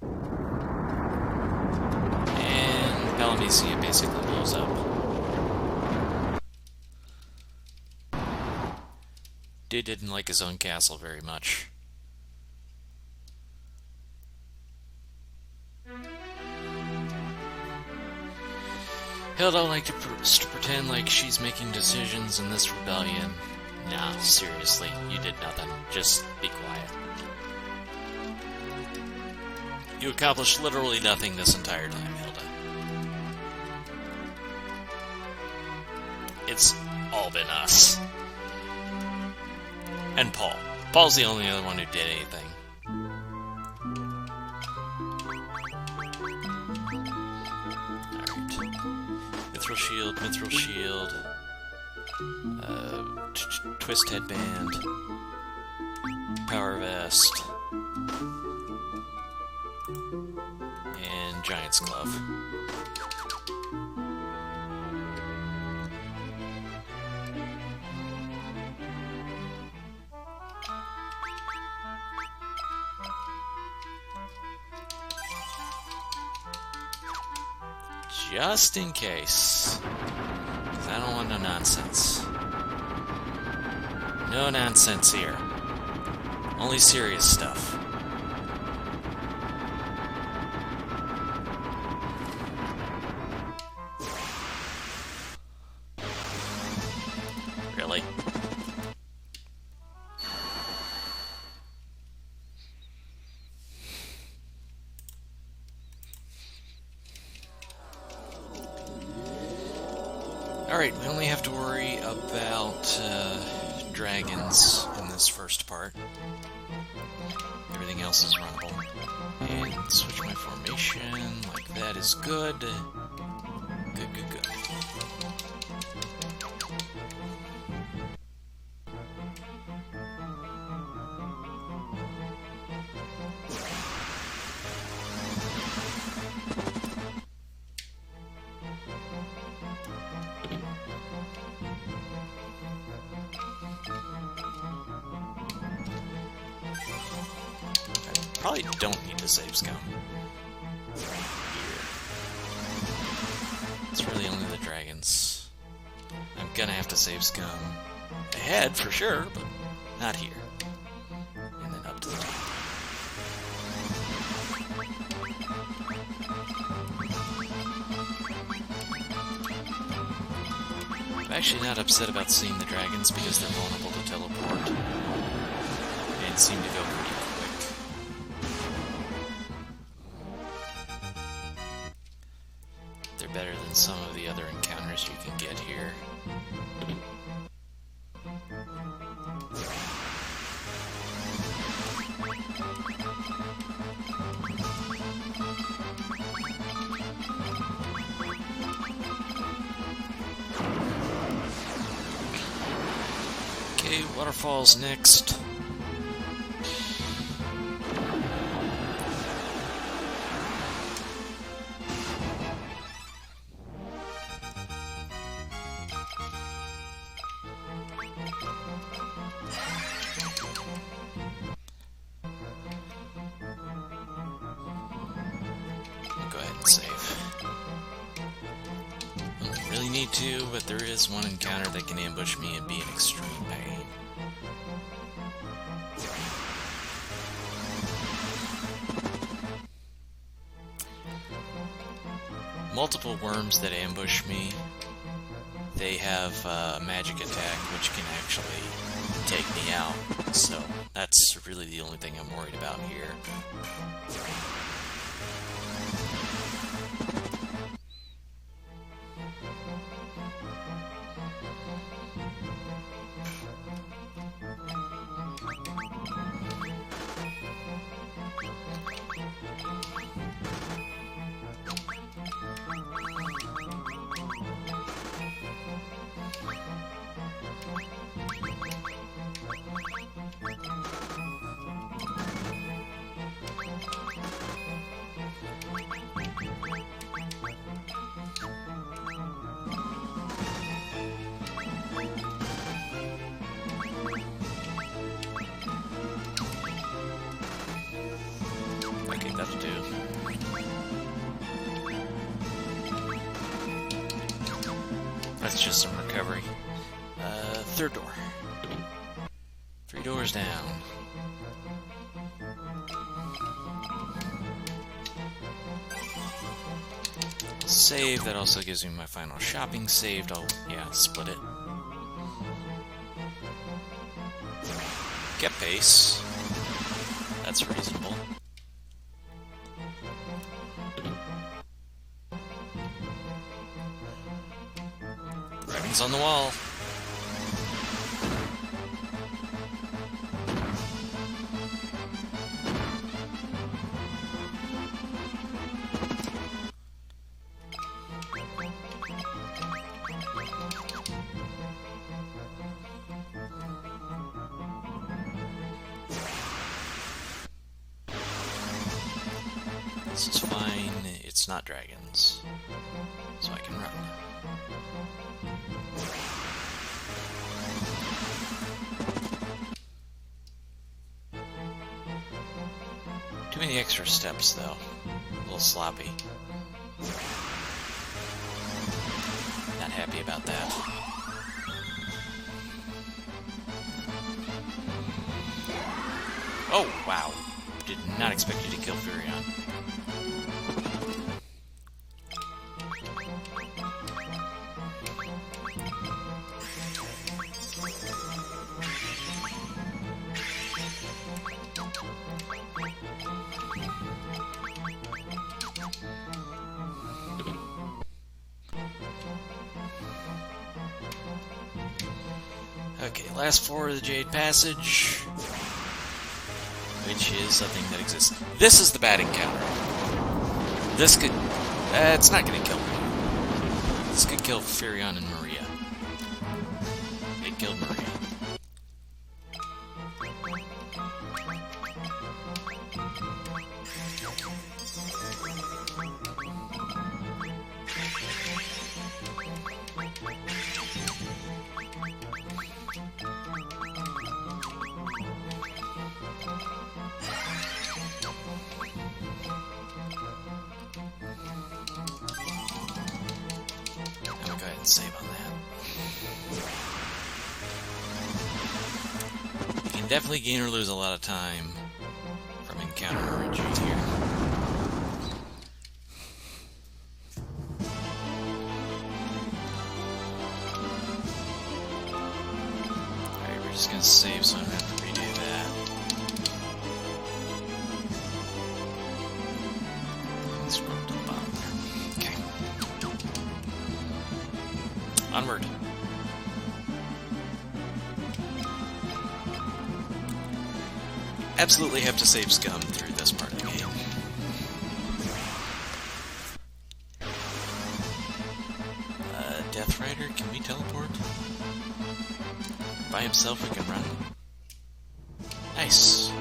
And Palamecia basically blows up. Dude didn't like his own castle very much. Hilda like to pretend like she's making decisions in this rebellion. Nah, seriously, you did nothing. Just be quiet. You accomplished literally nothing this entire time, Hilda. It's all been us. And Paul. Paul's the only other one who did anything. Mithril shield, twist headband, power vest, and giant's glove. Just in case. 'Cause I don't want no nonsense. No nonsense here. Only serious stuff. Really? Alright, we only have to worry about dragons in this first part. Everything else is runnable. And switch my formation, like that is good. Good, good, good. Probably don't need to save scum. Here. It's really only the dragons. I'm gonna have to save scum ahead for sure, but not here. And then up to the top. I'm actually not upset about seeing the dragons because they're vulnerable to teleport and seem to go pretty quick. They're better than some of the other encounters you can get here. Okay, waterfalls next. Go ahead and save. I don't really need to, but there is one encounter that can ambush me and be an extreme pain. Multiple worms that ambush me. They have a magic attack which can actually take me out. So that's really the only thing I'm worried about here. Okay, that'll do. That's just some recovery. Third door. 3 doors down. Save, that also gives me my final shopping saved. I'll, yeah, split it. Get pace. That's reasonable. Writing's on the wall. This is fine, it's not dragons, so I can run. Too many extra steps, though. A little sloppy. Not happy about that. Oh, wow. Did not expect you to kill Furion. Okay, last floor of the Jade Passage, which is something that exists. This is the bad encounter. This could... it's not going to kill me. This could kill Furion and Maria. It killed Maria. I'll go ahead and save on that. You can definitely gain or lose a lot of time from encountering RNG here. Alright, we're just gonna save so I don't have to redo that. Scroll to the bottom there. Okay. Onward. Absolutely have to save scum through this part of the game. Death Rider, can we teleport? by himself who can run. Nice.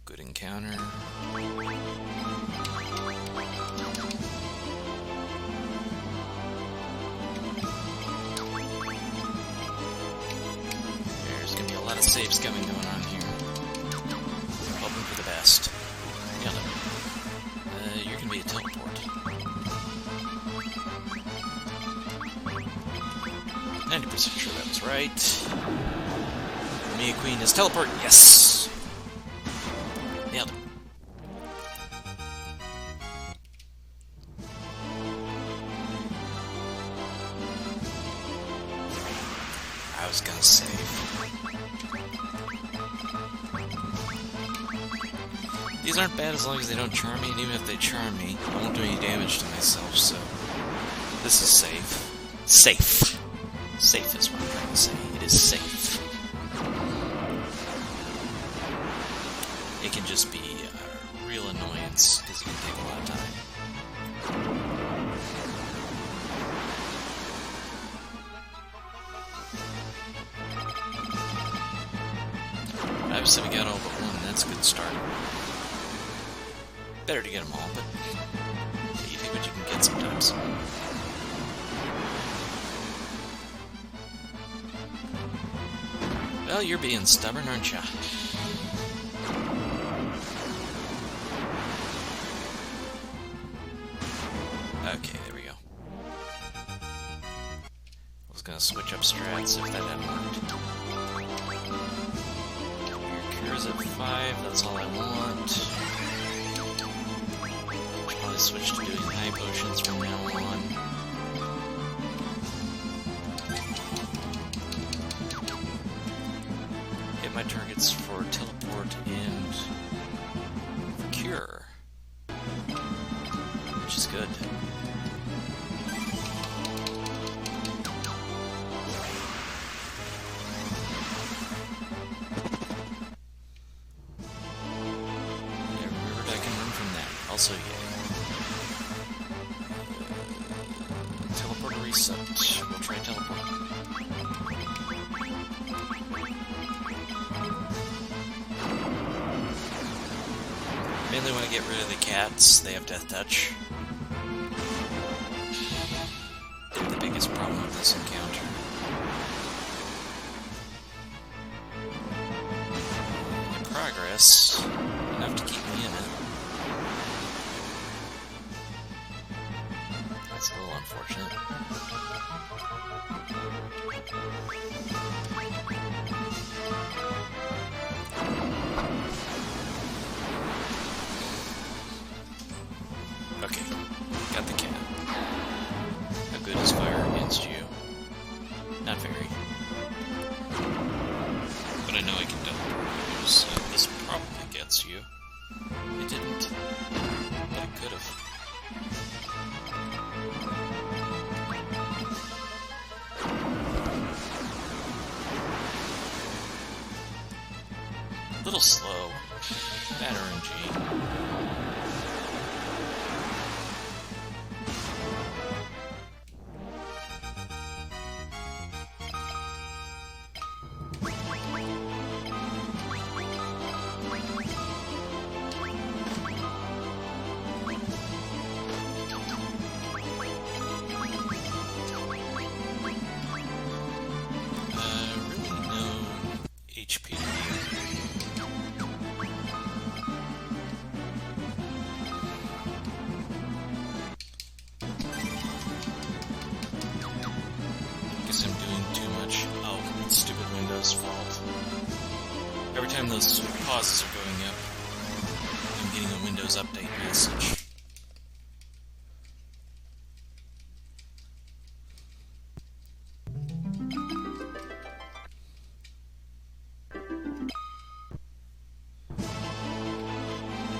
Good encounter. There's gonna be a lot of save scumming going on here. Hoping for the best. Nailed it. You're gonna be a teleport. 90% sure that was right. Mia Queen is teleport. Yes! Nailed it. I was gonna save. These aren't bad as long as they don't charm me, and even if they charm me, I won't do any damage to myself, so... This is safe. Safe! Safe is what I'm trying to say. It is safe. It can just be a real annoyance, because it can take a lot of time. Obviously we got all but one, that's a good start. Better to get them all, but you take what you can get sometimes. Well, you're being stubborn, aren't ya? Okay, there we go. I was gonna switch up strats if that hadn't worked. Your cure's at 5, that's all I want. Should probably switch to doing high potions from now on. Hit my targets for teleport and for cure, which is good. Also, yeah. Teleporter reset. We'll try teleport. Mainly want to get rid of the cats. They have death touch. They're the biggest problem with this encounter. In progress. Enough to keep me in it. That's a little unfortunate. Okay, got the cat. How good is fire against you? Not very. But I know I can teleport you, so this probably gets you. It didn't, but it could have. A little slow. Bad RNG. Really no HP. Guess I'm doing too much. Oh, it's stupid Windows' fault. Every time those pauses are going up, I'm getting a Windows update message.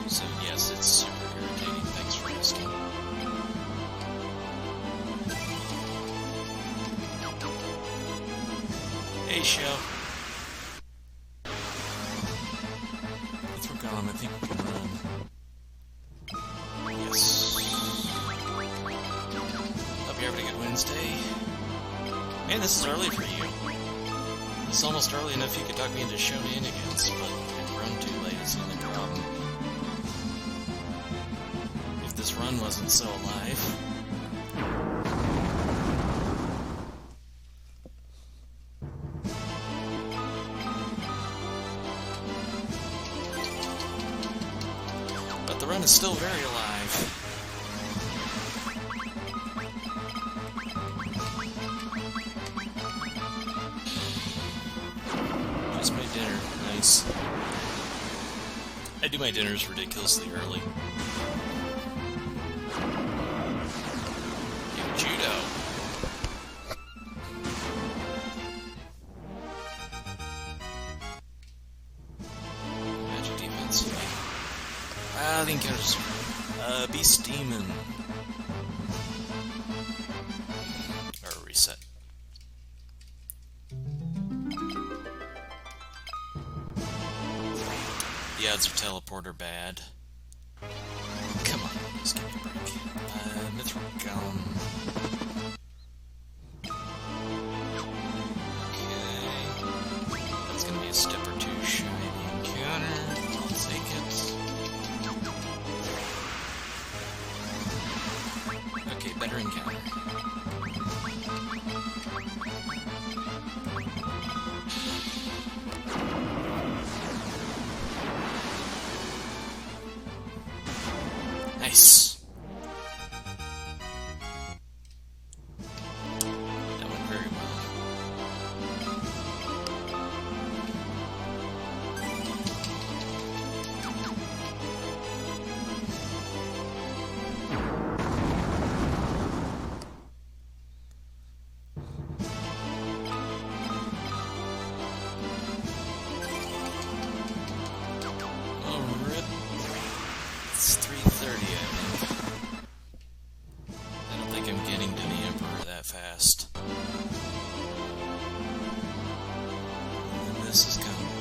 So yes, it's super irritating. Thanks for asking. Hey, show. column, I think we can run. Yes. Hope you're having a good Wednesday. Man, this is early for you. It's almost early enough you could talk me into shenanigans, but I've run too late is the only problem. If this run wasn't so alive... But the run is still very alive. Just made dinner. Nice. I do my dinners ridiculously early. Judo. Magic defense. I think there's Beast Demon. Or reset. The odds of teleport are bad. Come on, just give me a break. Mithril Golem. Okay. That's gonna be a step or two shiny encounter. I'll take it. Okay, better encounter. Nice. That went very well. Oh, rip. It's 3:30, I think. I don't think I'm getting to the Emperor that fast. And this is complicated.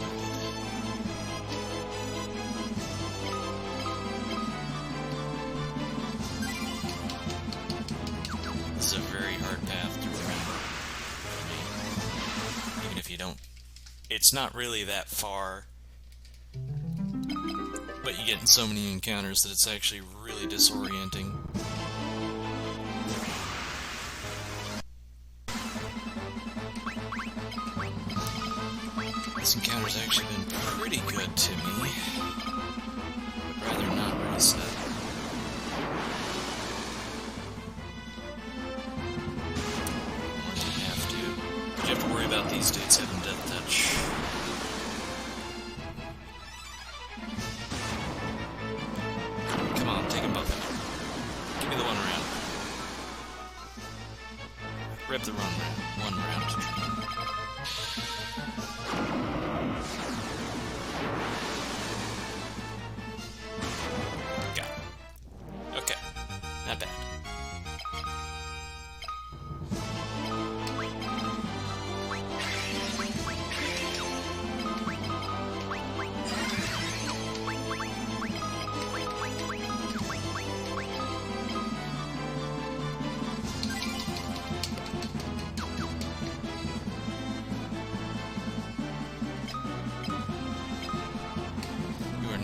This is a very hard path to remember for me. Even if you don't... It's not really that far. But you get in so many encounters that it's actually really disorienting. This encounter's actually been pretty good to me. I'd rather not reset. More than you have to. But you have to worry about these dudes having death touch. Come on, take them both out. Give me the one round. Rip the one round. Got it. Okay. Not bad.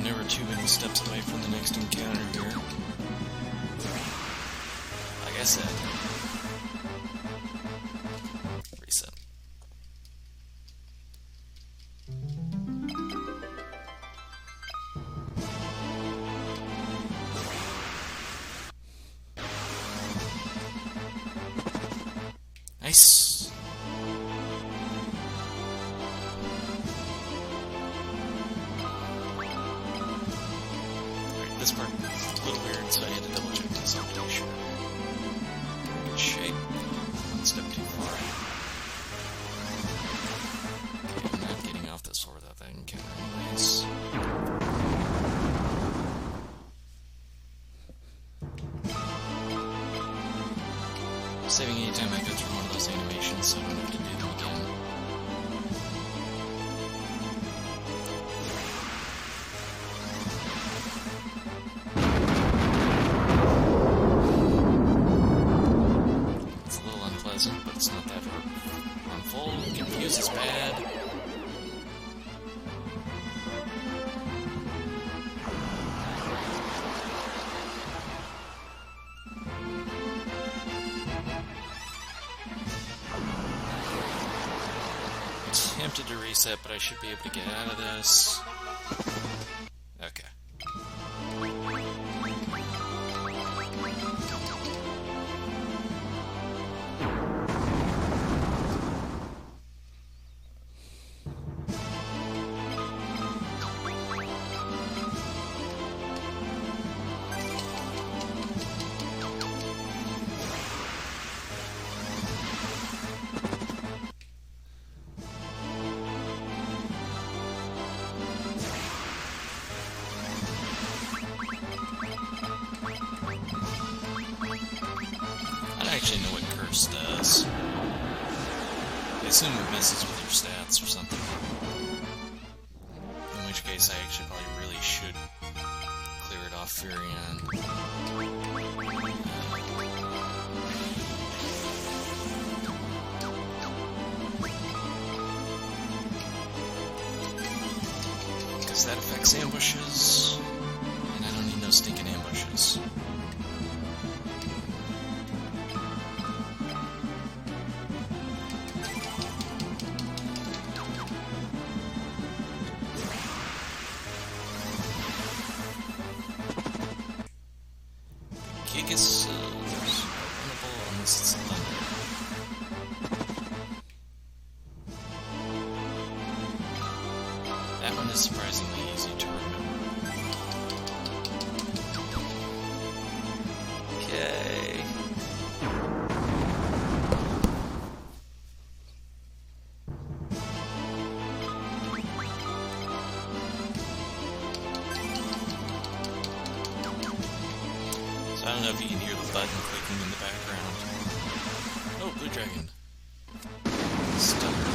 Never too many steps away from the next encounter here. Like I said. Reset. Nice. This part is a little weird, so I had to double check this out to be sure. Good shape. One step too far. Okay, I'm not getting off this floor without that encounter anyways. Saving any time I go through one of those animations so I don't have to do them again. just as bad. Tempted to reset, but I should be able to get out of this. Okay. I actually know what curse does. I assume it messes with your stats or something. In which case I actually probably really should clear it off Furion. Because that affects ambushes, and I don't need no stinking ambushes. Gigas vulnerable unless it's thunder. That one is surprisingly easy to remember. Okay. I don't know if you can hear the button clicking in the background. Oh, blue dragon. Stunned.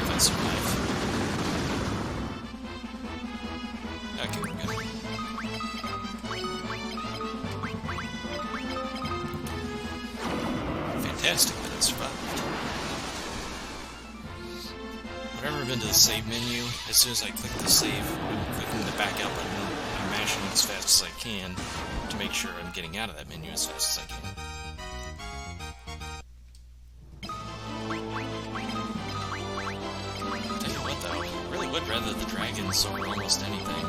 If I survive. Okay, we're good. Fantastic that I survived. Whenever I've been to the save menu, as soon as I click the save, I'm clicking the back out button, I'm mashing as fast as I can to make sure I'm getting out of that menu as fast as I can. Tell you what though, I really would rather the dragons over almost anything.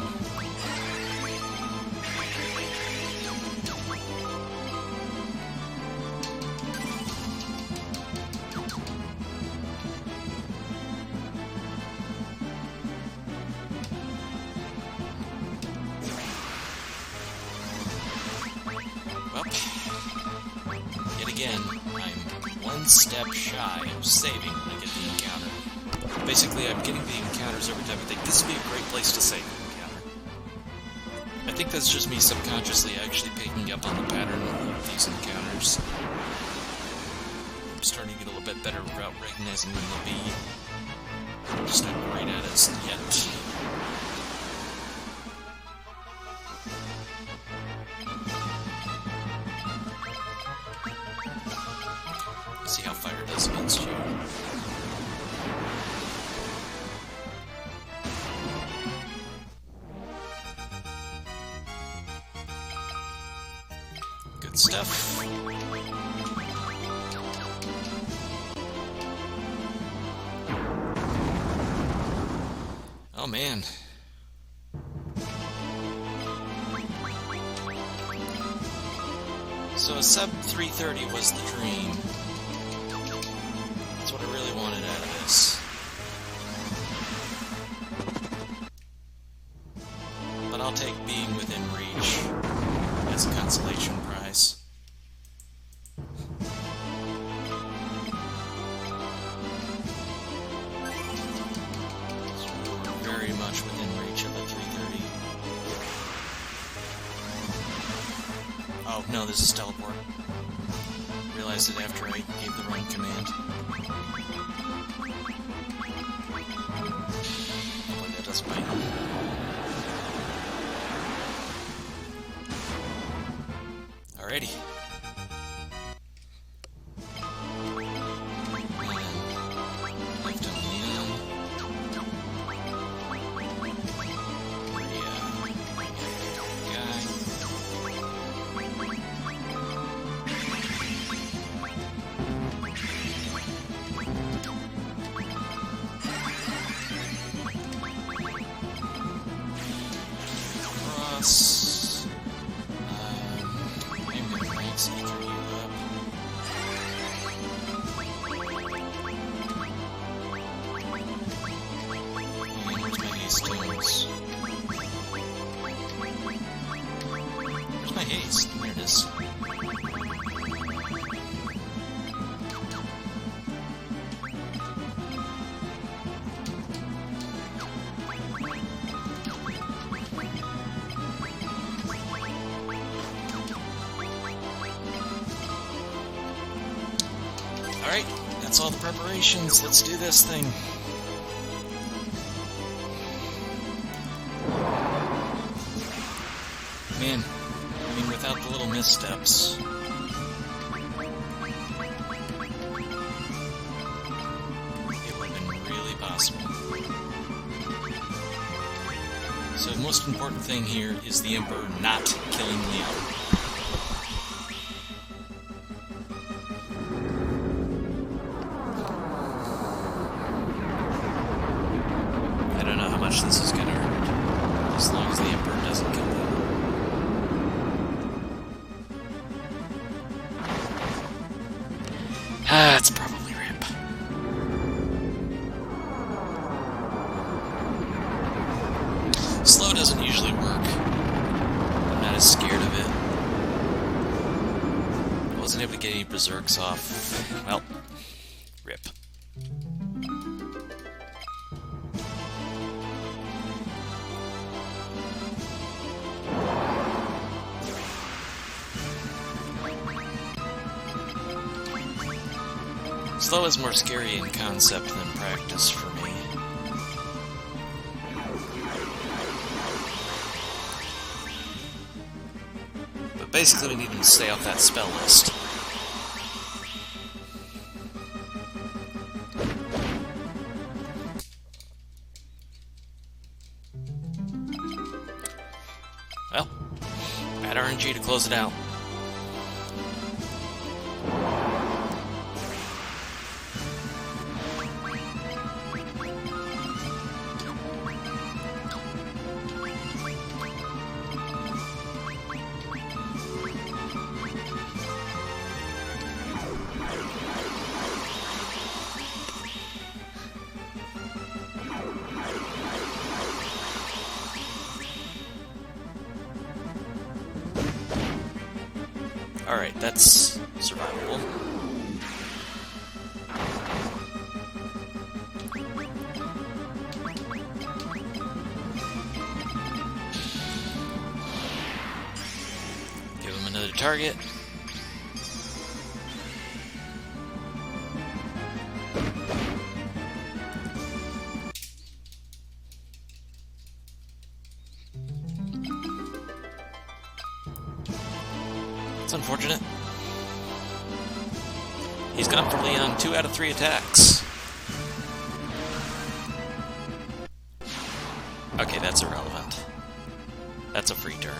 Well, yet again, I'm one step shy of saving when I get the encounter. Basically, I'm getting the encounters every time I think this would be a great place to save an encounter. I think that's just me subconsciously actually picking up on the pattern of these encounters. I'm starting to get a little bit better about recognizing when they'll be. I'm just not great at it yet. See how fire does against you. Good stuff. Oh man. So a sub 330 was the dream. That's what I really wanted out of this. But I'll take being within reach as a consolation prize. So we're very much within reach of a 330. Oh no, this is teleport. Realized it after I gave the wrong command. Hopefully that doesn't bite him. Alrighty. And costumes. Where's my haste? There it is. Alright, that's all the preparations. Let's do this thing. Man, I mean, without the little missteps. It would have been really possible. So the most important thing here is the Emperor not killing Leon. I don't know how much this is going to hurt, as long as the Emperor doesn't kill Leon. Ah, it's probably rip. Slow doesn't usually work. I'm not as scared of it. I wasn't able to get any berserks off. Well, rip. Slow is more scary in concept than practice for me. But basically we need him to stay off that spell list. Well, bad RNG to close it out. Alright, that's survivable. Give him another target. It's unfortunate. He's gone for Leon 2 out of 3 attacks. Okay, that's irrelevant. That's a free turn.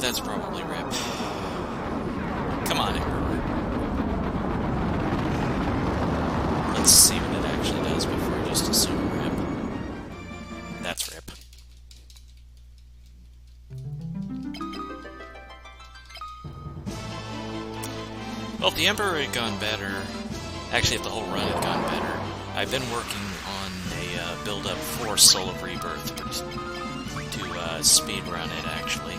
That's probably rip. Come on, Emperor. Let's see what it actually does before I just assume rip. That's rip. Well, if the Emperor had gone better, actually if the whole run had gone better, I've been working on a build-up for Soul of Rebirth to speedrun it, actually.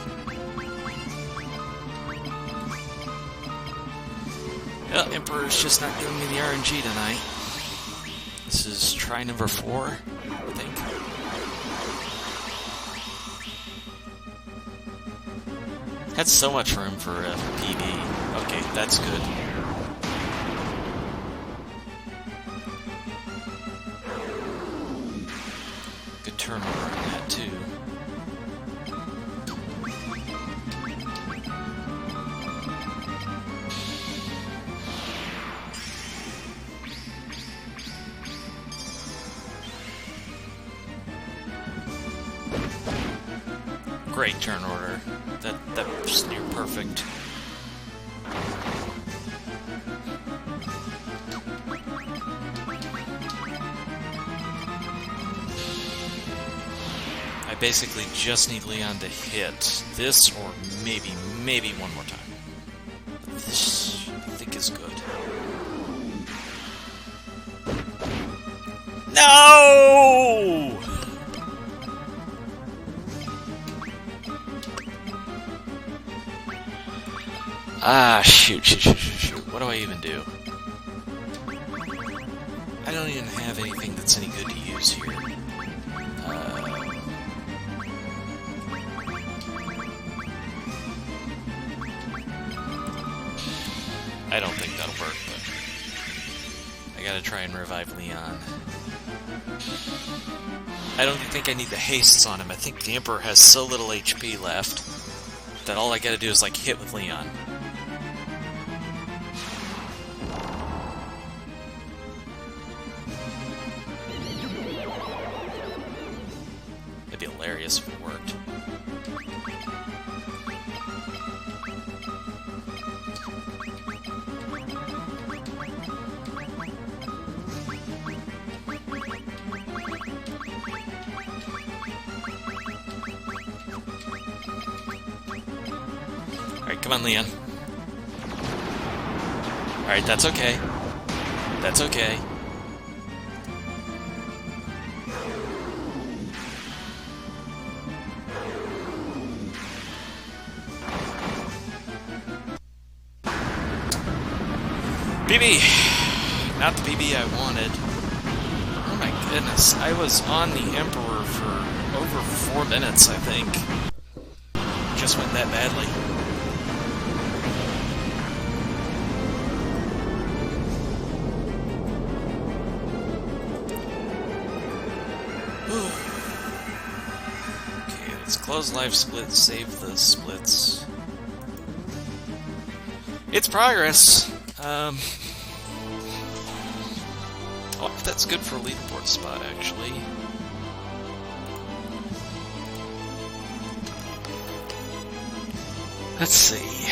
Well, Emperor's just not giving me the RNG tonight. This is try number 4, I think. Had so much room for PB. Okay, that's good. Good turnover on that, too. Great turn order. That was near perfect. basically just need Leon to hit this, or maybe one more time. This, I think, is good. No! Ah, shoot. What do I even do? I don't even have anything that's any good to use here. I don't think that'll work, but I gotta try and revive Leon. I don't think I need the hastes on him. I think the Emperor has so little HP left that all I gotta do is, like, hit with Leon. That'd be hilarious if it worked. Alright, come on, Leon. Alright, that's okay. That's okay. PB! Not the PB I wanted. Oh my goodness, I was on the Emperor for over 4 minutes, I think. Just went that badly. Okay, let's close life split, save the splits. It's progress. Oh, that's good for a leaderboard spot, actually. Let's see.